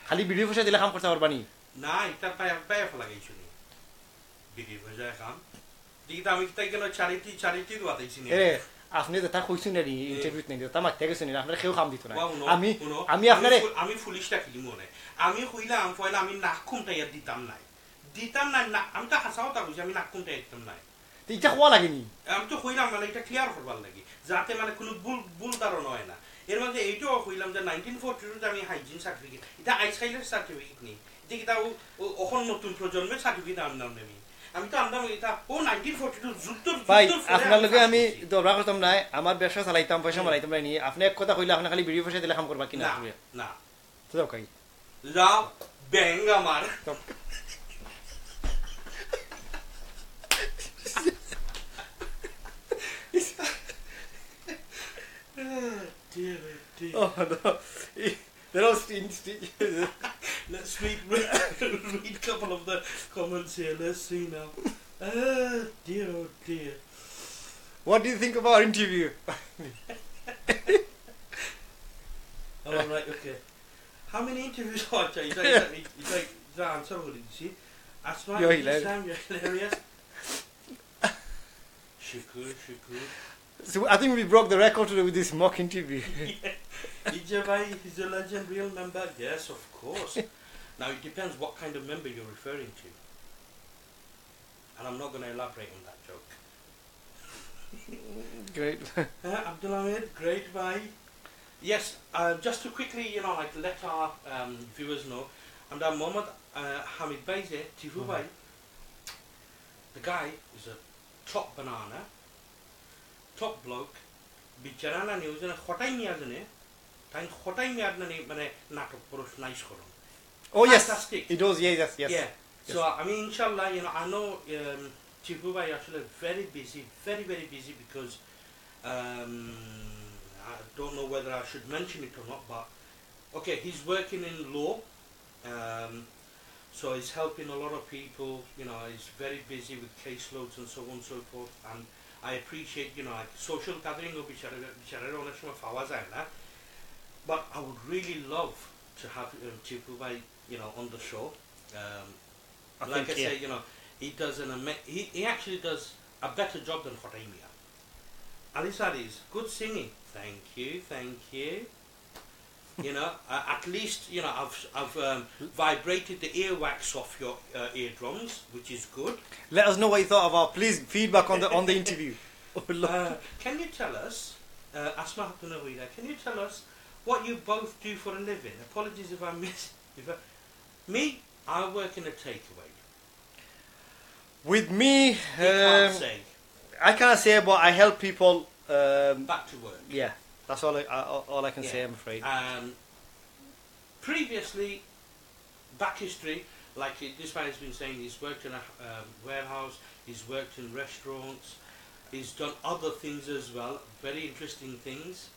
খালি ভিডিও পয়সা দিলে কাম করতে পারবানি না এটা পায় লাগাইছো নি ভিডিও পয়সা কাম দিটা আমি তাই কেন চারিটি বাতাইছি নি এরে আপনি তো তা কইছেন না ইন্টারভিউত নাই তা মারতে গেছেন না আপনারা কেউ কাম দিত না আমি আপনারে আমি পুলিশটা কিলি মনে আমি কইলাম পয়লা আমি নাক খুমটাই দিতাম না আমি তো হাসাওতা কইছি আমি নাক খুমটাই দিতাম না তো এটা হওয়া লাগেনি আমি তো কইলাম মানে এটা ক্লিয়ার করবার লাগি যাতে মানে কোনো ভুল ধারণ হয় না এর মধ্যে এইটাও কইলাম যে 1942 তে আমি হাইজিন সার্টিফিকেট এটা আইসাইলের সার্টিফিকেট নেই এটা এখন নতুন প্রজন্মের সার্টিফিকেট আনলাম আমি তো আনলাম এটা 1942 যুদ্ধ ভাই আপনার লগে আমি দরবার করতাম না আমার ব্যবসা চালাইতাম পয়সা মারাইতাম না আপনি এক কথা কইলে আপনি খালি ভিডিও পয়সা দিলে কাম করবা কিনা না তো দাও কাই যাও ব্যাং আমার dear. Oh no. They're all Let's read a couple of the comments here. Let's see now. Dear, oh dear. What do you think of our interview? All right, okay. How many interviews are you? He's like the answer. What did you see? Asma, you're hilarious. You're hilarious. Shukur. So I think we broke the record today with this mock interview. Ejay is a legend, real member. Yes, of course. Now it depends what kind of member you're referring to, and I'm not going to elaborate on that joke. Great. Abdulhamid, great bye. Yes, just to quickly, like let our viewers know, and Mohammed Hamid Baize, Tifu Bhai, the guy is a top banana. Top bloke, bichara news and khotai miyadne, time khotai miyadne mane natok purush nice koron. Oh yes, fantastic. It does. Yes. Yeah. Yes. So I mean, inshallah, I know Chifu Bhai actually very busy, very busy because I don't know whether I should mention it or not, but okay, he's working in law, so he's helping a lot of people. He's very busy with caseloads and so on and so forth, and I appreciate, like social gathering or but I would really love to have Chifu Bhai, on the show. Like I say, he does he actually does a better job than Khotaimia. Ali Sadis, good singing. Thank you. At least, I've vibrated the earwax off your eardrums, which is good. Let us know what you thought of our, please, feedback on the interview. Can you tell us, Asma Hatunawida, can you tell us what you both do for a living? Apologies if I missed. Me, I work in a takeaway. With me, Can't say. I can't say, but I help people. Back to work. Yeah. That's all I can say, I'm afraid. Previously, back history, like this man has been saying, he's worked in a warehouse, he's worked in restaurants, he's done other things as well, very interesting things.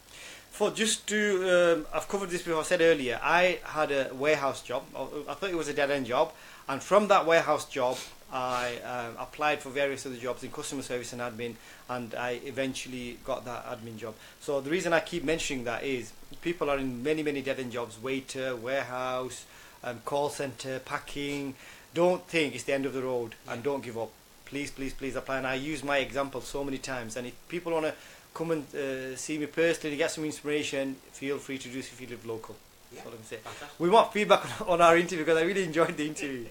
I've covered this before, I said earlier, I had a warehouse job. I thought it was a dead-end job, and from that warehouse job, I applied for various other jobs in customer service and admin, and I eventually got that admin job. So the reason I keep mentioning that is people are in many dead-end jobs: waiter, warehouse, call center, packing. Don't think it's the end of the road, and don't give up. Please apply. And I use my example so many times. And if people want to come and see me personally, get some inspiration, feel free to do so if you live local. That's all I can say. Fantastic. We want feedback on our interview because I really enjoyed the interview.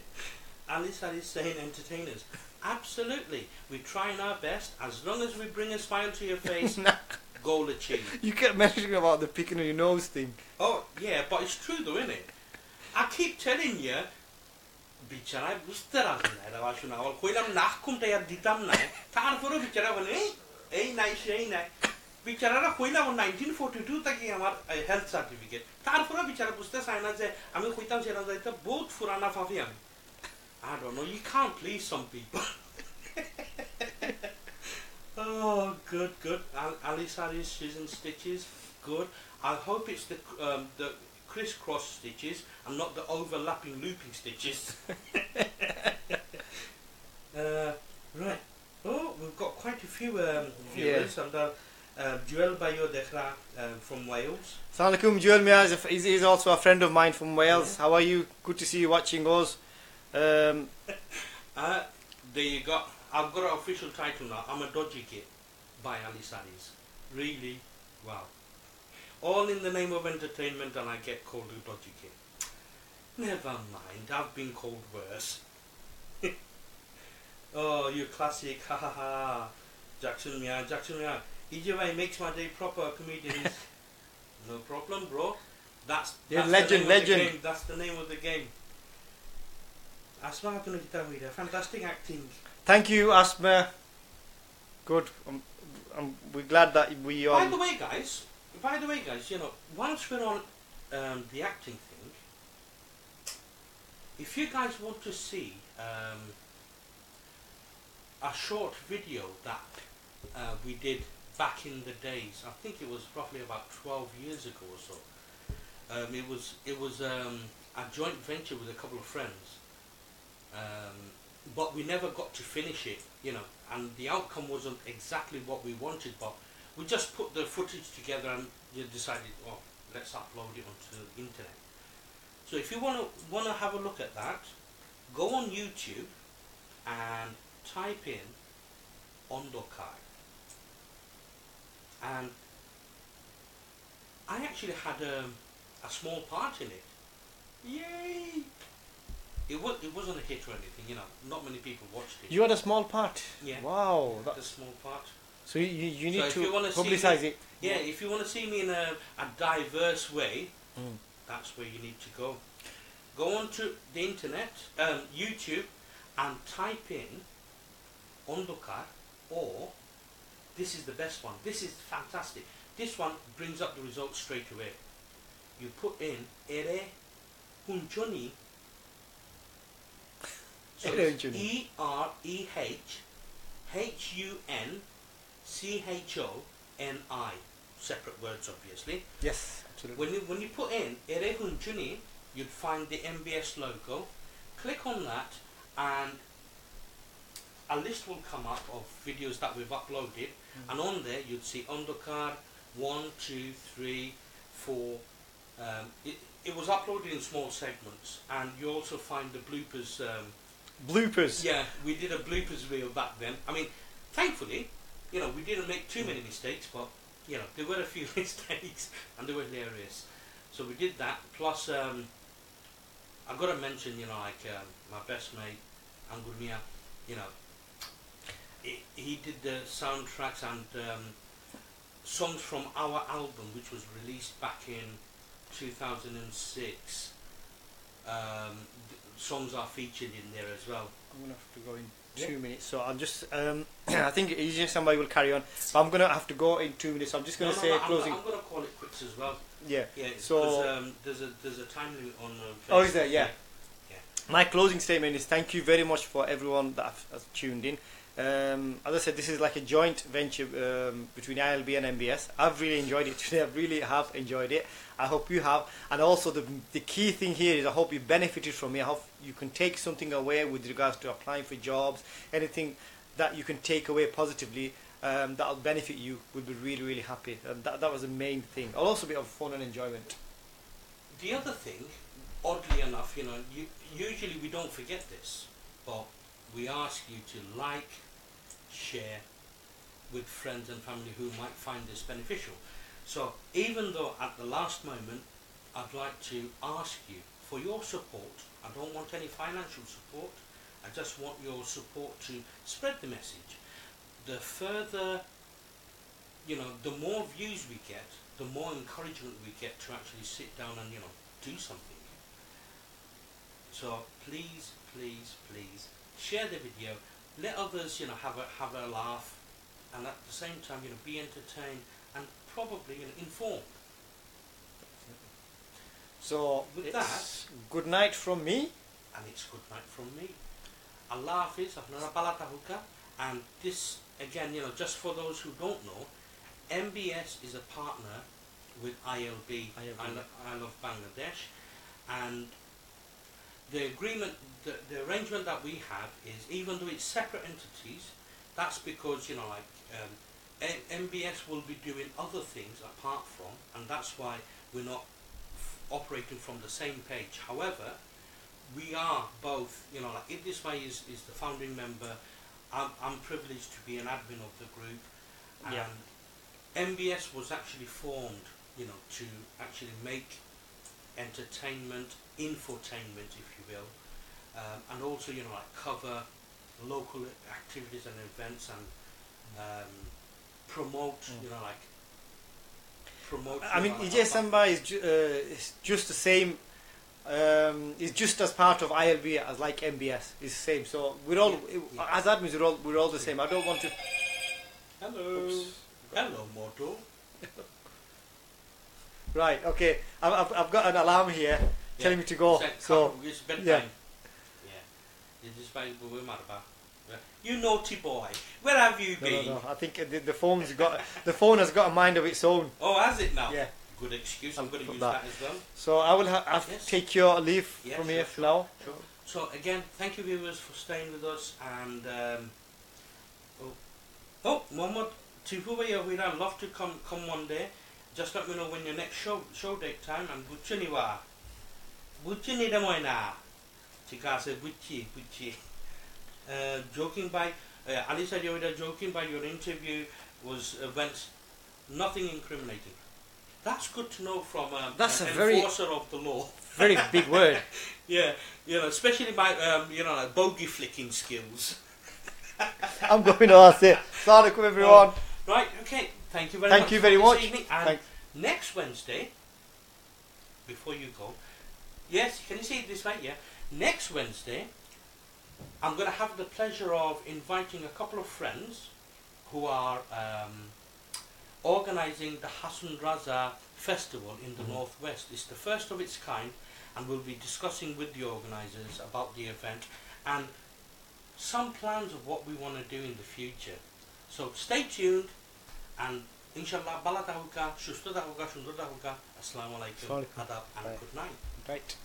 Alice is saying entertainers. Absolutely. We're trying our best. As long as we bring a smile to your face, goal achieved. You kept mentioning about the picking on your nose thing. Oh, yeah, but it's true though, isn't it? I keep telling you, bichara বুঝতে রাজি না এটা শোনা আর কইলাম নাক কুমটা আর দিতাম না তারপরে বিচারা বলে এই নাই সেই নাই বিচারারা কইলাম 1942 থেকে আমার হেলথ সার্টিফিকেট তারপরে বিচারা বুঝতে চায় না যে আমি কইতাম সেটা যাইতে বহুত পুরানা ভাবি আমি I don't know, you can't please some people. Oh, good. Ali Saris, she's in stitches. Good. I hope it's the crisscross stitches and not the overlapping looping stitches. Right. Oh, we've got quite a few viewers. And Joel Bayo Dekhra from Wales. Assalamu alaikum, Joel Mia is also a friend of mine from Wales. How are you? Good to see you watching us. There you go. I've got an official title now. I'm a dodgy kid by Ali Sadis. Really? Wow. All in the name of entertainment, and I get called a dodgy kid. Never mind, I've been called worse. Oh, you classic, ha ha ha. Jackson Mia. EjaySam makes my day proper, comedians. No problem, bro. That's legend. That's the name of the game. Asma fantastic acting. Thank you, Asma. Good. We're glad that we are. By the way, guys, you know, once we're on the acting thing, if you guys want to see a short video that we did back in the days, I think it was roughly about 12 years ago or so. It was a joint venture with a couple of friends, but we never got to finish it, you know, and the outcome wasn't exactly what we wanted, but we just put the footage together and you decided, oh, let's upload it onto the internet. So if you want to have a look at that, go on YouTube and type in Ondokai. And I actually had a small part in it. Yay! It wasn't a hit or anything, you know. Not many people watched it. You had a small part. Yeah. Wow. That's a small part. So you need So to publicize it. Yeah, if you want to see me in a diverse way, that's where you need to go. Go onto the internet, YouTube, and type in Ondokai, or this is the best one. This is fantastic. This one brings up the results straight away. You put in Ereh huncho. So it's ErehHunchoni. Separate words, obviously. Yes, absolutely. When you put in Ereh huncho, you'd find the MBS logo. Click on that, and a list will come up of videos that we've uploaded, and on there you'd see Ondokai 1, 2, 3, 4. It was uploaded in small segments, and you also find the bloopers. Bloopers. Yeah, we did a bloopers reel back then. I mean, thankfully, you know, we didn't make too many mistakes, but you know, there were a few mistakes, and they were hilarious. So we did that. Plus, I've got to mention, you know, like my best mate, Angurmia, you know, he did the soundtracks and songs from our album, which was released back in 2006. Songs are featured in there as well. I'm going to have to go in 2 minutes, so I'm just I think somebody will carry on, but I'm going to have to go in 2 minutes, so I'm just going to say closing. I'm going to call it quits as well. Yeah. So there's a time limit on oh, is there? Yeah. My closing statement is thank you very much for everyone that has tuned in. As I said, this is like a joint venture between ILB and MBS. I've really enjoyed it today. I really have enjoyed it. I hope you have. And also the key thing here is I hope you benefited from it. I hope you can take something away with regards to applying for jobs. Anything that you can take away positively that will benefit you, will be really, really happy. And that was the main thing. Also a bit of fun and enjoyment. The other thing, oddly enough, you know, usually we don't forget this, but we ask you to like, share with friends and family who might find this beneficial. So even though at the last moment I'd like to ask you for your support, I don't want any financial support, I just want your support to spread the message. The further, you know, the more views we get, the more encouragement we get to actually sit down and, you know, do something. So please, please, please share the video, let others, you know, have a laugh, and at the same time, you know, be entertained and probably, you know, informed. So with that, good night from me, and it's good night from me. Allah Hafiz, and this again, you know, just for those who don't know, MBS is a partner with ILB, I Love Bangladesh, and the agreement, the arrangement that we have is, even though it's separate entities, that's because, you know, like MBS will be doing other things apart from, and that's why we're not operating from the same page. However, we are both, you know, like Idris is the founding member. I'm privileged to be an admin of the group, and Yeah. MBS was actually formed, you know, to actually make entertainment, infotainment, if you will, and also, you know, like cover local activities and events, and promote, you know, like promote. I mean, EjaySam is just the same. Is just as part of ILB as like MBS is the same. So we're all as admins. We're all the same. I don't want to. Hello. Oops. Hello, Moto. Right. Okay. I've got an alarm here telling me to go. So it's bedtime. yeah. It's just by you naughty boy. Where have you been? No. I think the phone has got a mind of its own. Oh, has it now? Yeah. Good excuse. I'm going to use that as well. So I will take your leave from here for now. Sure. So again, thank you viewers for staying with us, and Mohammed, we'd love to come one day. Just let me know when your next show date time, and Buchini da moina. Chikase Buchi. Joking by Ali said you were joking by your interview went nothing incriminating. That's good to know from that's an a very enforcer of the law. Very big word. Yeah, you know, especially my you know, like bogey flicking skills. I'm going to ask it. Assalamu alaikum everyone. Right, okay. Thank you very much. Thank you very much. Evening. And next Wednesday, before you go, yes, can you see it this way? Yeah. Next Wednesday, I'm going to have the pleasure of inviting a couple of friends who are organising the Hassan Raza Festival in the Northwest. It's the first of its kind, and we'll be discussing with the organisers about the event and some plans of what we want to do in the future. So stay tuned, and inshallah, bala tahuka, shusta tahuka, shundur tahuka, assalamu alaikum, adab, and good night. Right.